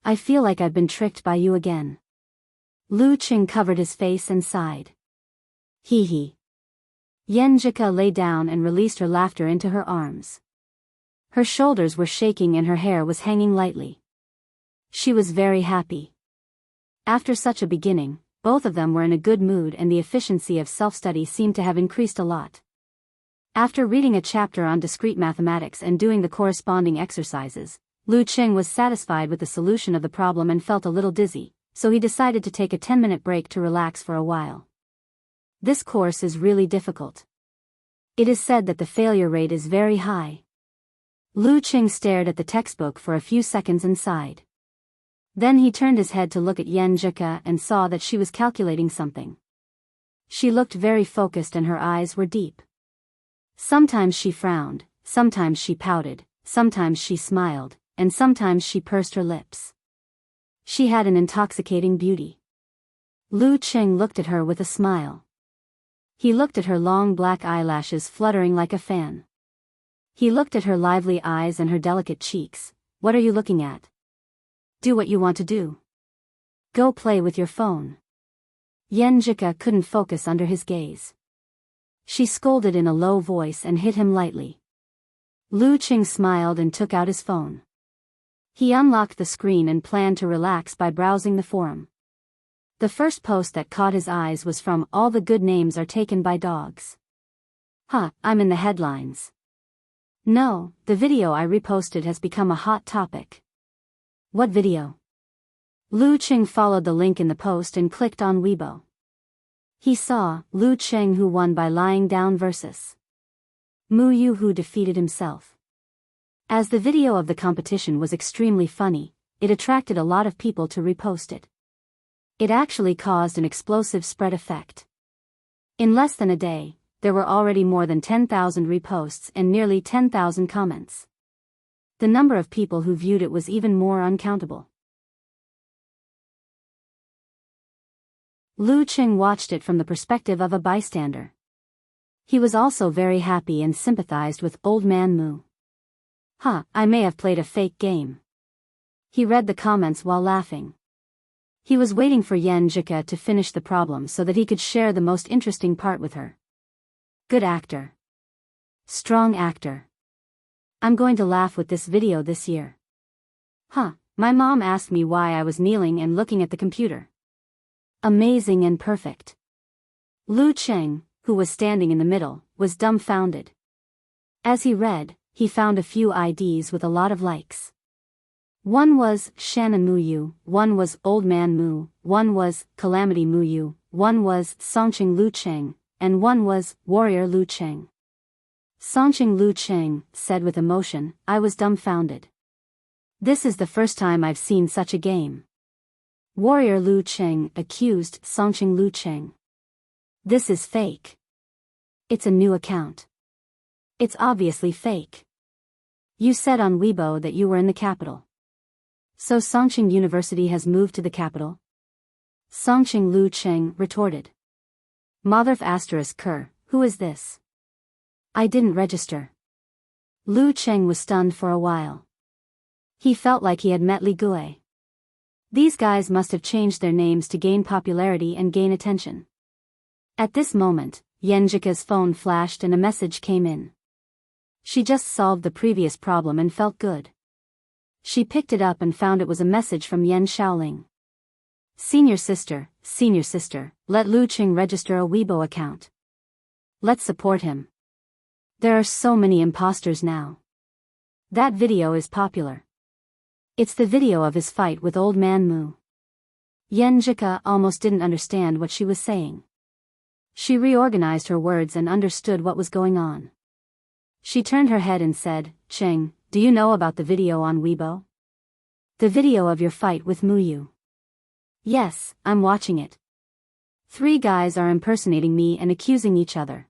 "I feel like I've been tricked by you again." Lu Qing covered his face and sighed. "Hee hee." Yenjika lay down and released her laughter into her arms. Her shoulders were shaking and her hair was hanging lightly. She was very happy. After such a beginning, both of them were in a good mood and the efficiency of self-study seemed to have increased a lot. After reading a chapter on discrete mathematics and doing the corresponding exercises, Lu Qing was satisfied with the solution of the problem and felt a little dizzy, so he decided to take a 10-minute break to relax for a while. This course is really difficult. It is said that the failure rate is very high. Lu Qing stared at the textbook for a few seconds and sighed. Then he turned his head to look at Yan Zhika and saw that she was calculating something. She looked very focused and her eyes were deep. Sometimes she frowned, sometimes she pouted, sometimes she smiled, and sometimes she pursed her lips. She had an intoxicating beauty. Lu Qing looked at her with a smile. He looked at her long black eyelashes fluttering like a fan. He looked at her lively eyes and her delicate cheeks. What are you looking at? Do what you want to do. Go play with your phone. Yan Zhika couldn't focus under his gaze. She scolded in a low voice and hit him lightly. Lu Qing smiled and took out his phone. He unlocked the screen and planned to relax by browsing the forum. The first post that caught his eyes was from "All the good names are taken by dogs." I'm in the headlines. No, the video I reposted has become a hot topic. What video? Lu Qing followed the link in the post and clicked on Weibo. He saw Lu Qing who won by lying down versus Mu Yu who defeated himself. As the video of the competition was extremely funny, it attracted a lot of people to repost it. It actually caused an explosive spread effect. In less than a day, there were already more than 10,000 reposts and nearly 10,000 comments. The number of people who viewed it was even more uncountable. Lu Qing watched it from the perspective of a bystander. He was also very happy and sympathized with Old Man Mu. I may have played a fake game. He read the comments while laughing. He was waiting for Yan Zhika to finish the problem so that he could share the most interesting part with her. Good actor. Strong actor. I'm going to laugh with this video this year. My mom asked me why I was kneeling and looking at the computer. Amazing and perfect. Lu Qing, who was standing in the middle, was dumbfounded. As he read, he found a few IDs with a lot of likes. One was Shannon Mu Yu, one was Old Man Mu, one was Calamity Mu Yu, one was Songqing Lu Qing, and one was Warrior Lu Qing. Songqing Lu Qing said with emotion, I was dumbfounded. This is the first time I've seen such a game. Warrior Lu Qing accused Songqing Lu Qing. This is fake. It's a new account. It's obviously fake. You said on Weibo that you were in the capital. So Songqing University has moved to the capital? Songqing Lu Qing retorted. Motherf asterisk Ker, who is this? I didn't register. Lu Qing was stunned for a while. He felt like he had met Li Gui. These guys must have changed their names to gain popularity and gain attention. At this moment, Yan Zhika's phone flashed and a message came in. She just solved the previous problem and felt good. She picked it up and found it was a message from Yan Shaoling. Senior sister, let Lu Qing register a Weibo account. Let's support him. There are so many imposters now. That video is popular. It's the video of his fight with Old Man Mu. Yan Zhika almost didn't understand what she was saying. She reorganized her words and understood what was going on. She turned her head and said, Qing, do you know about the video on Weibo? The video of your fight with Mu Yu. Yes, I'm watching it. 3 guys are impersonating me and accusing each other.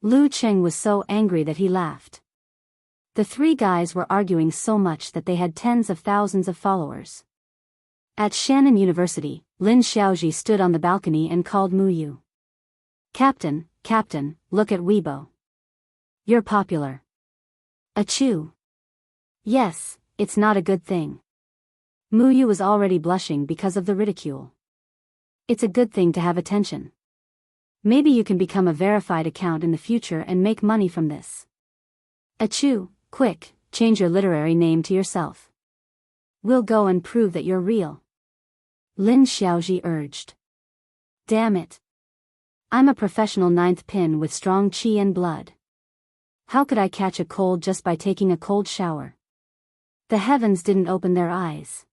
Lu Qing was so angry that he laughed. The 3 guys were arguing so much that they had tens of thousands of followers. At Shannon University, Lin Xiaoji stood on the balcony and called Mu Yu. Captain, look at Weibo. You're popular. Achoo. Yes, it's not a good thing. Mu Yu was already blushing because of the ridicule. It's a good thing to have attention. Maybe you can become a verified account in the future and make money from this. Achoo, quick, change your literary name to yourself. We'll go and prove that you're real. Lin Xiaoji urged. Damn it. I'm a professional 9th pin with strong chi and blood. How could I catch a cold just by taking a cold shower? The heavens didn't open their eyes.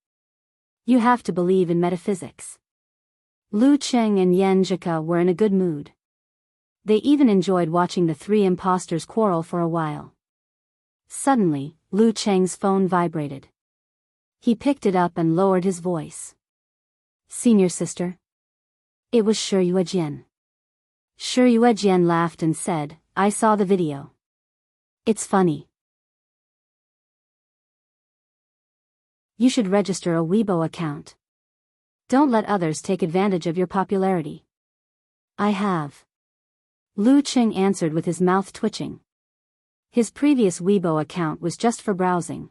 You have to believe in metaphysics. Lu Cheng and Yan Zhika were in a good mood. They even enjoyed watching the three imposters quarrel for a while. Suddenly, Lu Cheng's phone vibrated. He picked it up and lowered his voice. Senior sister? It was Shi Yuejian. Shi Yuejian laughed and said, I saw the video. It's funny. You should register a Weibo account. Don't let others take advantage of your popularity. I have. Lu Cheng answered with his mouth twitching. His previous Weibo account was just for browsing.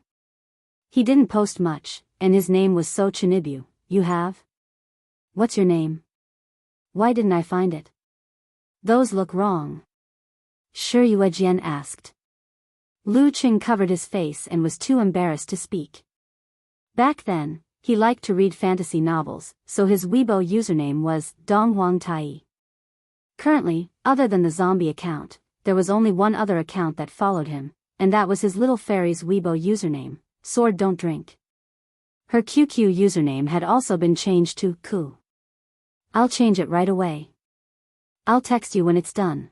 He didn't post much, and his name was So Chinibu. You have? What's your name? Why didn't I find it? Those look wrong. Shi Yuejian asked. Lu Cheng covered his face and was too embarrassed to speak. Back then, he liked to read fantasy novels, so his Weibo username was Donghuang Tai. Currently, other than the zombie account, there was only one other account that followed him, and that was his little fairy's Weibo username, Sword Don't Drink. Her QQ username had also been changed to Ku. I'll change it right away. I'll text you when it's done.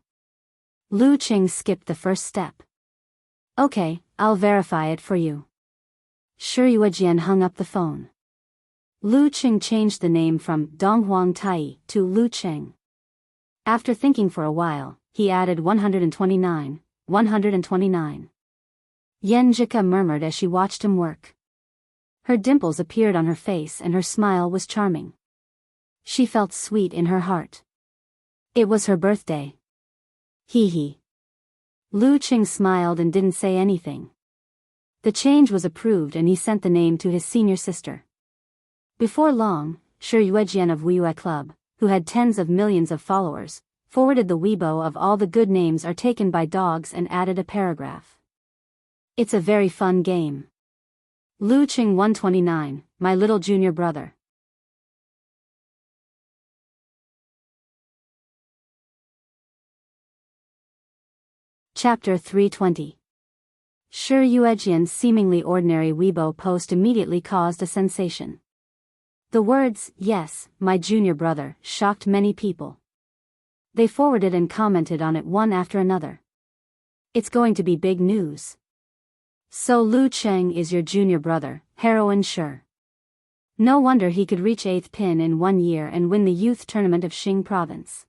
Lu Cheng skipped the first step. Okay, I'll verify it for you. Shi Yuejian hung up the phone. Lu Cheng changed the name from Donghuang Tai to Lu Cheng. After thinking for a while, he added 129. Yan Zhika murmured as she watched him work. Her dimples appeared on her face and her smile was charming. She felt sweet in her heart. It was her birthday. Hee hee. Lu Cheng smiled and didn't say anything. The change was approved and he sent the name to his senior sister. Before long, Shi Yuejian of Weiyue Club, who had tens of millions of followers, forwarded the Weibo of all the good names are taken by dogs and added a paragraph. It's a very fun game. Lu Cheng 129, my little junior brother. Chapter 320. Shi Yuejian's seemingly ordinary Weibo post immediately caused a sensation. The words, yes, my junior brother, shocked many people. They forwarded and commented on it one after another. It's going to be big news. So Lu Cheng is your junior brother, heroine sure. No wonder he could reach 8th pin in 1 year and win the youth tournament of Xing province.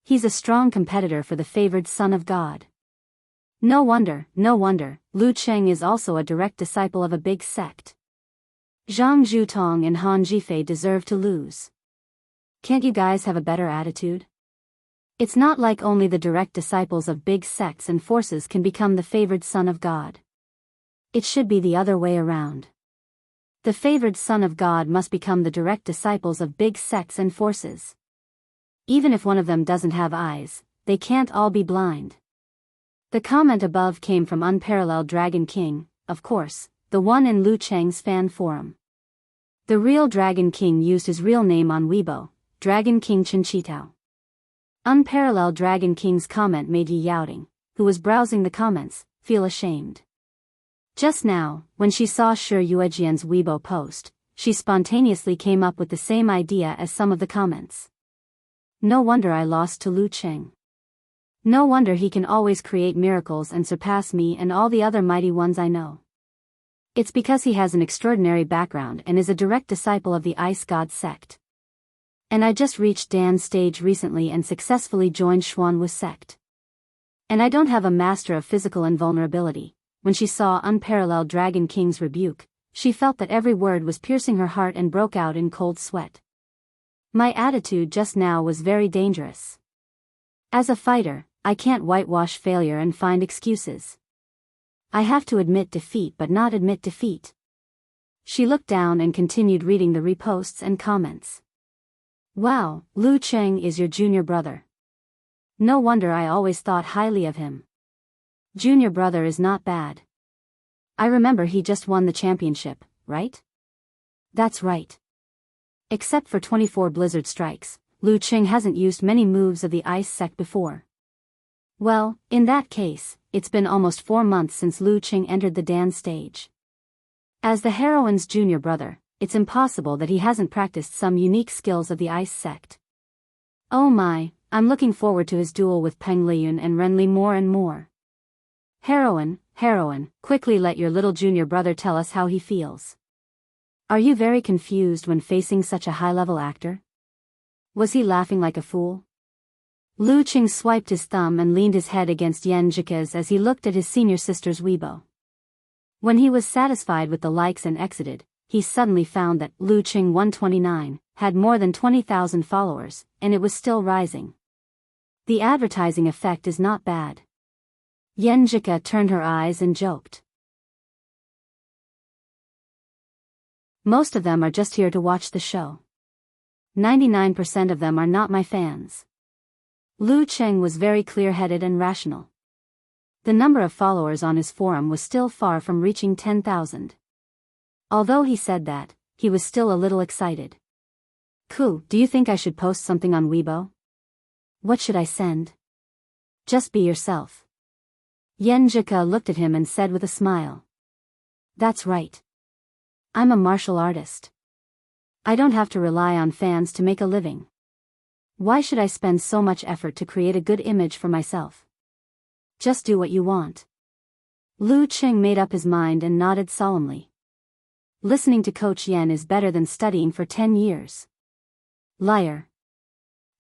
He's a strong competitor for the favored son of God. No wonder, Lu Cheng is also a direct disciple of a big sect. Zhang Zhutong and Han Jifei deserve to lose. Can't you guys have a better attitude? It's not like only the direct disciples of big sects and forces can become the favored son of God. It should be the other way around. The favored son of God must become the direct disciples of big sects and forces. Even if one of them doesn't have eyes, they can't all be blind. The comment above came from Unparalleled Dragon King, of course, the one in Lu Cheng's fan forum. The real Dragon King used his real name on Weibo, Dragon King Chen Chitao. Unparalleled Dragon King's comment made Yi Yaoting, who was browsing the comments, feel ashamed. Just now, when she saw Shi Yuejian's Weibo post, she spontaneously came up with the same idea as some of the comments. No wonder I lost to Lu Cheng. No wonder he can always create miracles and surpass me and all the other mighty ones I know. It's because he has an extraordinary background and is a direct disciple of the Ice God sect. And I just reached Dan's stage recently and successfully joined Xuanwu sect. And I don't have a master of physical invulnerability. When she saw Unparalleled Dragon King's rebuke, she felt that every word was piercing her heart and broke out in cold sweat. My attitude just now was very dangerous. As a fighter, I can't whitewash failure and find excuses. I have to admit defeat but not admit defeat. She looked down and continued reading the reposts and comments. Wow, Lu Cheng is your junior brother. No wonder I always thought highly of him. Junior brother is not bad. I remember he just won the championship, right? That's right. Except for 24 blizzard strikes, Lu Cheng hasn't used many moves of the ice sect before. Well, in that case, it's been almost 4 months since Lu Qing entered the dance stage. As the heroine's junior brother, it's impossible that he hasn't practiced some unique skills of the ice sect. Oh my, I'm looking forward to his duel with Peng Liyun and Renli more and more. Heroine, quickly let your little junior brother tell us how he feels. Are you very confused when facing such a high-level actor? Was he laughing like a fool? Lu Qing swiped his thumb and leaned his head against Yen Jika's as he looked at his senior sister's Weibo. When he was satisfied with the likes and exited, he suddenly found that Lu Qing 129 had more than 20,000 followers, and it was still rising. The advertising effect is not bad. Yen Jika turned her eyes and joked. Most of them are just here to watch the show. 99% of them are not my fans. Lu Qing was very clear-headed and rational. The number of followers on his forum was still far from reaching 10,000. Although he said that, he was still a little excited. Ku, do you think I should post something on Weibo? What should I send? Just be yourself. Yen Jika looked at him and said with a smile. That's right. I'm a martial artist. I don't have to rely on fans to make a living. Why should I spend so much effort to create a good image for myself? Just do what you want. Lu Qing made up his mind and nodded solemnly. Listening to Coach Yen is better than studying for 10 years. Liar.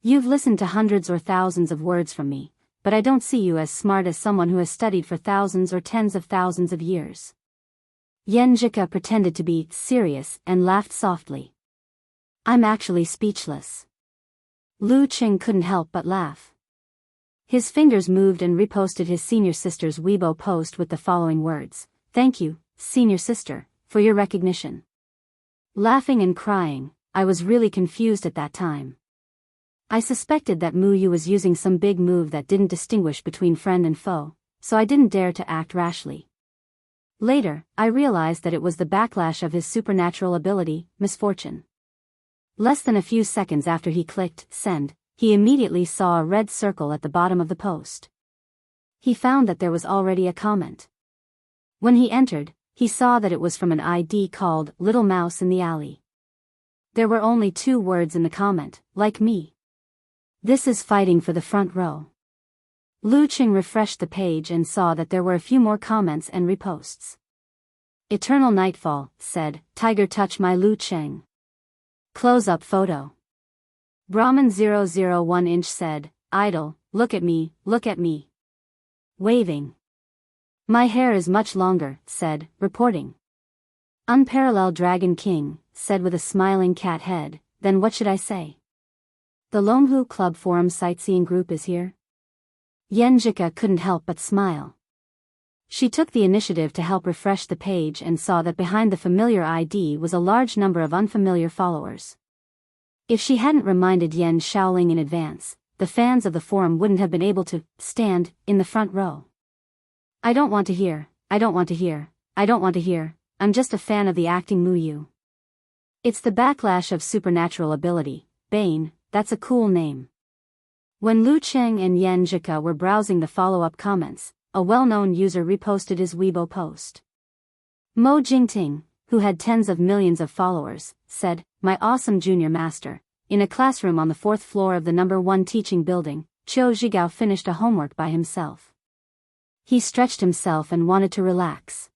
You've listened to hundreds or thousands of words from me, but I don't see you as smart as someone who has studied for thousands or tens of thousands of years. Yen Jika pretended to be serious and laughed softly. I'm actually speechless. Lu Qing couldn't help but laugh. His fingers moved and reposted his senior sister's Weibo post with the following words. Thank you, senior sister, for your recognition. Laughing and crying, I was really confused at that time. I suspected that Mu Yu was using some big move that didn't distinguish between friend and foe, so I didn't dare to act rashly. Later, I realized that it was the backlash of his supernatural ability, misfortune. Less than a few seconds after he clicked send, he immediately saw a red circle at the bottom of the post. He found that there was already a comment. When he entered, he saw that it was from an ID called Little Mouse in the Alley. There were only 2 words in the comment, like me. This is fighting for the front row. Lu Qing refreshed the page and saw that there were a few more comments and reposts. Eternal Nightfall said, Tiger touch my Lu Qing. Close-up photo. Brahman 001 inch said, Idol, look at me, waving. My hair is much longer, said, reporting. Unparalleled Dragon King, said with a smiling cat head, then what should I say? The Longhu Club Forum sightseeing group is here? Yen Jika couldn't help but smile. She took the initiative to help refresh the page and saw that behind the familiar ID was a large number of unfamiliar followers. If she hadn't reminded Yen Shaoling in advance, the fans of the forum wouldn't have been able to stand in the front row. I don't want to hear, I'm just a fan of the acting Mu Yu. It's the backlash of supernatural ability, Bane, that's a cool name. When Lu Qing and Yen Jika were browsing the follow-up comments, a well-known user reposted his Weibo post. Mo Jingting, who had tens of millions of followers, said, My awesome junior master, in a classroom on the 4th floor of the number 1 teaching building, Qiu Zhigao finished a homework by himself. He stretched himself and wanted to relax.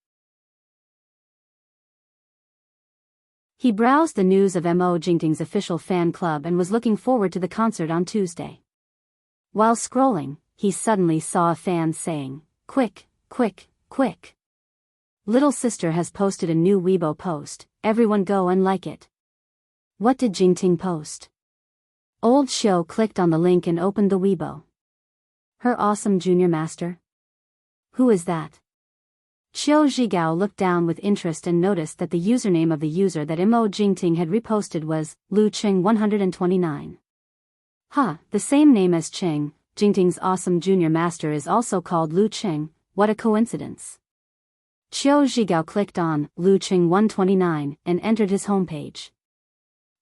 He browsed the news of Mo Jingting's official fan club and was looking forward to the concert on Tuesday. While scrolling, he suddenly saw a fan saying, Quick. Little sister has posted a new Weibo post, everyone go and like it. What did Jingting post? Old Xiu clicked on the link and opened the Weibo. Her awesome junior master? Who is that? Qiu Zhigao looked down with interest and noticed that the username of the user that Mo Jingting had reposted was Lu Qing 129. The same name as Qing, Jingting's awesome junior master is also called Lu Qing, what a coincidence. Qiu Zhigao clicked on Lu Qing 129 and entered his homepage.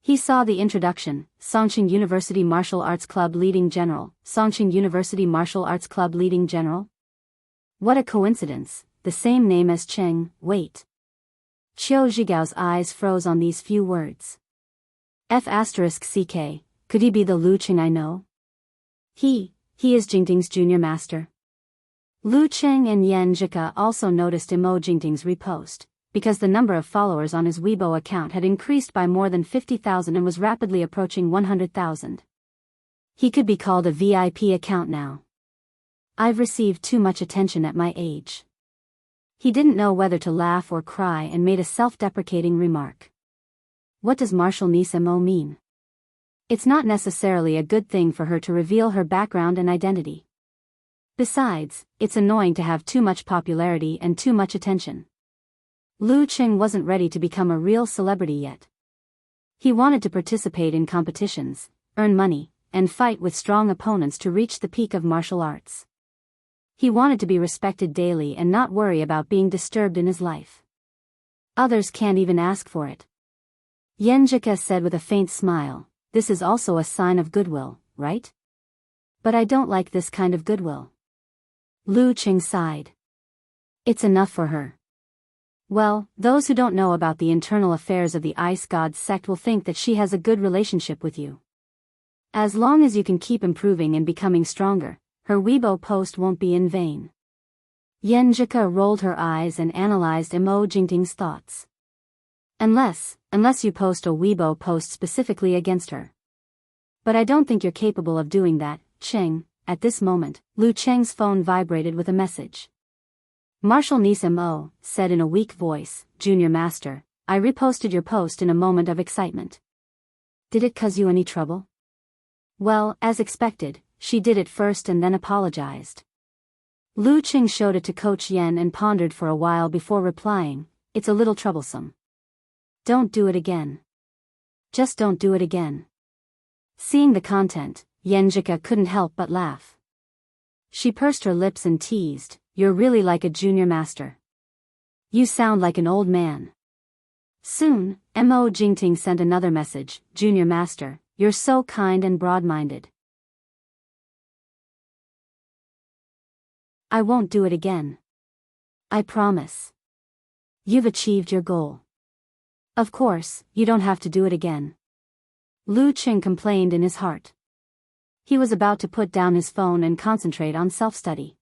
He saw the introduction, Songqing University Martial Arts Club Leading General, Songqing University Martial Arts Club Leading General. What a coincidence, the same name as Cheng, wait. Qiu Zhigao's eyes froze on these few words. F*ck, could he be the Lu Cheng I know? He is Jingting's junior master. Lu Cheng and Yan Zhika also noticed Imo Jingting's repost, because the number of followers on his Weibo account had increased by more than 50,000 and was rapidly approaching 100,000. He could be called a VIP account now. I've received too much attention at my age. He didn't know whether to laugh or cry and made a self-deprecating remark. What does Martial Niece Imo mean? It's not necessarily a good thing for her to reveal her background and identity. Besides, it's annoying to have too much popularity and too much attention. Lu Cheng wasn't ready to become a real celebrity yet. He wanted to participate in competitions, earn money, and fight with strong opponents to reach the peak of martial arts. He wanted to be respected daily and not worry about being disturbed in his life. Others can't even ask for it. Yan Zhika said with a faint smile, this is also a sign of goodwill, right? But I don't like this kind of goodwill. Lu Cheng sighed. It's enough for her. Well, those who don't know about the internal affairs of the Ice Gods sect will think that she has a good relationship with you. As long as you can keep improving and becoming stronger, her Weibo post won't be in vain. Yan Zhika rolled her eyes and analyzed Imo Jingting's thoughts. Unless you post a Weibo post specifically against her. But I don't think you're capable of doing that, Cheng. At this moment, Lu Cheng's phone vibrated with a message. Martial Niece Imo said in a weak voice, Junior Master, I reposted your post in a moment of excitement. Did it cause you any trouble? Well, as expected, she did it first and then apologized. Lu Cheng showed it to Coach Yen and pondered for a while before replying, it's a little troublesome. Don't do it again. Just don't do it again. Seeing the content, Yan Zhika couldn't help but laugh. She pursed her lips and teased, you're really like a junior master. You sound like an old man. Soon, Mo Jingting sent another message, Junior Master, you're so kind and broad-minded. I won't do it again. I promise. You've achieved your goal. Of course, you don't have to do it again. Lu Cheng complained in his heart. He was about to put down his phone and concentrate on self-study.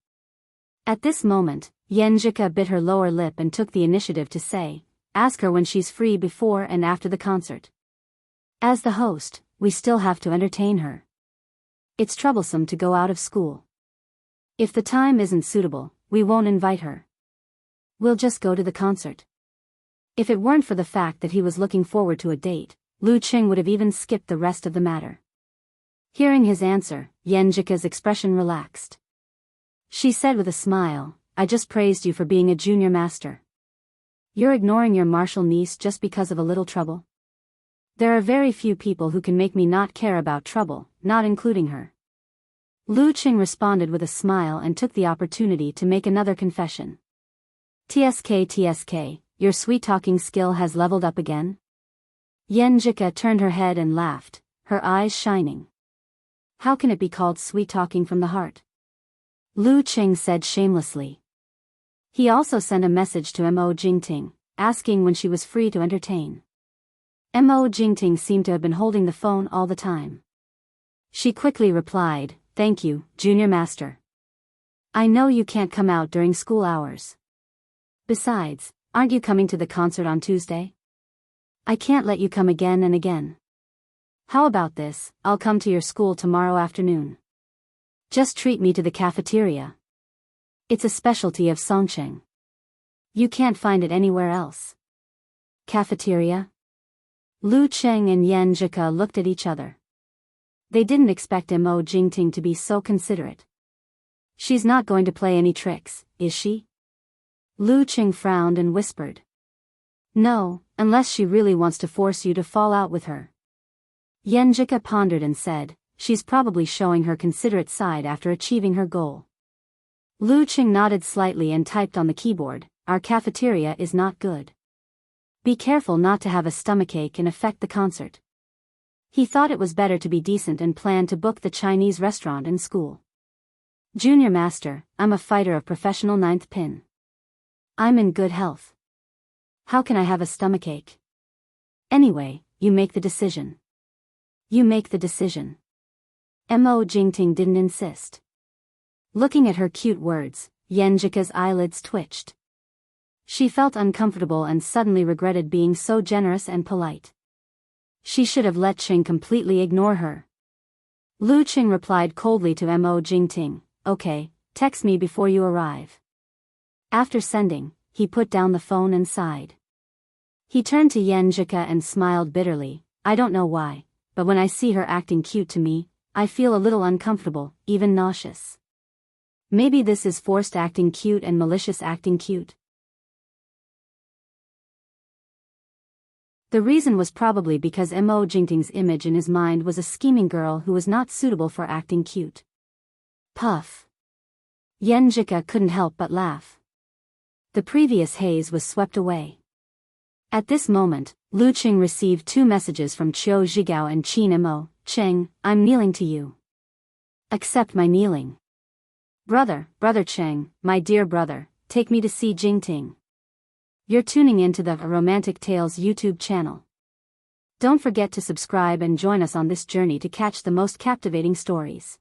At this moment, Yan Zhika bit her lower lip and took the initiative to say, ask her when she's free before and after the concert. As the host, we still have to entertain her. It's troublesome to go out of school. If the time isn't suitable, we won't invite her. We'll just go to the concert. If it weren't for the fact that he was looking forward to a date, Lu Cheng would have even skipped the rest of the matter. Hearing his answer, Yan Zhika's expression relaxed. She said with a smile, I just praised you for being a junior master. You're ignoring your martial niece just because of a little trouble? There are very few people who can make me not care about trouble, not including her. Lu Cheng responded with a smile and took the opportunity to make another confession. TSK, your sweet-talking skill has leveled up again? Yan Zhika turned her head and laughed, her eyes shining. How can it be called sweet-talking from the heart? Lu Cheng said shamelessly. He also sent a message to Mo Jingting, asking when she was free to entertain. Mo Jingting seemed to have been holding the phone all the time. She quickly replied, thank you, Junior Master. I know you can't come out during school hours. Besides, aren't you coming to the concert on Tuesday? I can't let you come again and again. How about this, I'll come to your school tomorrow afternoon. Just treat me to the cafeteria. It's a specialty of Songcheng. You can't find it anywhere else. Cafeteria? Lu Cheng and Yan Zhika looked at each other. They didn't expect Mo Jingting to be so considerate. She's not going to play any tricks, is she? Lu Cheng frowned and whispered. No, unless she really wants to force you to fall out with her. Yan Zhika pondered and said, she's probably showing her considerate side after achieving her goal. Lu Cheng nodded slightly and typed on the keyboard, our cafeteria is not good. Be careful not to have a stomachache and affect the concert. He thought it was better to be decent and planned to book the Chinese restaurant in school. Junior Master, I'm a fighter of professional ninth pin. I'm in good health. How can I have a stomachache? Anyway, you make the decision. You make the decision. Mo Jingting didn't insist. Looking at her cute words, Yenjika's eyelids twitched. She felt uncomfortable and suddenly regretted being so generous and polite. She should have let Qing completely ignore her. Lu Qing replied coldly to Mo Jingting, okay, text me before you arrive. After sending, he put down the phone and sighed. He turned to Yenjika and smiled bitterly. I don't know why, but when I see her acting cute to me, I feel a little uncomfortable, even nauseous. Maybe this is forced acting cute and malicious acting cute. The reason was probably because Mo Jingting's image in his mind was a scheming girl who was not suitable for acting cute. Puff. Yenjika couldn't help but laugh. The previous haze was swept away. At this moment, Lu Qing received 2 messages from Qiu Zhigao and Qin Mo. Cheng, I'm kneeling to you. Accept my kneeling. Brother Cheng, my dear brother, take me to see Jingting. You're tuning in to the Romantic Tales YouTube channel. Don't forget to subscribe and join us on this journey to catch the most captivating stories.